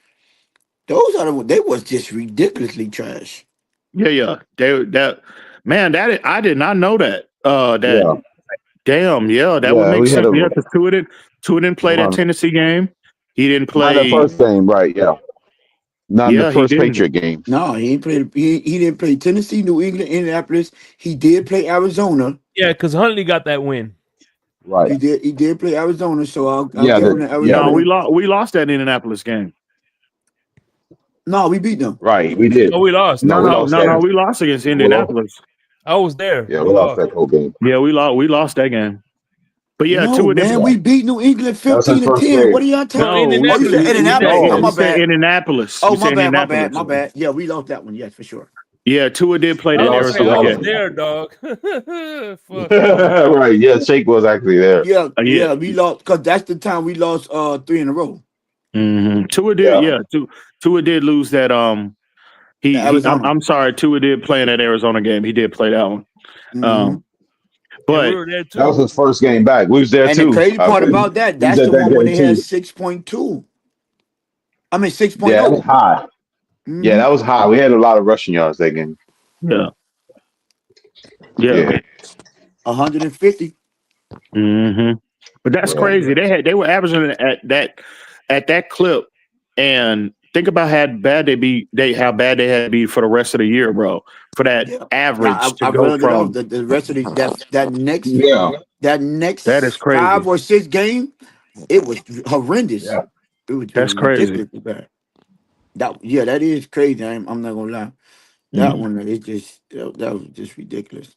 They was just ridiculously trash. Yeah. I did not know that. Damn, that would make we had sense. Yeah, because Tua didn't play that Tennessee game. He didn't not the play. first game, right? Yeah, not in the He first didn't. Patriot game. No, he didn't play. He didn't play Tennessee, New England, Indianapolis. He did play Arizona. Yeah, because Huntley got that win. Right. He did play Arizona. So I'll give him the No, Arizona. we lost that Indianapolis game. No, we beat them. Right, we did. Oh, we lost. No, we lost that. We lost against Indianapolis. I was there. Yeah, we lost that whole game. Yeah, we lost that game. But yeah, no, man, we beat New England 15-10. What are y'all talking? No, you said Indianapolis. Oh, my bad. Indianapolis. Oh, my bad. My bad. Yeah, we lost that one. Yes, for sure. Yeah, Tua did play that Arizona I was game. there, dog. Right. Yeah, Shake was actually there. Yeah, we lost because that's the time we lost 3 in a row. Mm-hmm. Tua did, Tua did lose that. I'm sorry, Tua did play in that Arizona game. He did play that one. Mm-hmm. But that was his first game back. We was there too. And the crazy part about that's the one when they had 6.2. I mean 6.0. Yeah, that was high. Mm-hmm. Yeah, that was high. We had a lot of rushing yards that game. Yeah. 150. Mm-hmm. But that's crazy. They were averaging at that clip, and think about how bad how bad they had to be for the rest of the year, bro. For that Yeah. average to I go read it off. from The rest of the that Yeah, that is next crazy. 5 or 6 game, it was horrendous. yeah. It That's was crazy. ridiculously bad. That is crazy. I'm not gonna lie. That Mhm. one it just that was just ridiculous.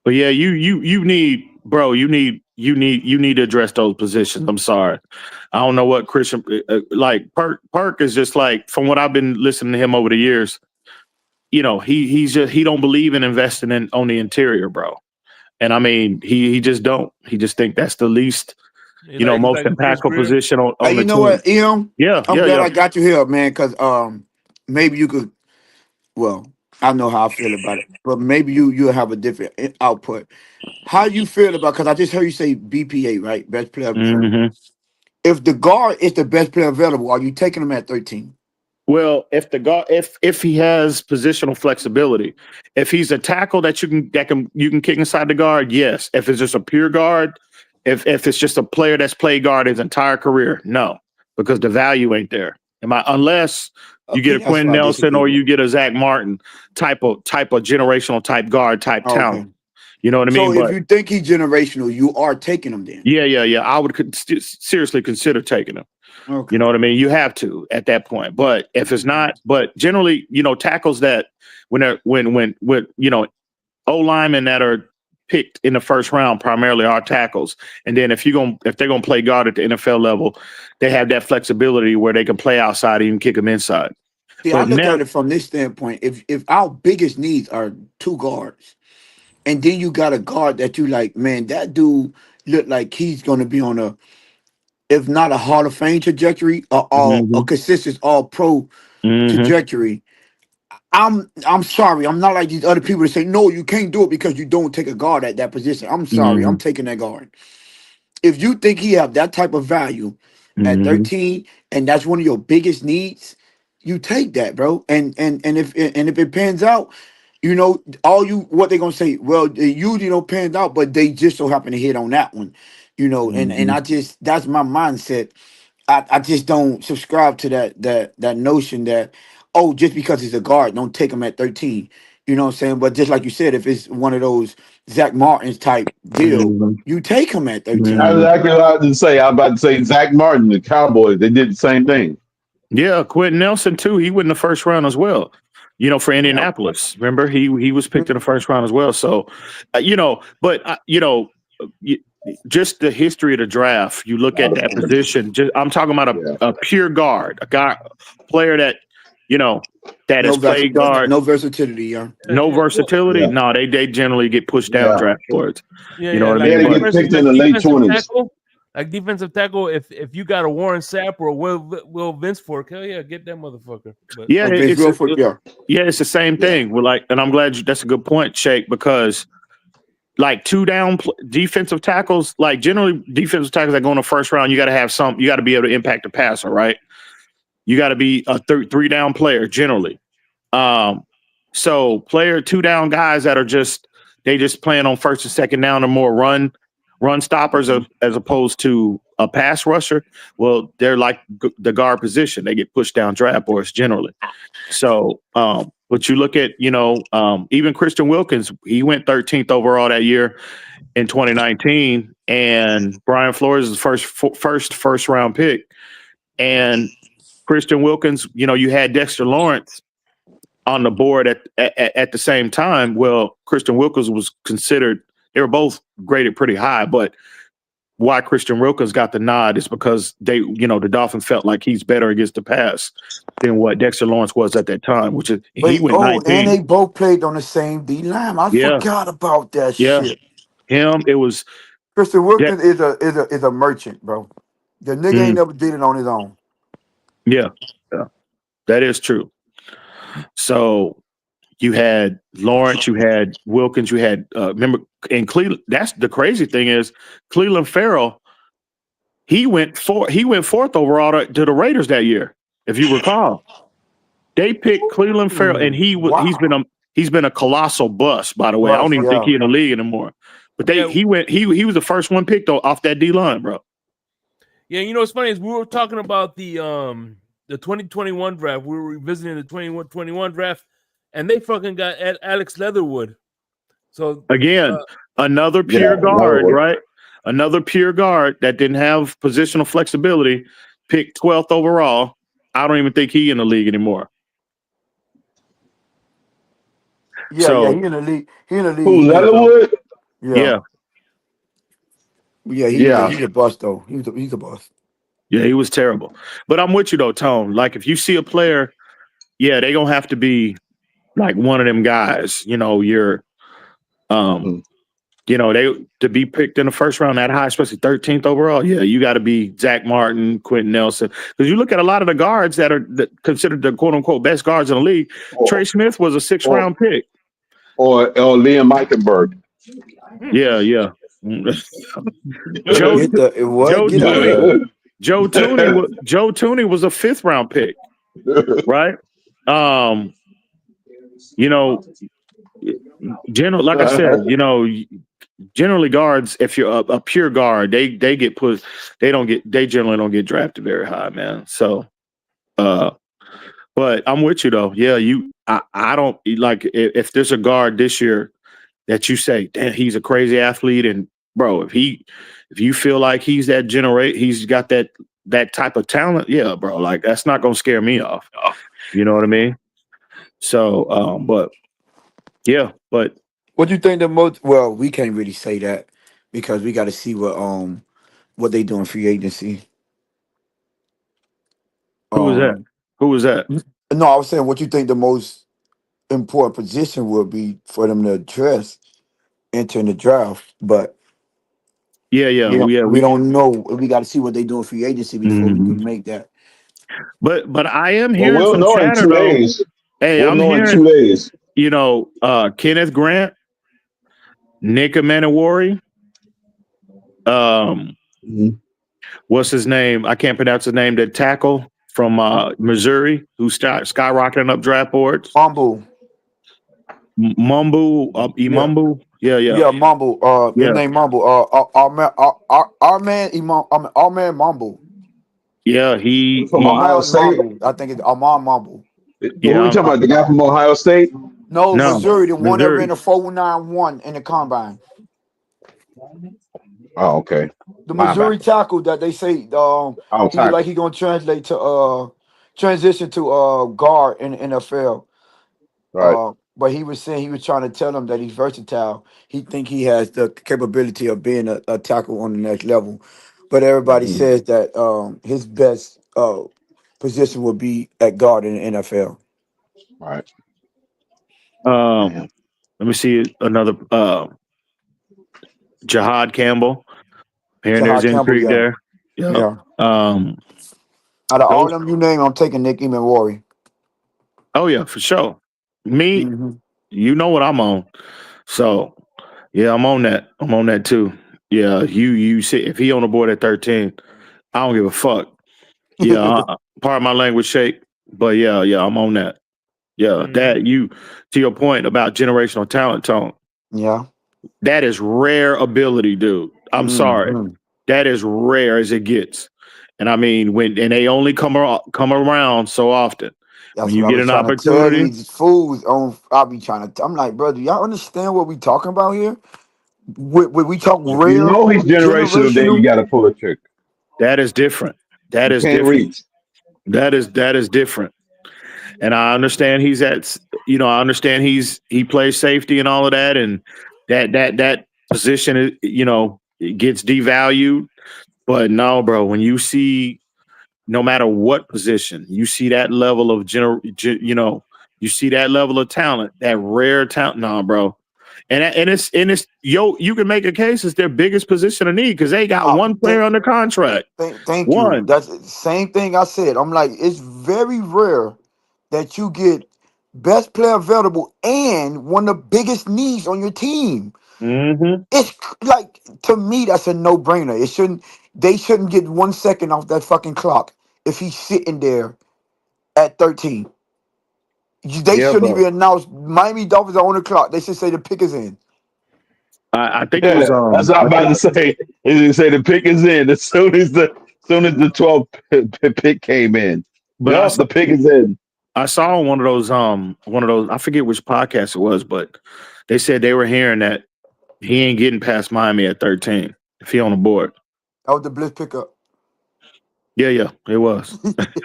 But yeah, you need, bro. You need to address those positions. I'm sorry. I don't know what Christian like. Perk is just like, from what I've been listening to him over the years. He don't believe in investing in on the interior, bro. And I mean, he just don't. He just think that's the least, He's most like Chris impactful Greer. position Hey, on you the know team. what, Em? Yeah, I'm yeah, glad yeah. I got you here, man, because maybe you could. Well, I know how I feel about it, but maybe you'll have a different output. How you feel about? Because I just heard you say BPA, right? Best player available. hmm If the guard is the best player available, are you taking him at 13? Well, if the guard, if he has positional flexibility, if he's a tackle that you can kick inside the guard, yes. If it's just a pure guard, if it's just a player that's played guard his entire career, no, because the value ain't there. Unless you get Okay, a that's Quentin why I Nelson disagree or with. you get a Zach Martin type of generational type guard type Oh, talent. okay. You know what I So mean? if But you think he's generational, you are taking him then. yeah, yeah, yeah. I would seriously consider taking him. Okay. You know what I mean? You have to at that point. But if it's not, but generally, tackles that when O linemen that are picked in the first round primarily are tackles. And then if they're gonna play guard at the NFL level, they have that flexibility where they can play outside, even kick them inside. See, I But look now, at it from this standpoint. If our biggest needs are 2 guards, and then you got a guard that you like, man, that dude look like he's gonna be on a, if not a Hall of Fame trajectory, or all a hmm consistent All Pro hmm trajectory. I'm sorry. I'm not like these other people that say no, you can't do it because you don't take a guard at that position. I'm sorry. hmm I'm taking that guard. If you think he have that type of value at hmm 13, and that's one of your biggest needs, you take that, bro. And if it pans out, all you what they gonna say? Well, it usually don't pan out, but they just so happen to hit on that one, and hmm I just that's my mindset. I just don't subscribe to that notion that, oh, just because he's a guard, don't take him at 13. You know what I'm saying? But just like you said, if it's one of those Zach Martin's type deal, hmm you take him at 13. That's hmm exactly what I was to say. I'm about to say Zach Martin, the Cowboys. They did the same thing. Yeah, Quentin Nelson too. He went in the first round as well. For Yeah. Indianapolis. Remember, he was picked in the first round as well. So, but y- just the history of the draft. You look at that position. I'm talking about Yeah. a pure guard, player that that No has played guard, no versatility, yeah. no Well, versatility. Yeah. No, they generally get pushed down Yeah. draft boards. yeah, You know yeah. what I They Like had mean? to But get picked in like the late defensive 20s. tackle, if you got a Warren Sapp or a Will Vinsfork, hell yeah, get that motherfucker. But yeah, Oh, Vince Wilfork, yeah. it's the same Yeah. thing. And I'm glad that's a good point, Shake, because like two down defensive tackles, like generally defensive tackles that go in the first round, you got to be able to impact the passer, right? You got to be a three down player generally. So player 2 down guys that are just playing on first and second down or more run stoppers as opposed to a pass rusher. Well, they're like the guard position. They get pushed down draft boards generally. So, but you look at, even Christian Wilkins, he went 13th overall that year in 2019, and Brian Flores is the first round pick. And Christian Wilkins, you had Dexter Lawrence on the board at the same time. Well, Christian Wilkins was considered, they were both graded pretty high, but why Christian Wilkins got the nod is because the Dolphins felt like he's better against the pass than what Dexter Lawrence was at that time, which is he Wait, went oh, and 19. they both played on the same D line. I Yeah, forgot about that yeah. shit. Him, it was Christian that. Wilkins is a merchant, bro. The nigga ain't Mm, never did it on his own. yeah, yeah, that is true. So you had Lawrence, you had Wilkins, you had remember in Cleveland. That's the crazy thing is Cleveland Farrell. He went fourth overall to the Raiders that year, if you recall. They picked Cleveland Farrell, and Wow. he's been a colossal bust. By the way, I don't Bus, even think yeah. he's in the league anymore. But he was the first one picked off that D line, bro. Yeah, you know what's funny is we were talking about the 2021 draft. We were revisiting the 2021 draft, and they fucking got Alex Leatherwood. So again, another pure guard, right? Another pure guard that didn't have positional flexibility, picked 12th overall. I don't even think he in the league anymore. Yeah, he in the league. He in the league. Who, Leatherwood? Yeah. He's a bust though. He's a bust. Yeah, he was terrible. But I'm with you though, Tone. Like if you see a player, yeah, they gonna have to be like one of them guys. You know, you're you know, they to be picked in the first round that high, especially 13th overall. Yeah, you got to be Zach Martin, Quentin Nelson. Because you look at a lot of the guards that are considered the quote unquote best guards in the league. Trey Smith was a 6th round pick. Or Liam Eichenberg. Yeah. Joe Tooney was a 5th round pick. Right? You know, like I said, you know, generally guards, if you're a pure guard, they get pushed. They generally don't get drafted very high, man. So, but I'm with you though. Yeah, I don't like if there's a guard this year that you say, damn, he's a crazy athlete, and bro, if you feel like he's got that type of talent, yeah, bro, like that's not gonna scare me off. You know what I mean? So, but yeah, but. What do you think the most? Well, we can't really say that because we got to see what they do in free agency. Who was that? No, I was saying what you think the most important position would be for them to address entering the draft, but we don't know. We got to see what they do in free agency before we can make that. But I am hearing some know chatter in 2 though. days. Hey, we'll I'm know hearing, in 2 days. You know, Kenneth Grant, Nick Manowari, what's his name? I can't pronounce his name. The tackle from Missouri who skyrocketing up draft boards. Mumble. Imumbu. Yeah, Mumble. His name Mumble. Our man Mumble. Yeah, he from Ohio State. Mumble. I think it's Armand Mumble. Who are you talking about? The guy from Ohio State? No, Missouri. The one that ran a 4.91 in the combine. Oh, okay. The Missouri tackle that they say he gonna transition to guard in the NFL. Right. But he was saying he was trying to tell them that he's versatile. He think he has the capability of being a tackle on the next level. But everybody says that his best position would be at guard in the NFL. Right. Let me see another Jahad Campbell. Hearing there's intrigue there. Yeah. Out of all them you name, I'm taking Nick Manowari. Oh yeah, for sure. Me, you know what I'm on. So yeah, I'm on that. I'm on that too. Yeah, you see if he on the board at 13, I don't give a fuck. Yeah, pardon my language, Shake. But yeah, I'm on that. Yeah, that to your point about generational talent, Tone. Yeah. That is rare ability, dude. I'm sorry. That is rare as it gets. And I mean, and they only come around so often. That's when you get an opportunity. These fools I'll be trying to. I'm like, brother, y'all understand what we talking about here? When we talk rare, you know he's generational, then you got to pull a trick. That is different. That is different. Reach. That is different. And I understand I understand he plays safety and all of that, and that position it gets devalued. But no, bro, when you see no matter what position, you see that level of you see that level of talent, that rare talent. No, bro. And it's you can make a case it's their biggest position of need because they got one player under contract. Thank you. That's the same thing I said. I'm like, it's very rare that you get best player available and one of the biggest needs on your team. It's like, to me, that's a no-brainer. They shouldn't get 1 second off that fucking clock if he's sitting there at 13. They shouldn't even announce Miami Dolphins are on the clock. They should say the pick is in. I think it was That's what I'm about to say. He say the pick is in as soon as the 12th pick came in. but The pick is in. I saw one of those I forget which podcast it was, but they said they were hearing that he ain't getting past Miami at 13 if he on the board. That was the Blitz pickup. Yeah, it was.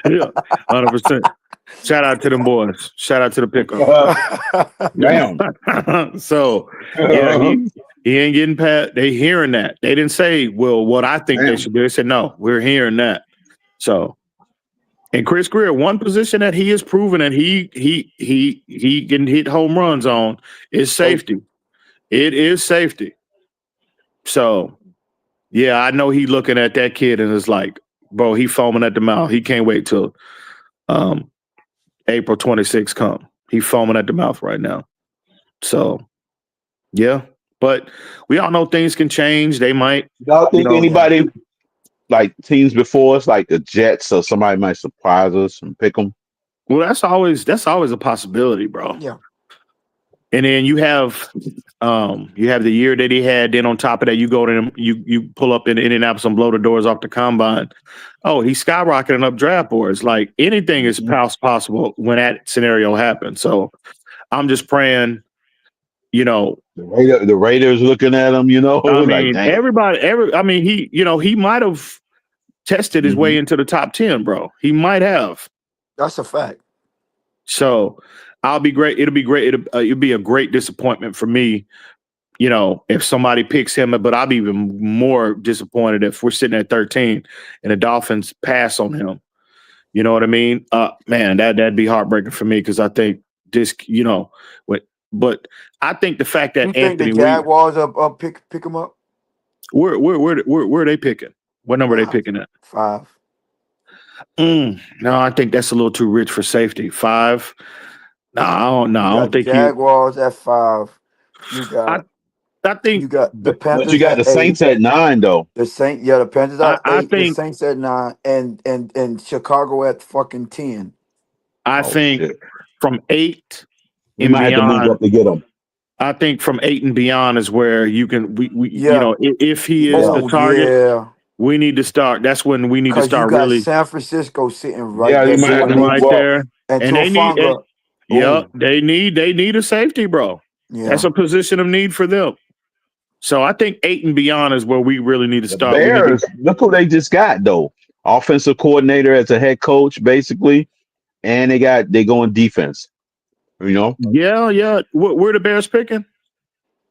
Yeah, 100%. Shout out to them boys. Shout out to the pickup. Damn. So yeah, he ain't getting past. They hearing that. They didn't say, well, what I think they should do. They said, no, we're hearing that. So, and Chris Greer, one position that he has proven that he can hit home runs on is safety. It is safety. So, yeah, I know he looking at that kid and is like, bro, he foaming at the mouth. He can't wait till April 26th come. He foaming at the mouth right now. So, yeah. But we all know things can change. They might. Y'all think anybody like teams before us, like the Jets or somebody might surprise us and pick them? Well, that's always a possibility, bro. Yeah. And then you have the year that he had. Then on top of that, you go to him, you pull up in Indianapolis and blow the doors off the combine. Oh, he's skyrocketing up draft boards. Like anything is possible when that scenario happens. So I'm just praying, the Raiders looking at him, I mean, like, he might have tested his way into the top 10, bro. He might have. That's a fact. So I'll be great. It'll be great. It'll be a great disappointment for me, if somebody picks him. But I'll be even more disappointed if we're sitting at 13 and the Dolphins pass on him. You know what I mean? Man, that'd be heartbreaking for me because I think this, but I think the fact that You think Anthony the Jaguars up pick him up? Where are they picking? What number are they picking at? 5. No, I think that's a little too rich for safety. 5. No, I don't think Jaguars at 5. You got. I think you got the Panthers. But you got the Saints at 9, though. The Panthers at 8. I think the Saints at 9, and Chicago at fucking 10. I think from 8 we and might beyond, have to move up to get them. I think from 8 and beyond is where you can if he is the target, we need to start. That's when we need to start you got really. San Francisco sitting right you might have to right there, and they need they need a safety, bro. Yeah. That's a position of need for them. So I think 8 and beyond is where we really need to start. Bears, look who they just got though. Offensive coordinator as a head coach, basically, and they going defense. Yeah. Where the Bears picking?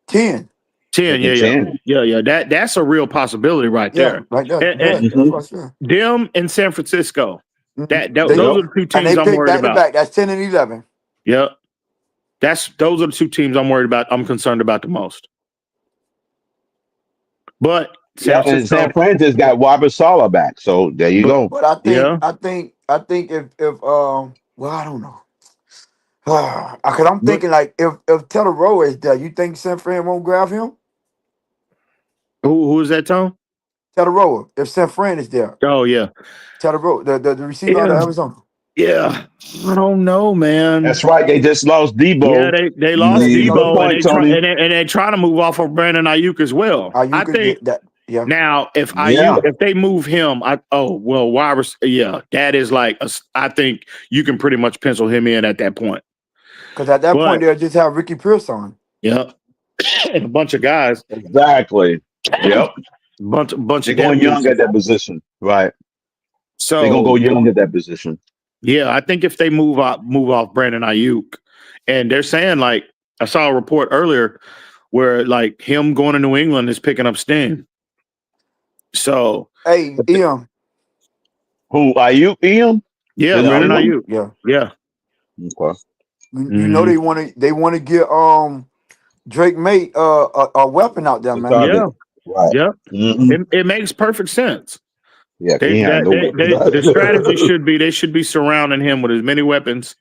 10. 10, yeah. That's a real possibility right there. Right there. And them and San Francisco. Those are the two teams I'm worried about. Back. That's 10 and 11. Yeah. Those are the two teams I'm worried about. I'm concerned about the most. But San Fran just got Robert Saleh back, so there you go. But I think if well, I don't know. Because I'm thinking like if Taylor Rowe is there, you think San Fran won't grab him? Who is that, Tom? Taylor Rowe. If San Fran is there. Oh yeah. Taylor Rowe, the receiver out of Arizona. Yeah, I don't know, man. That's right. They just lost Debo. Yeah, they lost Debo, and they're trying to move off of Brandon Ayuk as well. I think that. Yeah. Now, if they move him, that is like I think you can pretty much pencil him in at that point. Because at that point, they'll just have Ricky Pierce on. Yep, and a bunch of guys. Exactly. Yep. bunch of going young at that position, right? So they're gonna go young at that position. Yeah, I think if they move off Brandon Ayuk, and they're saying like I saw a report earlier where like him going to New England is picking up steam. So hey, Ian, who Ayuk? Ian? Yeah, Brandon Ayuk. Yeah. Okay. You know they want to get Drake May a weapon out there, man. Yeah, right. Yeah, it makes perfect sense. Yeah, the strategy should be they should be surrounding him with as many weapons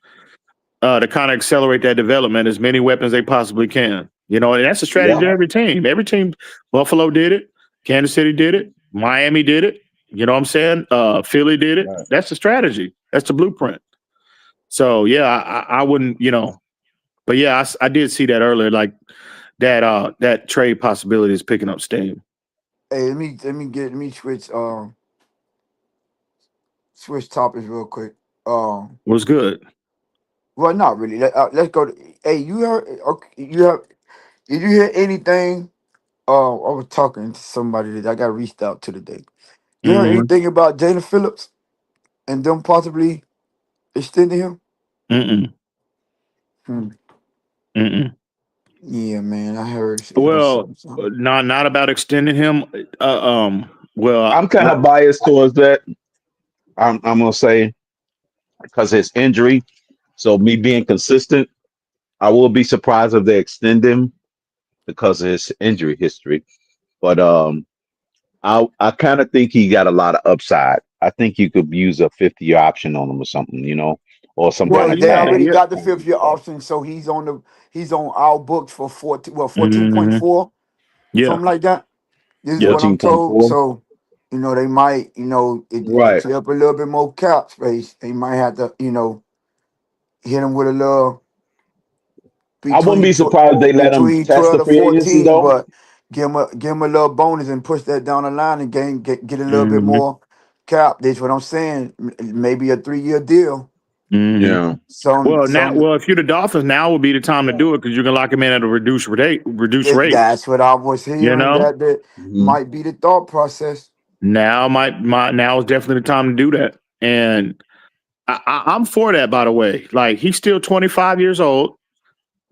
to kind of accelerate that development, as many weapons they possibly can. And that's a strategy to every team. Every team, Buffalo did it, Kansas City did it, Miami did it. You know what I'm saying? Philly did it. Right. That's the strategy. That's the blueprint. So yeah, I wouldn't, but yeah, I did see that earlier. Like that trade possibility is picking up steam. Hey, let me switch topics real quick. Was good. Well, not really. Let's go to. Hey, you heard? Okay, you have? Did you hear anything? I was talking to somebody that I got reached out to today. You heard Mm-hmm. anything about Jalen Phillips and them possibly extending him? Mm-mm. Hmm. Mm-mm. Yeah, man, I heard Well, something. not about extending him. Well, I'm kind of biased towards that. I'm gonna say because his injury. So me being consistent, I will be surprised if they extend him because of his injury history. But I kind of think he got a lot of upside. I think you could use a 50-year option on him or something, or some kind Well, of they yeah, tag. already yeah. got the 5th year option, so he's on our books for 14.4, Mm-hmm. Yeah, something like that. This is yeah. what I'm told. 14.4. So, they might, it Right. free up a little bit more cap space. They might have to, hit him with a little I wouldn't be surprised if they let him between test 12 the to free agency 14, though. but give him a little bonus and push that down the line and get a little bit Mm-hmm. more cap. That's what I'm saying. Maybe a 3-year deal. Mm-hmm. Yeah. Well, if you're the Dolphins, now would be the time to do it because you can lock him in at a reduced rate. That's what I was You hearing. know, That Mhm. might be the thought process. now now is definitely the time to do that, and I'm for that. By the way, like he's still 25 years old,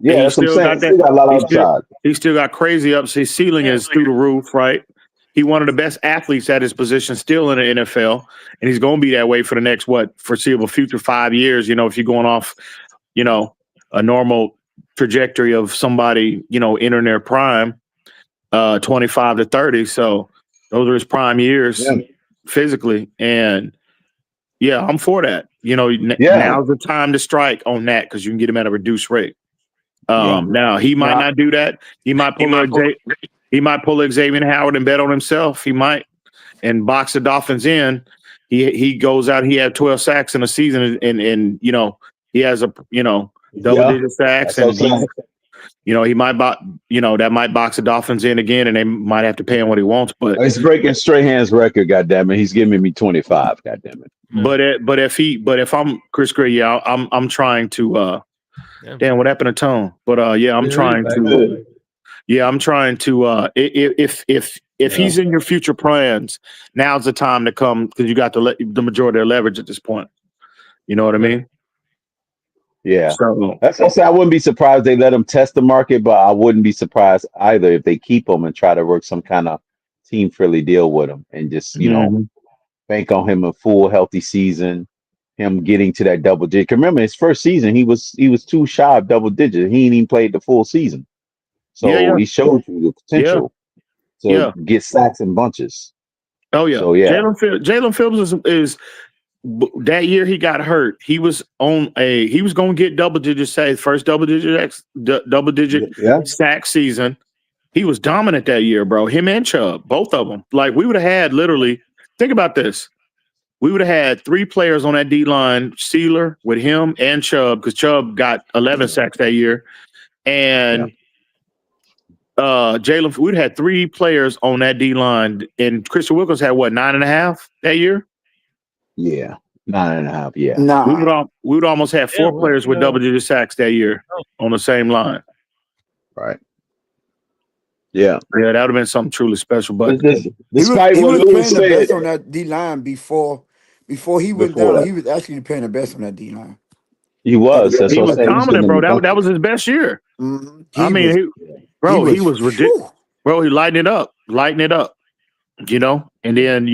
and Yeah, he that's what I'm still saying. got He that. still got a lot He of still upside. he still got crazy ups. His ceiling is through the roof, right? He one of the best athletes at his position still in the NFL, and he's going to be that way for the next foreseeable future 5 years. If you're going off, you know, a normal trajectory of somebody, entering their prime, 25 to 30. So those are his prime years Yeah. physically, and yeah, I'm for that. Yeah. Now's the time to strike on that because you can get him at a reduced rate. Yeah. Now he might Now, not do that. He might pull a Xavier Howard and bet on himself. He might and box the Dolphins in. He goes out. He had 12 sacks in a season, and he has a double Yeah. digit sacks, That's what I'm and saying. he might that might box the Dolphins in again, and they might have to pay him what he wants. But He's breaking Strahan's record, goddammit. He's giving me 25, goddammit. if I'm Chris Gray, yeah, I'm trying to. Damn, what happened to Tone? But yeah, I'm trying to. Yeah, I'm trying to. If he's in your future plans, now's the time to come because you got the majority of leverage at this point. You know what I mean? Yeah. So That's what I say. I wouldn't be surprised they let him test the market, but I wouldn't be surprised either if they keep him and try to work some kind of team friendly deal with him and just, mhm. bank on him a full healthy season, him getting to that double digit. 'Cause remember his first season, he was too shy of double digit. He ain't even played the full season. So Yeah, he showed you the yeah, potential to yeah. get sacks in bunches. Oh yeah. So yeah. Jalen Phillips is that year he got hurt. He was going to get double digit sacks, first double digit Yeah. sack season. He was dominant that year, bro. Him and Chubb, both of them. Like we would have had literally. Think about this. We would have had 3 players on that D line, Sealer with him and Chubb, because Chubb got 11 sacks that year, and Jalen. We'd had 3 players on that D line, and Christian Wilkins had what 9.5 that year. Yeah. 9.5. Yeah. We nah. would almost have 4 players with double digit sacks that year on the same line. Right. Yeah. Yeah, that would have been something truly special. But Despite He what was Lewis paying the said best on that D line before he went before down. that, He was actually paying the best on that D line. he was. That's he what I was said. He's dominant, getting bro. the That was bunches. his best year. I He mean, was he was ridiculous. phew. Bro, he lighting it up. And then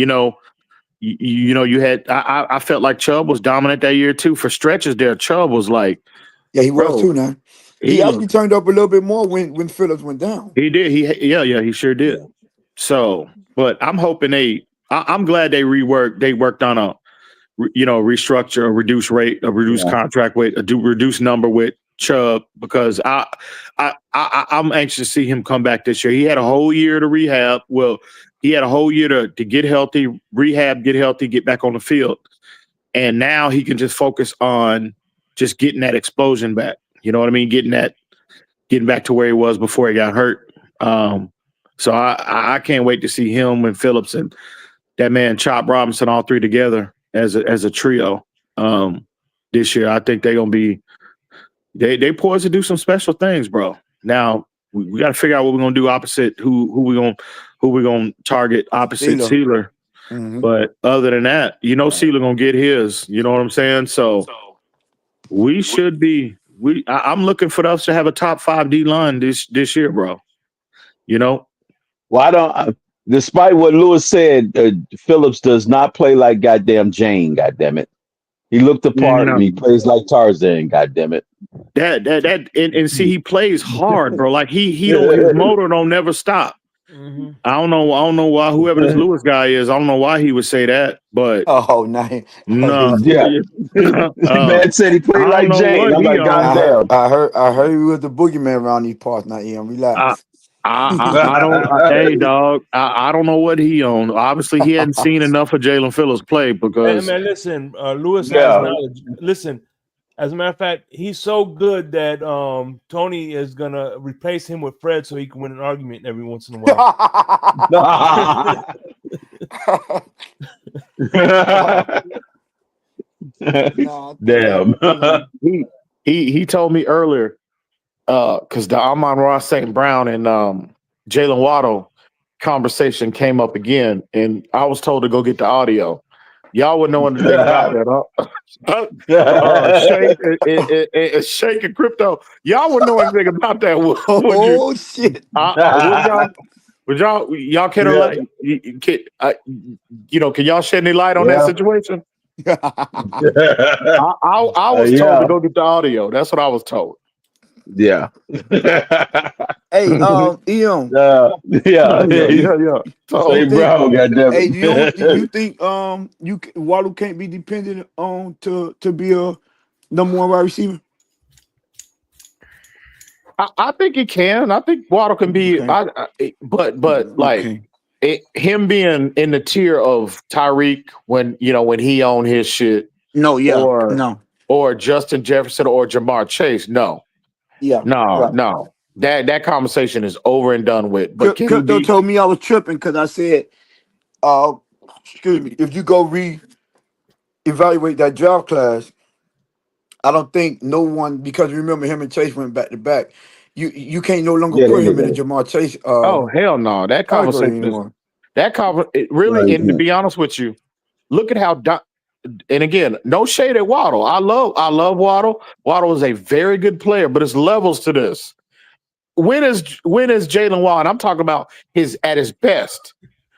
you had I felt like Chubb was dominant that year too. For stretches there, Chubb was like, Yeah, he was bro, too now. He he actually looked, turned up a little bit more when Phillips went down. he did. He sure did. Yeah. So, but I'm hoping I'm glad they worked on a restructure, a reduced rate, a reduced Yeah. contract with reduced number with Chubb because I'm anxious to see him come back this year. He had a whole year to rehab. Well, he had a whole year to get healthy, rehab, get healthy, get back on the field. And now he can just focus on just getting that explosion back. You know what I mean? Getting that getting back to where he was before he got hurt. So I can't wait to see him and Phillips and that man Chop Robinson all three together as a trio this year. I think they're gonna be they poised to do some special things, bro. Now we got to figure out what we're gonna do opposite who we gonna target opposite Sealer. Mm-hmm. But other than that, Sealer gonna get his. You know what I'm saying? So we should be. I'm looking for us to have a top 5 D line this year, bro. Why don't? Despite what Lewis said, Phillips does not play like goddamn Jane. Goddamn it, he looked the part and he plays like Tarzan. Goddamn it. And see, he plays hard, bro. Like he don't, his motor don't never stop. Mm-hmm. I don't know why whoever this Lewis guy is. I don't know why he would say that, but no, yeah. Man said he played like Jane. I'm like, goddamn. I heard he was the boogeyman around these parts. Now, Ian, relax. I don't. Hey, dog. I don't know what he on. Obviously, he hadn't seen enough of Jalen Phillips play because. Man, listen, Lewis has knowledge. Listen, as a matter of fact, he's so good that Tony is gonna replace him with Fred so he can win an argument every once in a while. Damn. He told me earlier. Because the Amon-Ra St. Brown and Jalen Waddle conversation came up again, and I was told to go get the audio. Y'all would know anything about that, huh? Shake and Crypto. Y'all would know anything about that. Shit! Would y'all care to can y'all shed any light on that situation? I was told to go get the audio. That's what I was told. Yeah. Hey, Ian. Yeah. Hey, bro, goddamn. Hey, do you think Waddle can't be dependent on to be a number 1 wide receiver? I think he can. I think Waddle can be, him being in the tier of Tyreek when he owned his shit. No, yeah, or Justin Jefferson or Jamar Chase. No. Yeah. No. That conversation is over and done with. But Crypto told me I was tripping because I said, excuse me, if you go re-evaluate that draft class, I don't think no one, because remember him and Chase went back to back. You can't no longer put him in the Jamar Chase. Oh hell no! That conversation anymore. Really, and to be honest with you, look at how. And again, no shade at Waddle. I love Waddle. Waddle is a very good player, but there's levels to this. When is Jalen Waddle? I'm talking about at his best.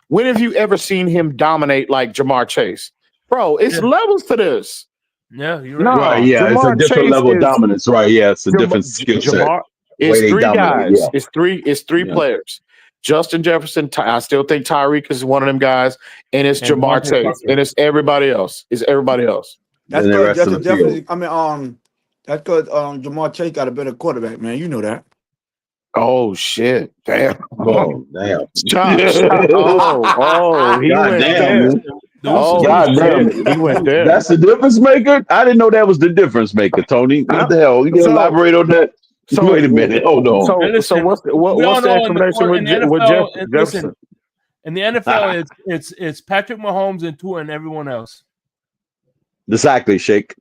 When have you ever seen him dominate like Jamar Chase? Bro, it's levels to this. Yeah, you're right. Right, yeah, Jamar it's a different level of dominance, right? Yeah, it's a different skill set. It's 3 guys. Yeah. It's three players. Justin Jefferson, I still think Tyreek is one of them guys, and it's Jamar Chase, and it's everybody else. That's because Justin Jefferson. That's because Jamar Chase got a better quarterback, man. You know that. Oh shit! Damn! Oh damn! Stop. Oh, he went there. Oh, goddamn! He went there. That's the difference maker. I didn't know that was the difference maker, Tony. What the hell? You can elaborate on that. So, wait a minute. Hold on. So what's the explanation with Jefferson? Listen, in the NFL, it's Patrick Mahomes and Tua and everyone else. Exactly, Shake.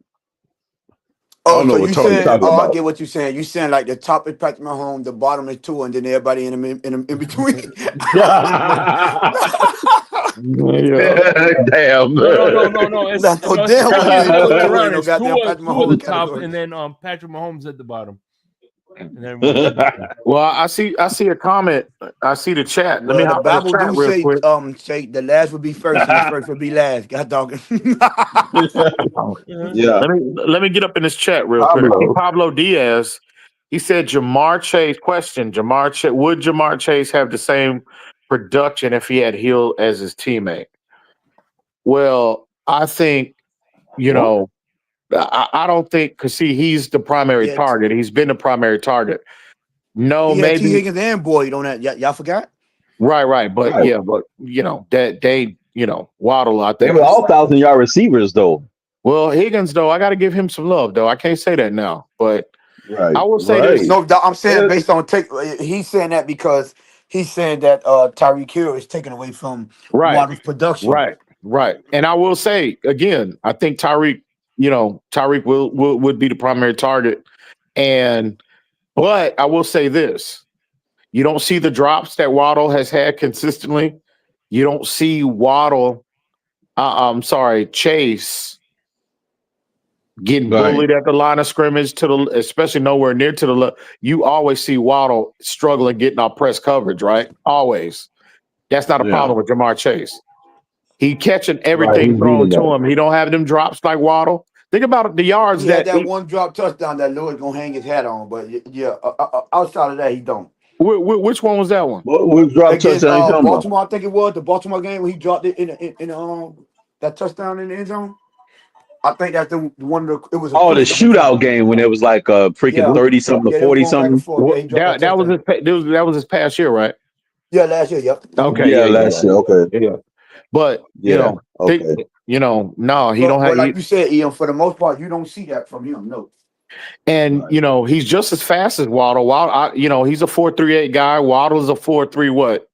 Oh, so you saying? I get what you're saying. You saying like the top is Patrick Mahomes, the bottom is Tua, and then everybody in between. Damn. No. It's Tua at the top, and then Patrick Mahomes at the bottom. Well, I see a comment. I see the chat. Let me hop on the chat real quick. Say the last would be first, and the first would be last. God dogging. Yeah. Let me get up in this chat real quick. Pablo Diaz. He said Jamar Chase. Question: would Jamar Chase have the same production if he had Hill as his teammate? Well, I think I don't think because he's the primary target. He's been the primary target. No, maybe T. Higgins and Boyd on that. Y'all forgot? Right. But that they Waddle out there. They were all 1,000-yard receivers though. Well, Higgins though, I got to give him some love though. I can't say that now, but Right. I will say Right. this. No, I'm saying based on take. He's saying that because he's saying that Tyreek Hill is taken away from Right, Waddle's production. right. And I will say again, I think Tyreek, Tyreek would be the primary target. But I will say this: you don't see the drops that Waddle has had consistently. You don't see Waddle. I'm sorry, Chase getting Right. bullied at the line of scrimmage especially nowhere near to the. You always see Waddle struggling getting off press coverage, right? Always. That's not a Yeah. problem with Jamar Chase. He catching Right. everything He's thrown needing to that. him. He don't have them drops like Waddle. Think about the yards He had that that one drop touchdown that Lewis gonna hang his hat on, but yeah, outside of that, he don't. which one was that one? What drop Against touchdown you talking about? Baltimore, I think it was the Baltimore game when he dropped it in that touchdown in the end zone. I think that's the one. It was a Oh, the push. shootout game when it was like freaking Yeah, 30 something to yeah, they were 40 going back and something. forth. Yeah, he dropped that touchdown. That was his past year, right? Yeah, last year. Yep. Okay, Yeah, yeah. last year. Okay. Yeah. But Yeah. Okay. no, he don't have. But like you said, Ian, for the most part, you don't see that from him. No. And he's just as fast as Waddle. He's a 4.38 guy. Waddle's a 4.3 what?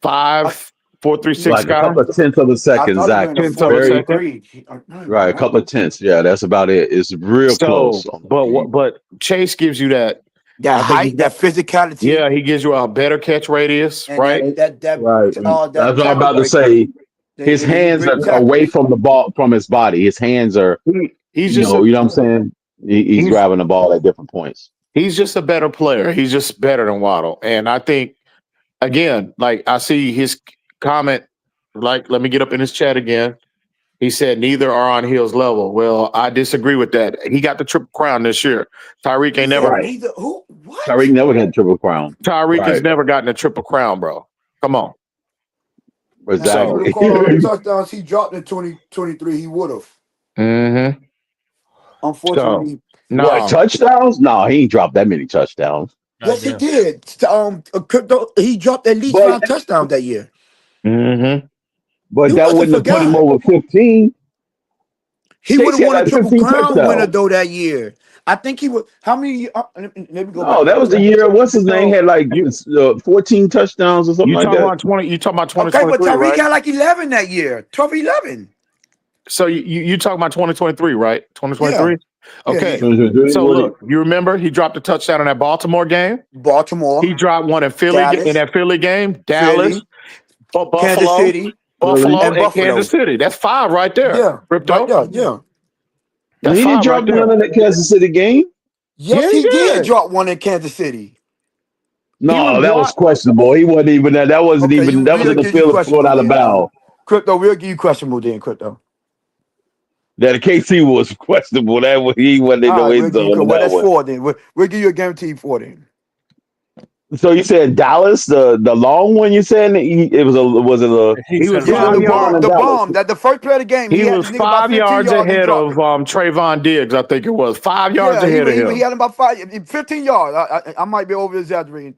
4.36 Like a guy. couple of tenths of a second, I thought he ran a exactly. 4.3. Right, a couple of tenths. Yeah, that's about it. It's real close. But Chase gives you that height, that physicality. Yeah, he gives you a better catch radius, and right? That Right. that That's what I'm about to tackle say. break. His hands great are tackles. away from the ball, from his body. His hands are, He's you just know what I'm saying? He's grabbing the ball at different points. He's just a better player. He's just better than Waddle. And I think, again, like I see his comment, like, let me get up in his chat again. He said neither are on Hill's level. Well, I disagree with that. He got the Triple Crown this year. Tyreek ain't never. Right. Tyreek never got a Triple Crown. Tyreek has Right. never gotten a Triple Crown, bro. Come on. Exactly. Touchdowns he dropped in 2023, he would have. Mm-hmm. Unfortunately, What, touchdowns? No, he ain't dropped that many touchdowns. yes, he did. Crypto, he dropped at least 5 touchdowns that year. Mm-hmm. But He that wasn't wouldn't have put him forgot. over 15. He would have won a like Triple 15 Crown touchdowns. winner though that year. I think he would. How many? Let me go back. No, that was the year. What's his name? Had like 14 touchdowns or something You like talking that. about 20? You talking about Okay, but 2023, Tyreek right? got like 11 that year. 12, 11. So you talking about 2023, right? 2023. Yeah. Okay. Yeah, So look, you remember he dropped a touchdown in that Baltimore game. Baltimore. He dropped one in Philly Dallas. in that Philly game. Dallas, Buffalo, Kansas City, and Buffalo. Kansas City. That's 5 right there. Yeah, Crypto. right there. Yeah. That's He 5 didn't drop right there. one in the Kansas City game. Yes, Yeah, he he did did. drop one in Kansas City. No, that was questionable. He wasn't even that. That wasn't Okay, even. That was in the field of thrown out of bounds. Crypto, we'll give you questionable then, Crypto. That KC was questionable. That he wasn't in the end zone. Well, that's That 4 then. We'll give you a guaranteed 4 then. So you said Dallas, the long one. You said it was a. He was Yeah, 5 yards. the bomb. That the first play of the game. He had was this nigga about 5 15 yards yards. He ahead dropped of it. Trayvon Diggs. I think it was 5 yards ahead of him. He had about 15 yards. I might be over exaggerating,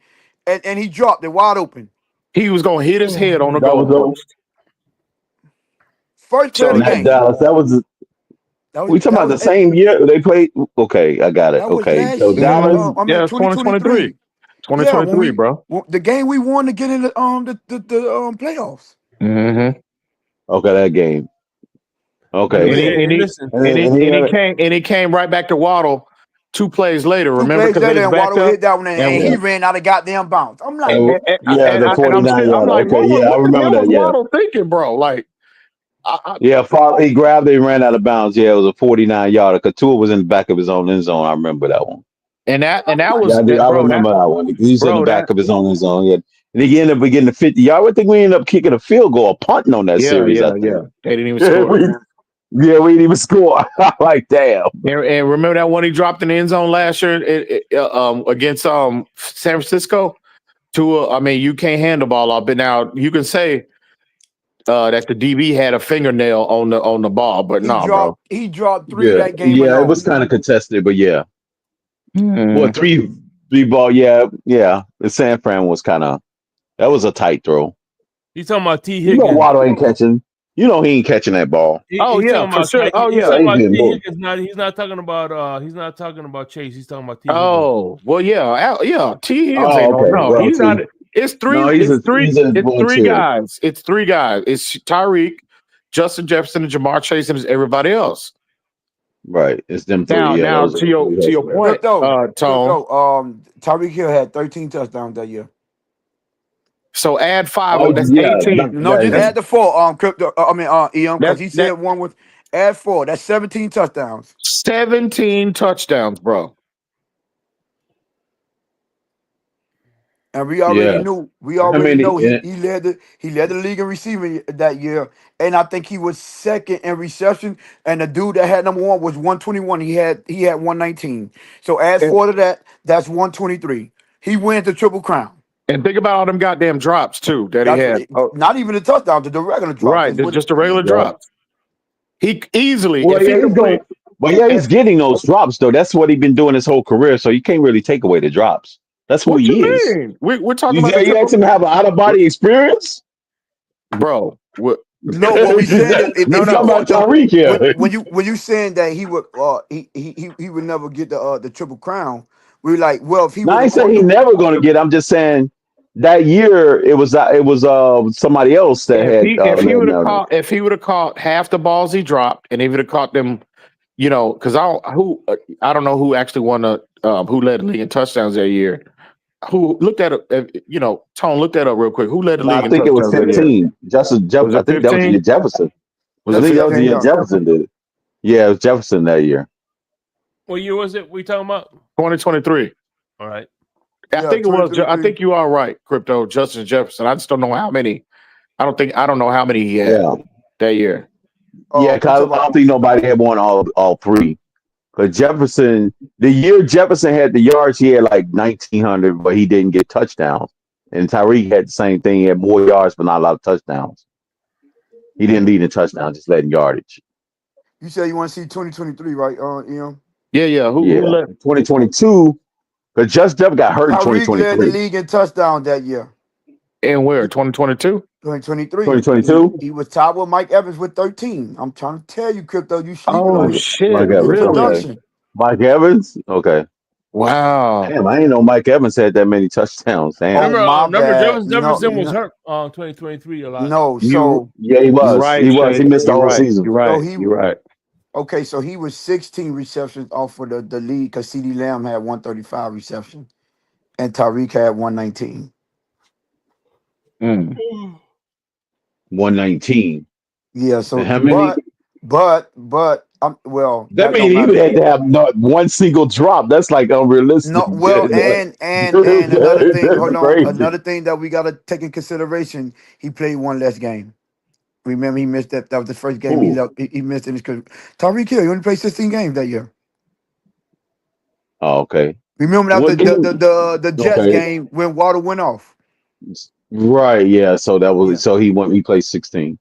and he dropped it wide open. He was gonna hit his head on the That was goalpost. First play of the game. Dallas. We talking about the same year they played. Okay, I got it. That was Okay, last so year. Dallas. Yeah, it's 2023. 2023, bro. The game we won to get in the playoffs. Mm-hmm. Okay, that game. Okay, And he came right back to Waddle 2 plays later. Remember, because and Waddle hit that one, and he ran out of goddamn bounds. I'm like, the 49 yard. like, Okay, yeah, I remember that. Yeah, Waddle thinking, bro, like. He grabbed it and ran out of bounds. Yeah, it was a 49 yarder. Couture was in the back of his own end zone. I remember that one. And that was. I remember that one. He was in the back of his own end zone. Yeah, and he ended up getting the 50 yard. I think we ended up kicking a field goal, punting on that series. Yeah. They didn't even score. we didn't even score. Like damn. And remember that one he dropped in the end zone last year against San Francisco. You can't hand the ball off, but now you can say. That the DB had a fingernail on the ball, but bro. He dropped 3 that game. Yeah, it was kind of contested, but yeah. Well, three ball, yeah. The San Fran was that was a tight throw. He's talking about T. Higgins. You know Waddle ain't catching. You know he ain't catching that ball. He's for talking sure. about, He's getting T. moved. Higgins. He's not talking about Chase. He's talking about T. Higgins. Oh, well, yeah. T. Higgins Oh, ain't on. okay. No, Well, he's not. see, It's three. no, It's three. he's a It's one three two. guys. It's three guys. It's Tyreek, Justin Jefferson, and Jamar Chase, and it's everybody else. Right, it's them Now, three. Yeah, now those are to the your three. point, Tone. Tyreek Hill had 13 touchdowns that year. So add 5. Oh That's yeah, 18. No, just yeah. add the 4. Crypto. Eon, because he said That one with add 4. That's 17 touchdowns. 17 touchdowns, bro. And we already Yeah. knew. We How already many? know he led the league in receiving that year. And I think he was second in reception. And the dude that had number 1 was 121. He had 119. So add 4 to that. That's 123. He wins the Triple Crown. And think about all them goddamn drops too that he had. Not even the touchdown, the regular drops. Right, just the regular drops. He easily. Well, if he yeah, he's going. But yeah, he's getting those drops though. That's what he's been doing his whole career. So you can't really take away the drops. That's who What he you is. mean? We're talking You, about you asked him to have an out of body experience, bro. What? No, what we saying is if no, you talking about caught Tyreek here. when you saying that he would he would never get the Triple Crown, we were like, well, if he Now would I have ain't saying caught he the never going to get. I'm just saying that year it was somebody else that had. If he would have caught half the balls he dropped, and he would have caught them, because I don't know who actually won who led the league in touchdowns that year. Who looked at it? Tone, look that up real quick. Who led the league in I think it was touchdowns that year? 15. Justin Jefferson. I think that was 15? Jefferson. Was I it think that was 15? the year Jefferson did it. Yeah, it was Jefferson that year. What year was it we talking about? 2023. All right. I think it was. I think you are right, Crypto. Justin Jefferson. I just don't know how many. I don't know how many he had that year. Yeah, because I don't think nobody had won all three. Because Jefferson, the year Jefferson had the yards, he had like 1,900, but he didn't get touchdowns. And Tyreek had the same thing. He had more yards, but not a lot of touchdowns. He didn't lead in touchdowns, just letting yardage. You said you want to see 2023, right? Ian? Yeah. Who led 2022? Because Just Jeff got hurt in Tyreek led the 2023. league in touchdown that year. And where? 2022? 2023. 2022? He was tied with Mike Evans with 13. I'm trying to tell you, Crypto, you sleeping on shit! Mike Evans, his production. okay. Mike Evans? Okay. Wow. Damn, I didn't know Mike Evans had that many touchdowns. Damn. Remember Jefferson was hurt on 2023 a lot. No, so yeah, he was. Right, he was. He missed the whole right, season. You're right. So you're right. Okay, so he was 16 receptions off of the lead because CeeDee Lamb had 135 receptions and Tyreek had 119. 119. Yeah, so how many? But that means he would have to have not one single drop. That's like unrealistic. No, well, and another thing, hold on, crazy. another thing that we gotta take in consideration, he played one less game. Remember, he missed that. That was the first game he left. He missed it because Tyreek Hill, he only played 16 games that year. Oh, okay. Remember that the Jets game when Water went off. Right. Yeah. So that was so he went. He played 16.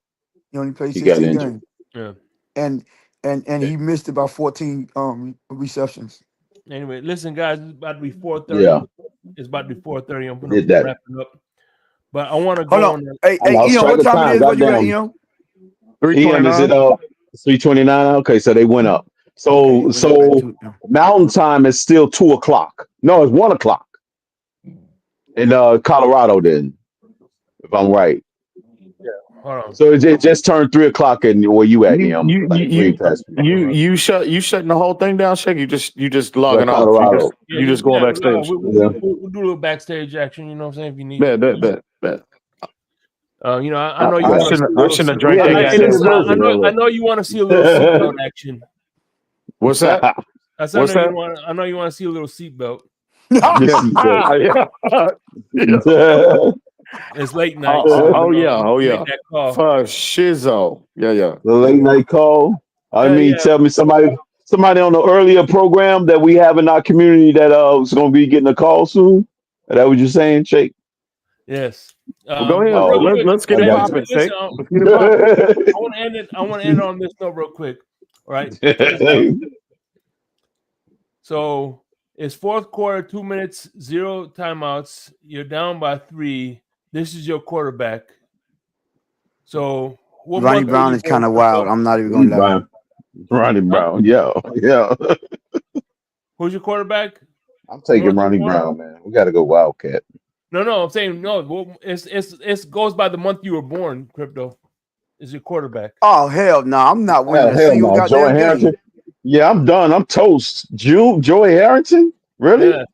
He only played He got 16 injured. games. Yeah. And he missed about 14 receptions. Anyway, listen, guys, it's about to be 4:30. Yeah. It's about to be 4:30. I'm gonna wrap it up. But I want to go on. Hey, Ian, what time it is? What you at, Ian? 329. Is it 329? Okay, so they went up. So Mountain Time is still 2:00. No, it's 1:00 in Colorado. Then, if I'm right. Yeah. Hold on. So it just turned 3:00 and where you at, Ian? You shutting the whole thing down, Shake? You just logging off. Colorado. You just going backstage. We'll do a little backstage action. You know what I'm saying? If you need. Bet. You know, I know you. I shouldn't have drank that. I know you want to see a little seatbelt action. What's that? I know you want to see a little seatbelt. It's late night. Oh yeah. For Shizzo. Yeah. The late night call. Tell me somebody on the earlier program that we have in our community that is going to be getting a call soon. Is that what you're saying, Shake? Yes. Go ahead. Let's get it popping, Shake. I want to end on this note real quick. All right. So it's fourth quarter, 2 minutes, 0 timeouts. You're down by 3. This is your quarterback. So What Ronnie month were Brown you is kind born, of wild. Crypto? I'm not even gonna lie. Ronnie Brown. Yeah. Who's your quarterback? I'm taking Month you Ronnie born? Brown, man. We got to go Wildcat. No. I'm saying no. Well, it's goes by the month you were born. Crypto is your quarterback. Oh hell no, I'm not winning a Hell single no. Joey goddamn Harrington. game. Yeah, I'm done. I'm toast. Joey Harrington? Really? Yeah.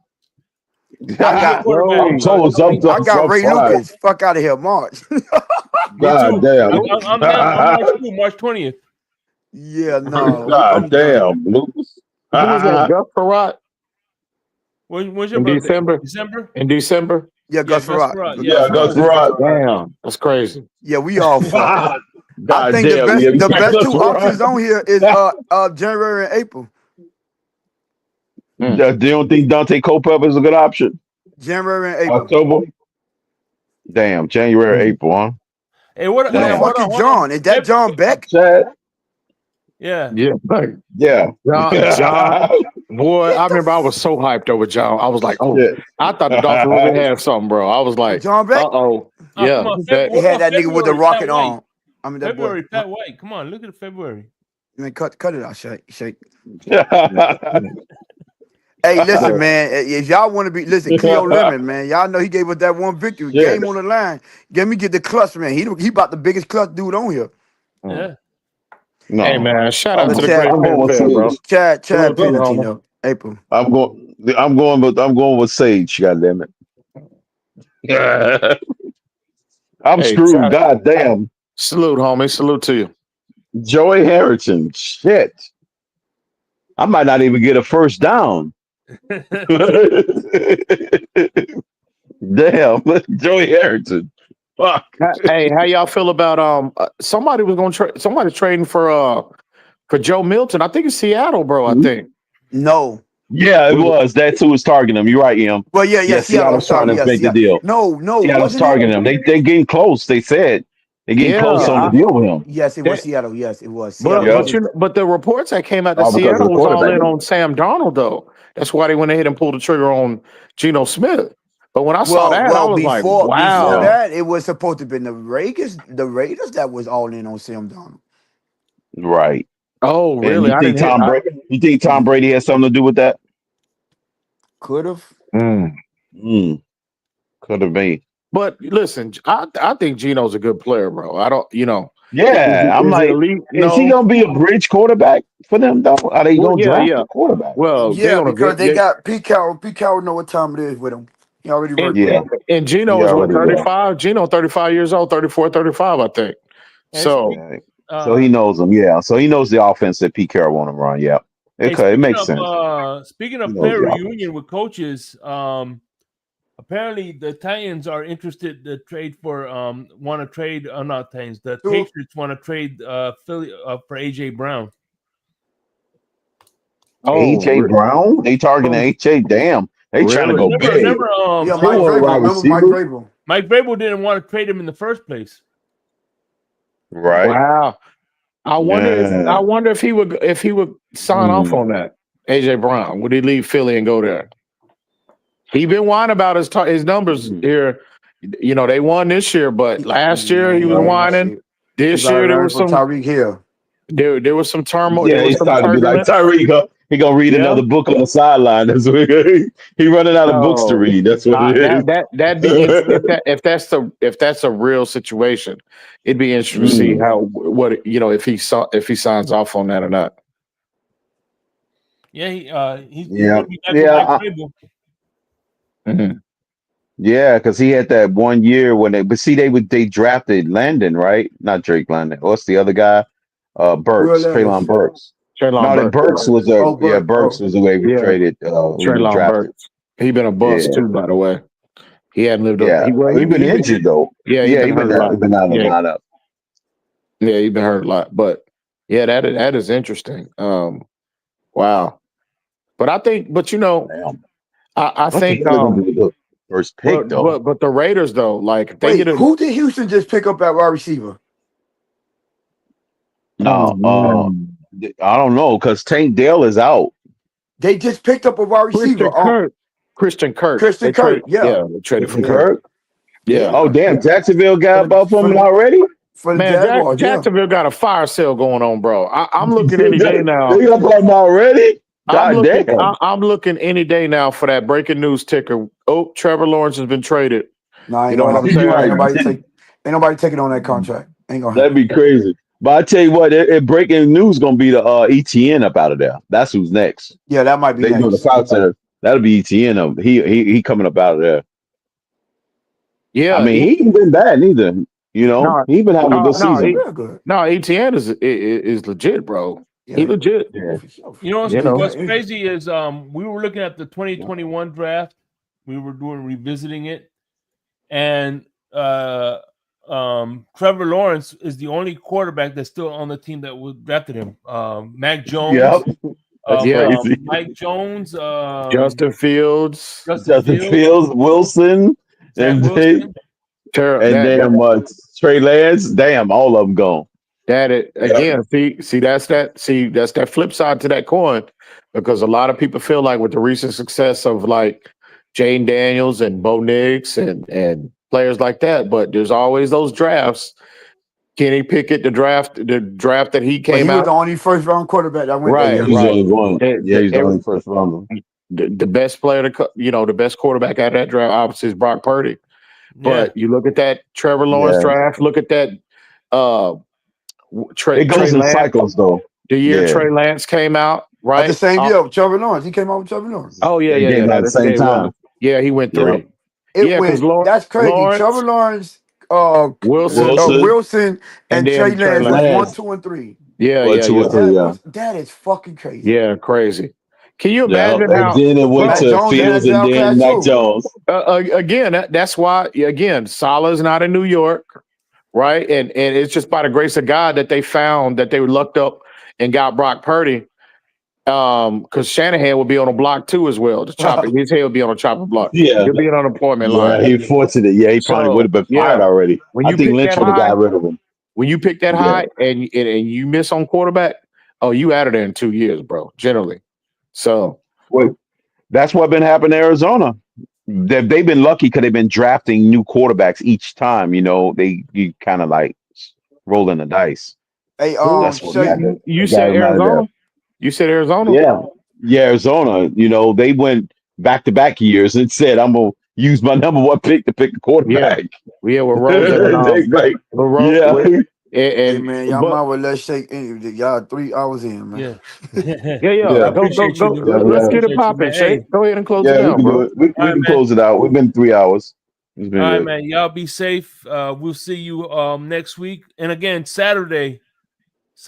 Who's your got quarterback? I'm toast. I got I'm Ray fried. Lucas. Fuck out of here, March. Me God too. damn. I'm March 2, March 20th. Yeah, no, God I'm done. damn, Lucas. Who was that? Gus Farrat When's your in birthday? December? December? In December? Yeah, Yeah, Gus Gus Farrat. Farrat. Yeah, Gus Rod. Damn, that's crazy. Yeah, we all fucked. I God think damn. Yeah, we the got best Gus two Rod. options on here is January and April. Do you don't think Dante Culpepper is a good option? January and April. October? Damn, January, April, huh? Hey, what? Who the Damn. fuck is John? Is that John Beck? Chad? Yeah. Yeah, Yeah. John, boy, I remember I was so hyped over John. I was like, oh, Yeah. I thought the Dolphins really had something, bro. I was like, John Beck? oh, Come yeah. on. that- They had that nigga with the February, rocket Pat White. arm. I mean that boy. February, Pat White. Come on, look at February. Man, cut it out, shake. Hey, listen, man. If y'all want to be, listen, Cleo Lemon, man. Y'all know he gave us that one victory. Yeah. Game on the line. Get the clutch, man. He about the biggest clutch dude on here. Yeah. No. Hey, man, shout out I'm to the Chad- great I'm going man, with fan, bro. Sage. Chad Look, Pennantino, April. I'm going with Sage, goddamn it. I'm Hey, screwed. shout- God damn. Salute, homie. Salute to you. Joey Harrington. Shit. I might not even get a first down. Damn, Joey Harrington. Fuck. Hey, how y'all feel about somebody was gonna trade somebody trading for Joe Milton? I think it's Seattle, bro. I think. No. Yeah, it was. That's who was targeting him. You're right, Em. Well, yeah, Seattle's trying to make the deal. No, Seattle's targeting him. They getting close. They said they getting close on the deal with him. Yes, it was Seattle. Yes, it was. But the reports that came out that All because of Seattle the was all quarterback. in on Sam Darnold, though. That's why they went ahead and pulled the trigger on Geno Smith. But when I saw that, I was like, wow. Before that, it was supposed to be the Raiders that was all in on Sam Darnold. Right. Oh, And really? you think Tom Brady has something to do with that? Could have. Could have been. But listen, I think Geno's a good player, bro. I don't, Yeah, I'm like, is he gonna be a bridge quarterback for them though? Are they gonna draft a quarterback? Well, because they got Pete Carroll. Pete Carroll know what time it is with him. He already worked with him. And Geno is what, 35? Geno 35 years old, 34, 35, I think. So he knows them, yeah. So he knows the offense that Pete Carroll want to run. Yeah. Okay, it makes sense. Speaking of player reunion with coaches, apparently the Titans are interested to trade for not Titans. The Patriots want to trade Philly for AJ Brown. Oh, AJ Brown? They targeting AJ. Damn. They trying to go big. Mike Vrabel didn't want to trade him in the first place. Right. Wow. I wonder if he would sign off on that. AJ Brown. Would he leave Philly and go there? He been whining about his numbers here. They won this year, but last year he was whining. This year there was some Tyreek Hill. There was some turmoil. Yeah, he started to be like Tyreek. He gonna read another book on the sideline. That's what he running out of books to read. That's what it is. That'd be if that's a real situation. It'd be interesting to see if he signs off on that or not. Yeah, he's yeah. Yeah, because he had that 1 year when they drafted Landon, right? Not Drake Landon. What's the other guy? Burks, Treylon Burks. Burks was Burks was the way we traded. Treylon Burks. He been a bust too, by the way. He hadn't lived up. Yeah, he been injured though. Yeah, he been out of the lineup. Yeah, he been hurt a lot. But yeah, that is interesting. Wow. But I think, I think first pick though. But the Raiders though, like who did Houston just pick up at wide receiver? No, I don't know because Tank Dell is out. They just picked up a wide receiver. Christian Kirk. Yeah. They traded for Kirk. Yeah. Oh damn, Jacksonville got up on him already. For the Man, Jaguars, yeah. Jacksonville got a fire sale going on, bro. I'm looking any day now. They got them already. God damn. I'm looking any day now for that breaking news ticker. Oh, Trevor Lawrence has been traded. Nah, You know what I'm saying? Ain't nobody taking on that contract. Ain't gonna That'd happen. be crazy. But I tell you what, breaking news gonna be the ETN up out of there. That's who's next. Yeah, that might be They doing the next. Cloud Center. That'll be ETN. He coming up out of there. Yeah, I mean, he ain't been bad neither. You know, No, he been having a good No, season. real good. no, ETN is legit, bro. Yeah. He legit. Yeah. You know, You know. what's crazy is we were looking at the 2021 draft. We were revisiting it, and Trevor Lawrence is the only quarterback that's still on the team that drafted him. Mac Jones, Yep. That's crazy. Mike Jones, Justin Fields, Justin Fields, Wilson, and Wilson. then Trey Lance. Damn, all of them gone. Again. See that's that flip side to that coin, because a lot of people feel like with the recent success of like Jane Daniels and Bo Nix and players like that, but there's always those drafts. Kenny Pickett, the draft that he came He out. was the only first round quarterback that went there. He was the only one. He's the only first rounder. The best player the best quarterback out of that draft obviously is Brock Purdy. But you look at that Trevor Lawrence draft, look at that it goes in cycles though. The year Trey Lance came out, right? At the same year, Trevor Lawrence. He came out with Trevor Lawrence. Oh yeah. At the same time. Yeah, he went 3. That's crazy. Lawrence, Trevor Lawrence, Wilson, and Trey Lance was 1, 2, and 3. Yeah. 2 or 3. That is fucking crazy. Yeah, crazy. Can you imagine how? And then it went to Fields and then Mac Jones. Again, that's why. Again, Salah's not in New York, right? And it's just by the grace of God that they found that they were lucked up and got Brock Purdy. Because Shanahan would be on a block too as well. The chopping, his head would be on a chopping block. Yeah, he'll be an unemployment line. Yeah, he's fortunate. Yeah, he probably would have been fired already. I think Lynch would have got rid of him. When you pick that high and you miss on quarterback, you out of there in 2 years, bro. Generally, so that's what been happening in Arizona. They've been lucky because they've been drafting new quarterbacks each time. You know, you kind of like rolling the dice. Hey, you said Arizona. You said Arizona? Yeah, Arizona. You know, they went back-to-back years and said, I'm going to use my number 1 pick to pick a quarterback. Yeah, we're rolling. Hey, man, y'all might well let Shake in. Y'all 3 hours in, man. Yeah. Go. Let's get it popping, Shake. Go ahead and close it down, bro. We can close it out. We've been 3 hours. All right, man. Y'all be safe. We'll see you next week. And again, Saturday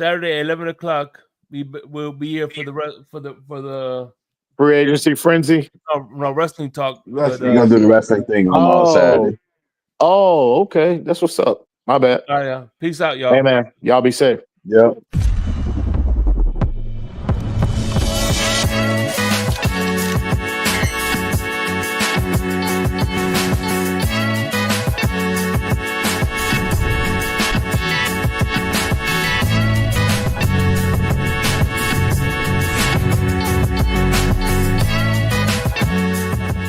at 11 o'clock. We'll be here for the free agency frenzy. No wrestling talk. We're gonna do the wrestling thing on Saturday. Oh, okay. That's what's up. My bad. All right, peace out, y'all. Hey man, y'all be safe. Yep.